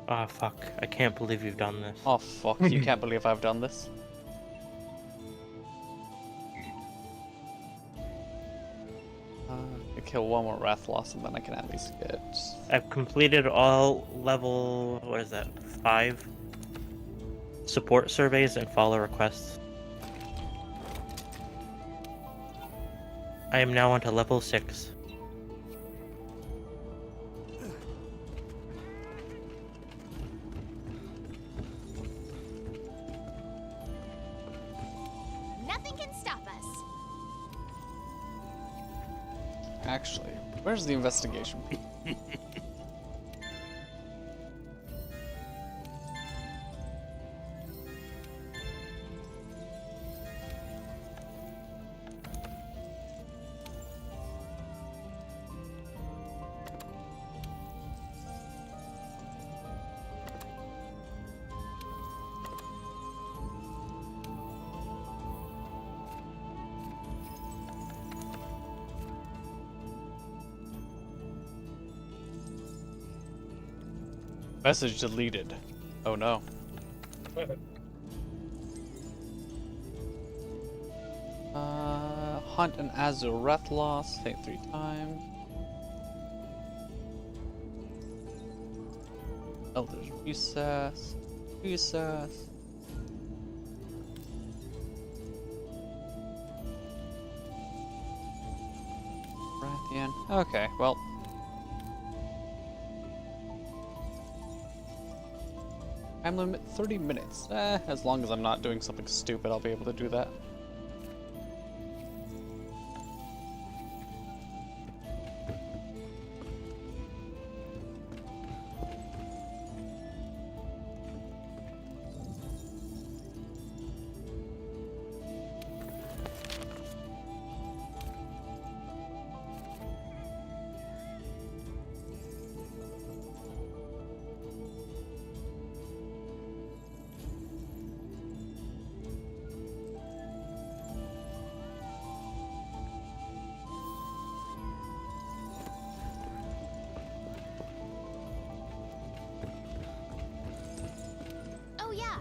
Speaker 4: Ah, fuck. I can't believe you've done this.
Speaker 1: Oh fuck, you can't believe I've done this. I kill one more Wrath Loss and then I can at least get...
Speaker 4: I've completed all level, what is that, 5 support surveys and follow requests. I am now onto level 6.
Speaker 3: Nothing can stop us.
Speaker 1: Actually, where's the investigation? Message deleted. Oh no. Hunt an Azureth loss. Think 3 times. Elder's Recess. Recess. Rathian. Okay, well. Time limit 30 minutes. As long as I'm not doing something stupid, I'll be able to do that.
Speaker 3: Oh yeah.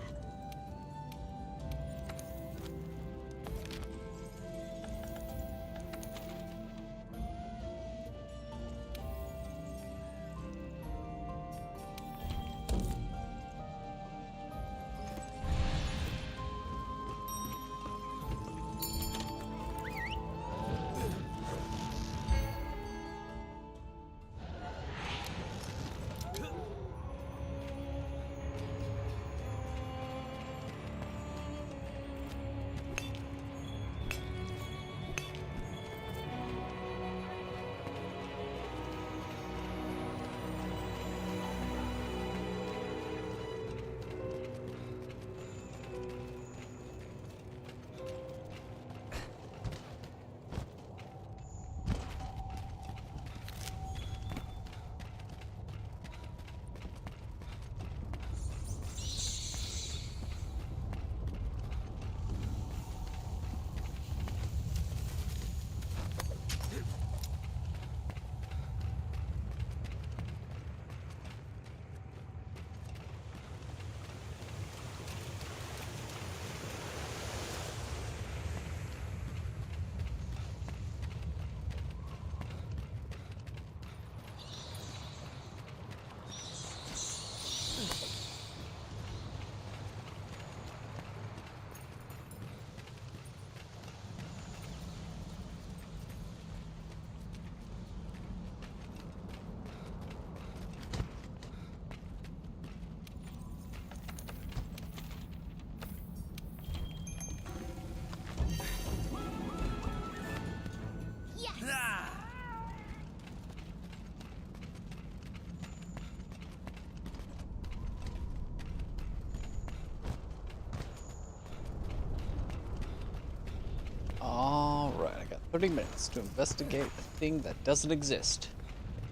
Speaker 1: 30 minutes to investigate a thing that doesn't exist.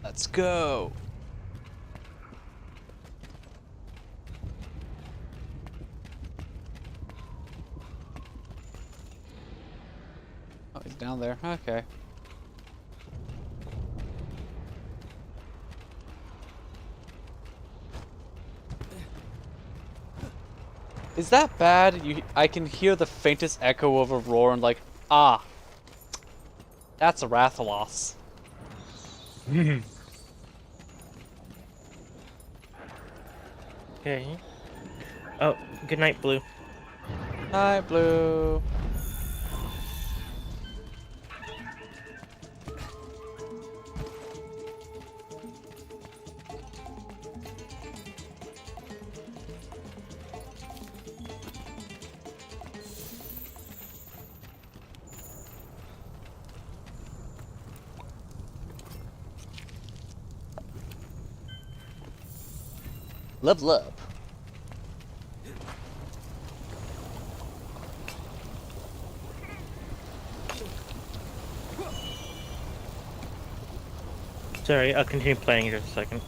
Speaker 1: Let's go. Oh, he's down there. Okay. Is that bad? I can hear the faintest echo of a roar and like, ah, that's a Rathalos.
Speaker 4: Okay. Oh, good night, Blue.
Speaker 1: Hi, Blue. Level up.
Speaker 4: Sorry, I'll continue playing in just a second.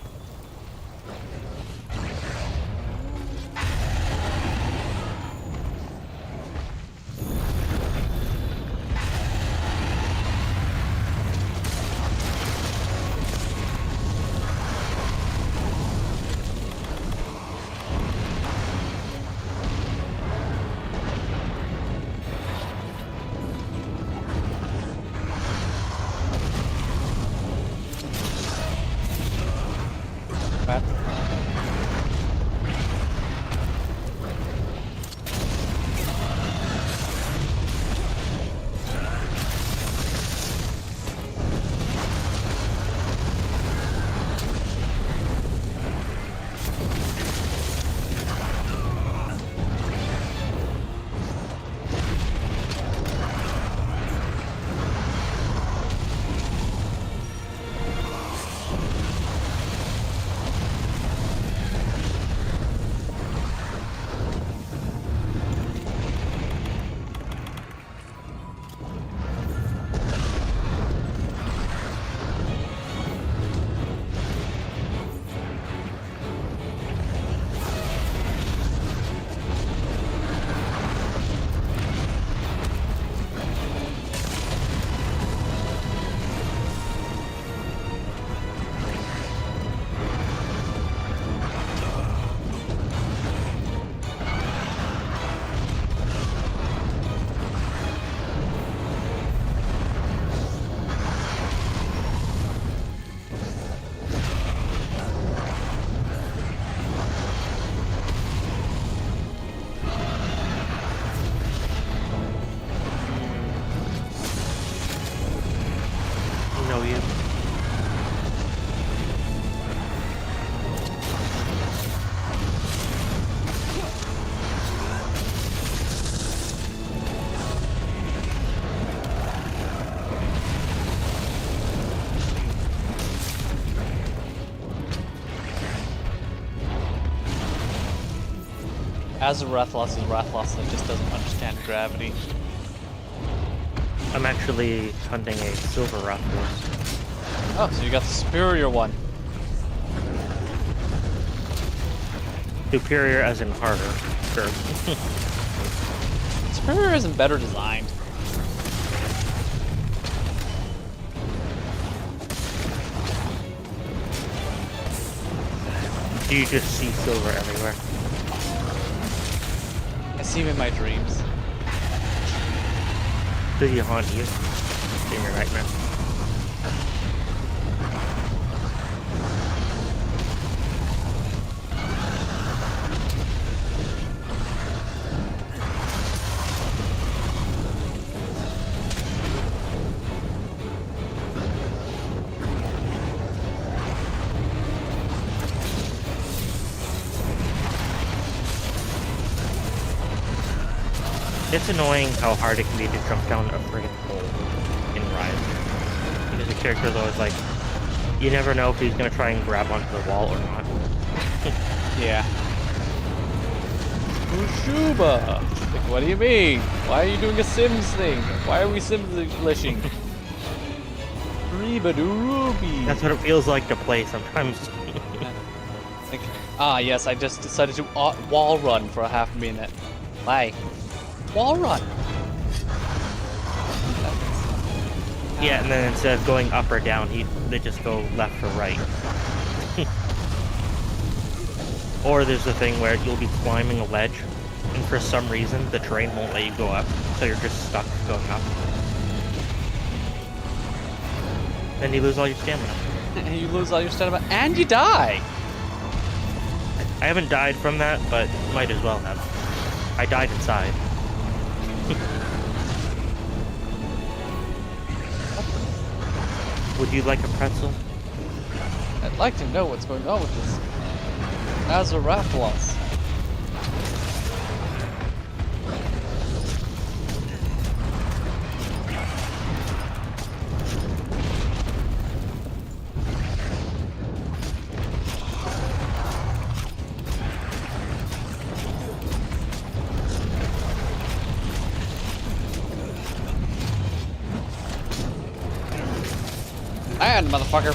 Speaker 4: Know you.
Speaker 1: As a Rathalos is Rathalos that just doesn't understand gravity.
Speaker 4: I'm actually hunting a silver Rathalos.
Speaker 1: Oh, so you got the superior one.
Speaker 4: Superior as in harder. Sure.
Speaker 1: Superior isn't better designed.
Speaker 4: Do you just see silver everywhere?
Speaker 1: I see him in my dreams.
Speaker 4: Do you haunt you? In your nightmare? It's annoying how hard it can be to jump down a friggin' hole in Rise. Because the character's always like, you never know if he's gonna try and grab onto the wall or not.
Speaker 1: Yeah. Ushuba! Like, what do you mean? Why are you doing a Sims thing? Why are we Sims glitching? Ruby.
Speaker 4: That's what it feels like to play sometimes.
Speaker 1: Yes, I just decided to wall run for a half minute. Why? Wall run.
Speaker 4: Yeah, and then instead of going up or down, they just go left or right. Or there's the thing where you'll be climbing a ledge, and for some reason the terrain won't let you go up, so you're just stuck going up. Then you lose all your stamina.
Speaker 1: You lose all your stamina and you die.
Speaker 4: I haven't died from that, but might as well have. I died inside. Would you like a pretzel?
Speaker 1: I'd like to know what's going on with this Azarathalos. And motherfucker.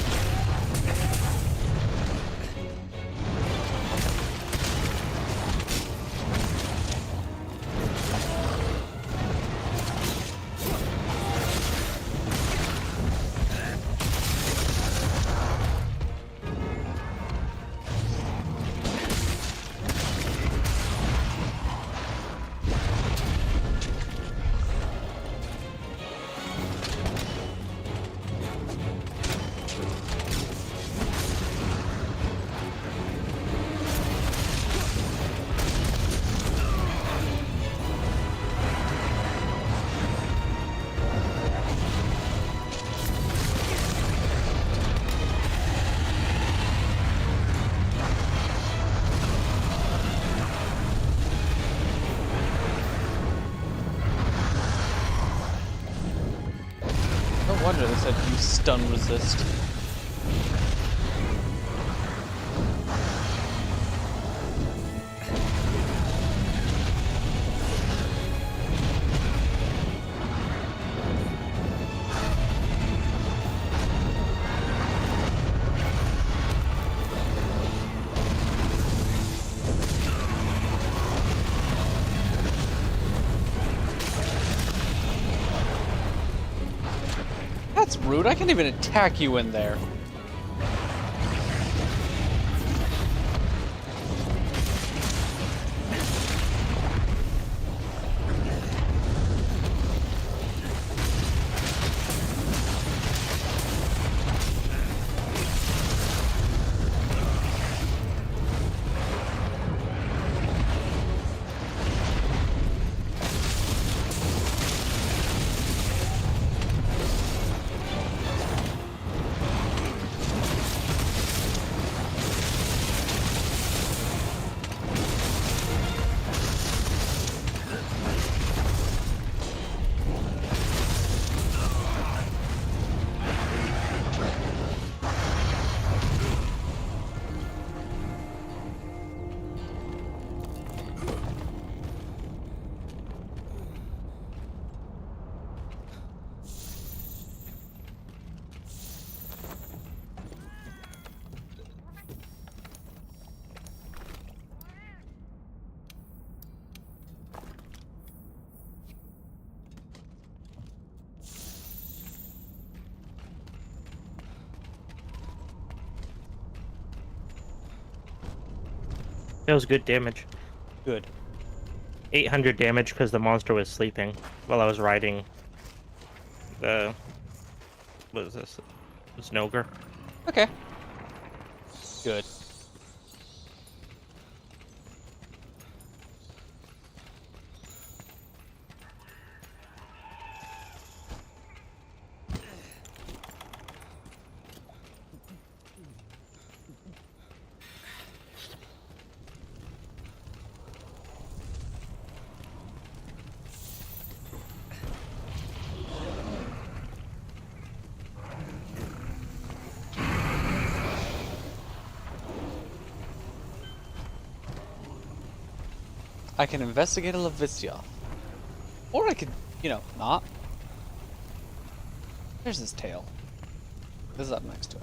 Speaker 1: No wonder they said you stun resist. That's rude. I can't even attack you in there.
Speaker 4: That was good damage.
Speaker 1: Good.
Speaker 4: 800 damage because the monster was sleeping while I was riding the... What is this? Snogre.
Speaker 1: Okay. Good. I can investigate a Levitia. Or I could, you know, not. There's his tail. This is up next to it.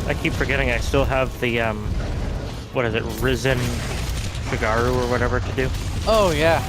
Speaker 4: I keep forgetting I still have the, what is it, Risen Shigaru or whatever to do.
Speaker 1: Oh, yeah.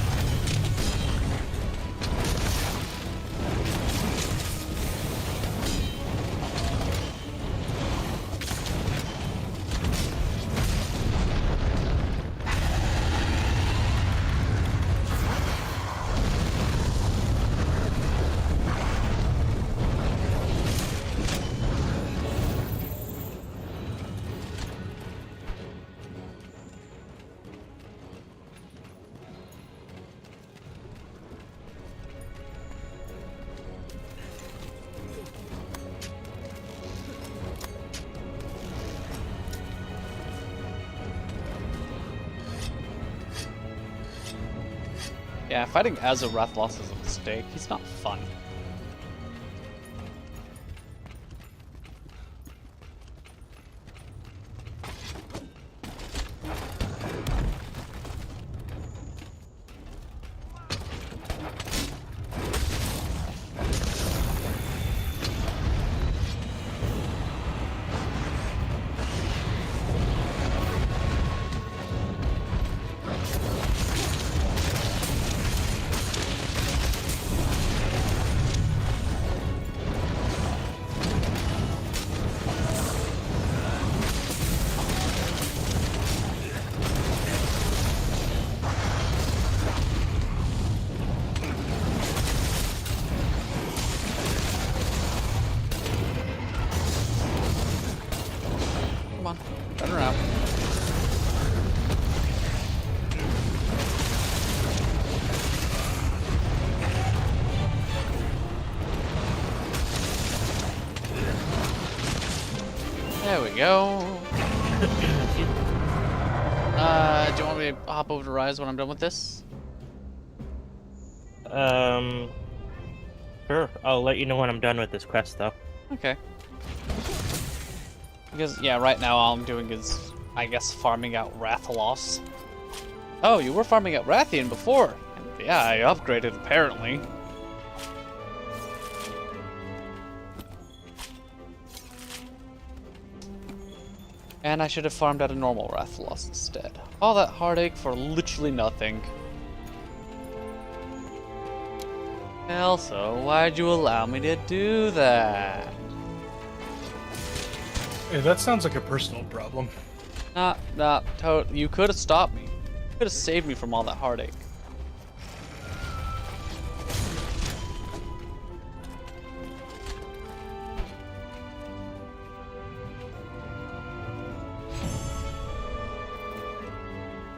Speaker 1: Yeah, fighting as a Rathalos is a mistake. He's not fun. Come on, turn around. There we go. Do you want me to hop over to Rise when I'm done with this?
Speaker 4: Sure. I'll let you know when I'm done with this quest, though.
Speaker 1: Okay. Because, yeah, right now all I'm doing is, I guess, farming out Rathalos. Oh, you were farming out Rathian before. Yeah, I upgraded, apparently. And I should have farmed out a normal Rathalos instead. All that heartache for literally nothing. Elsa, why'd you allow me to do that?
Speaker 7: Hey, that sounds like a personal problem.
Speaker 1: You could have stopped me. You could have saved me from all that heartache.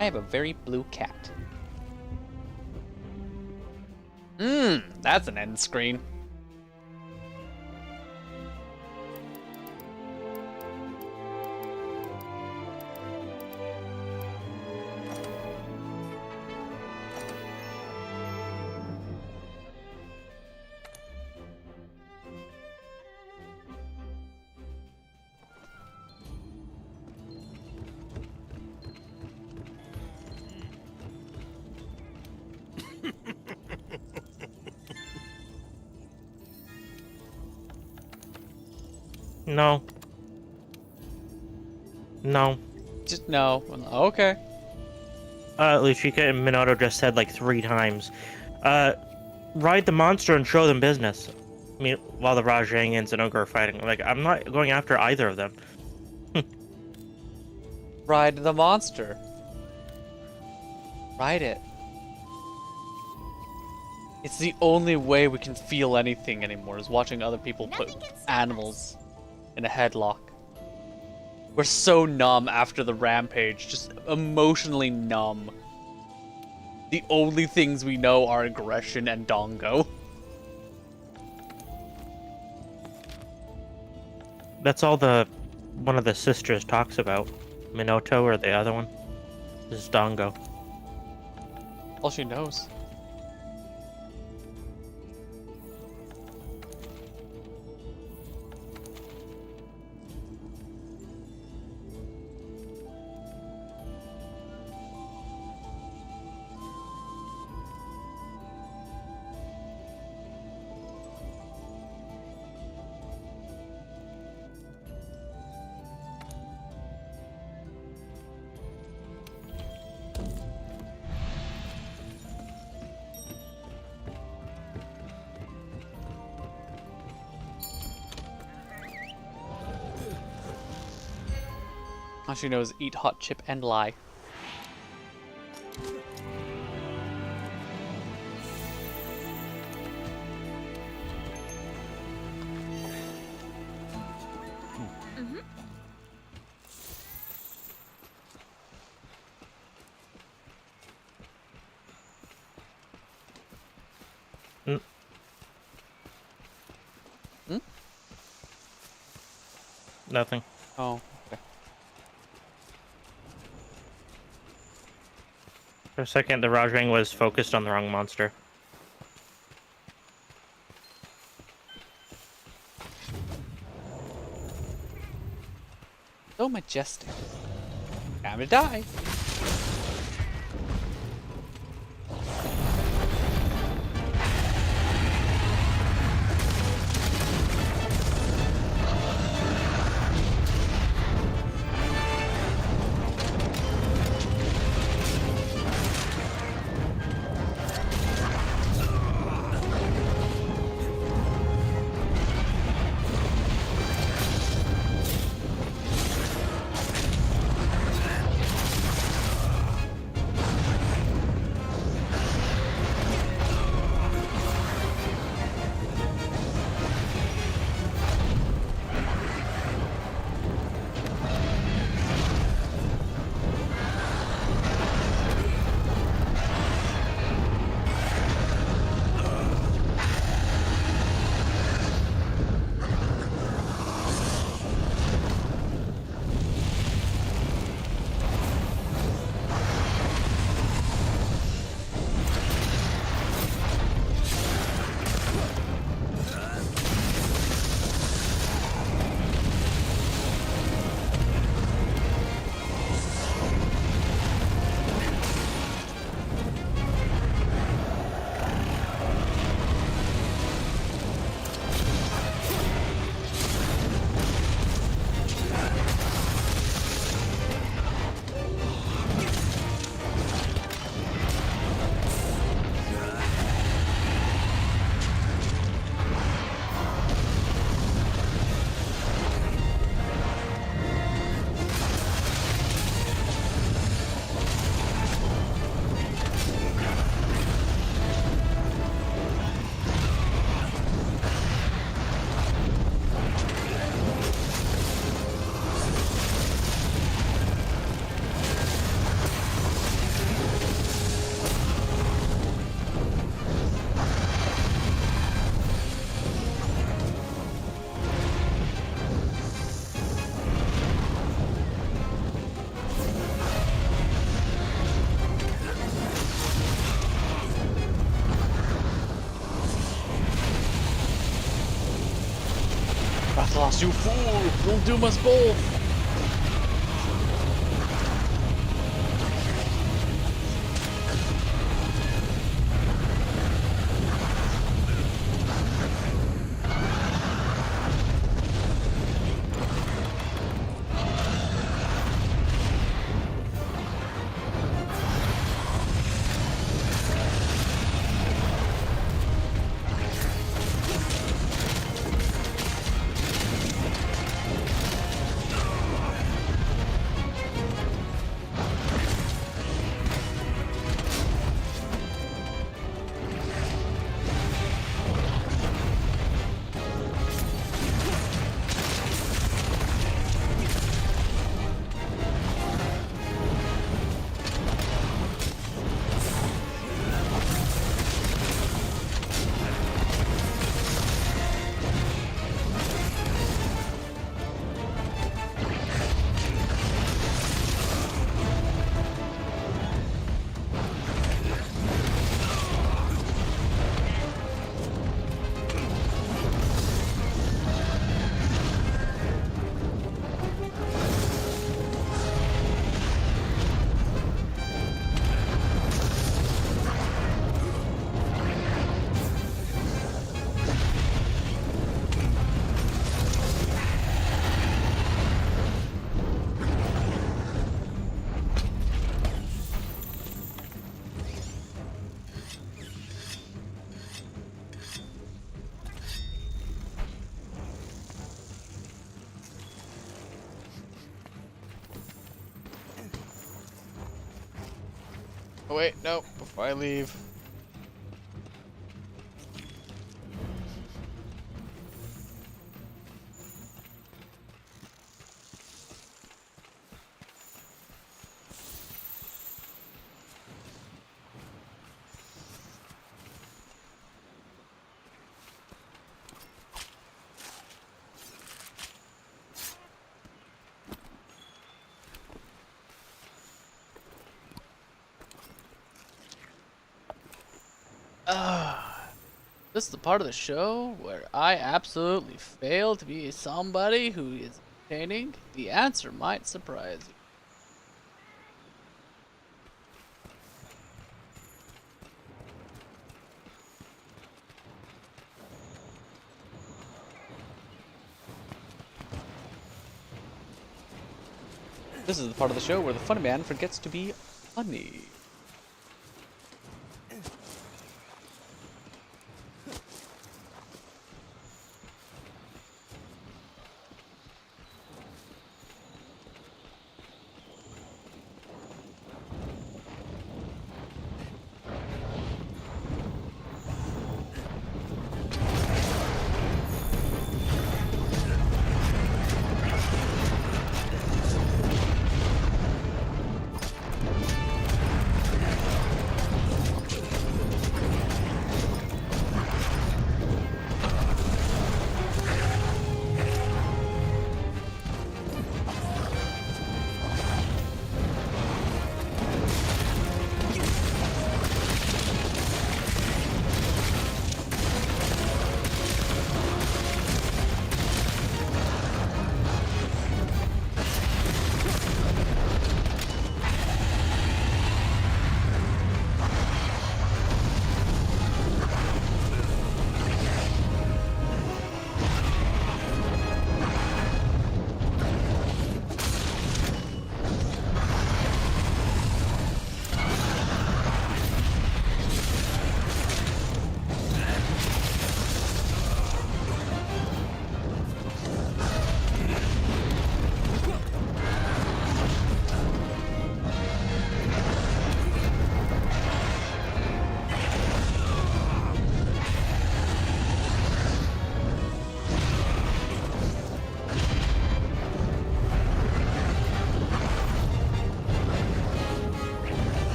Speaker 1: I have a very blue cat. That's an end screen.
Speaker 4: No. No.
Speaker 1: Just no. Okay.
Speaker 4: Luchika and Minato just said like 3 times. Ride the monster and show them business. I mean, while the Rajang and Zenogre are fighting. Like, I'm not going after either of them.
Speaker 1: Ride the monster. Ride it. It's the only way we can feel anything anymore, is watching other people put
Speaker 3: Nothing can stop
Speaker 1: animals in a headlock. We're so numb after the rampage, just emotionally numb. The only things we know are aggression and Dongo.
Speaker 4: That's all one of the sisters talks about. Minato or the other one. This is Dongo.
Speaker 1: All she knows. All she knows is eat hot chip and lie.
Speaker 4: Nothing.
Speaker 1: Oh, okay.
Speaker 4: For a second, the Rajang was focused on the wrong monster.
Speaker 1: So majestic. Time to die. Athos, you fool! You'll doom us both! Oh wait, no, before I leave. This is the part of the show where I absolutely fail to be somebody who is entertaining. The answer might surprise you. This is the part of the show where the funny man forgets to be funny.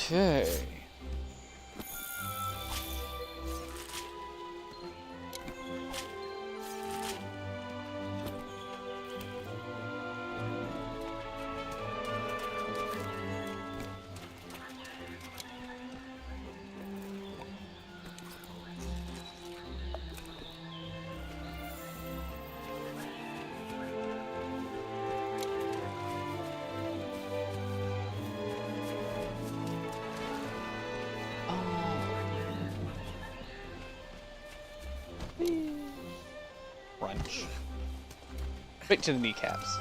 Speaker 1: Okay. Crunch. Straight to the kneecaps.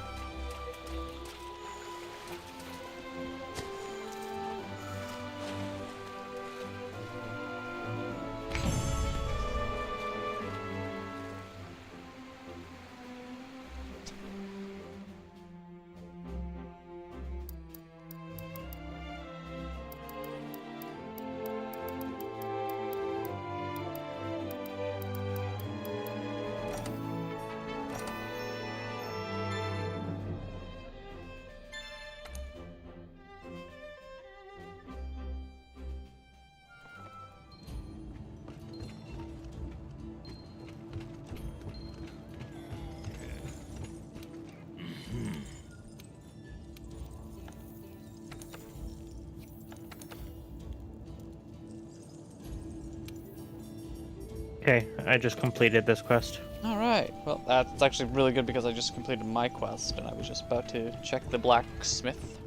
Speaker 4: Okay, I just completed this quest.
Speaker 1: Alright, well, that's actually really good because I just completed my quest and I was just about to check the blacksmith.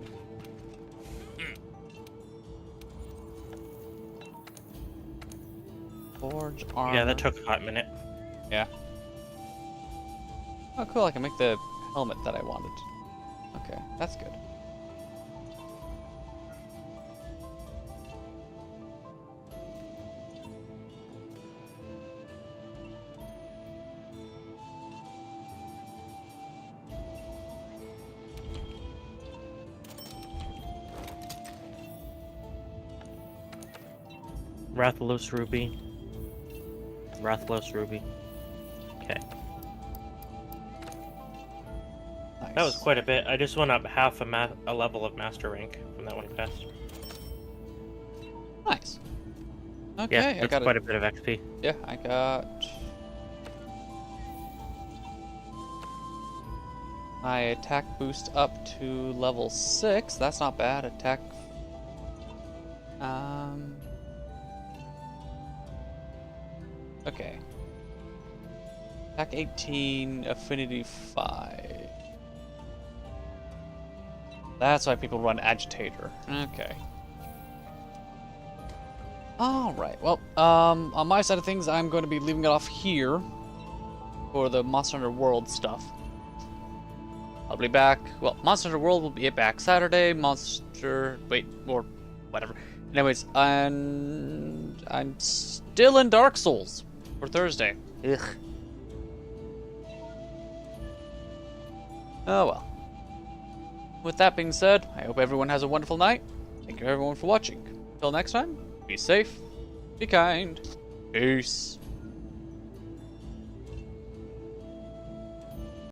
Speaker 1: Forge armor.
Speaker 4: Yeah, that took a hot minute.
Speaker 1: Yeah. Oh, cool, I can make the helmet that I wanted. Okay, that's good.
Speaker 4: Rathlos Ruby. Rathlos Ruby. Okay.
Speaker 1: Nice.
Speaker 4: That was quite a bit. I just went up half a level of master rank from that one quest.
Speaker 1: Nice. Okay,
Speaker 4: Yeah,
Speaker 1: I
Speaker 4: that's
Speaker 1: got
Speaker 4: quite a bit of XP.
Speaker 1: Yeah, I got my attack boost up to level 6. That's not bad. Attack. Okay. Attack 18, affinity 5. That's why people run agitator. Okay. Alright, well, on my side of things, I'm going to be leaving it off here for the Monster Hunter World stuff. I'll be back. Well, Monster Hunter World will be back Saturday. Or whatever. Anyways, I'm still in Dark Souls for Thursday. Ugh. Oh well. With that being said, I hope everyone has a wonderful night. Thank you everyone for watching. Until next time, be safe, be kind, peace.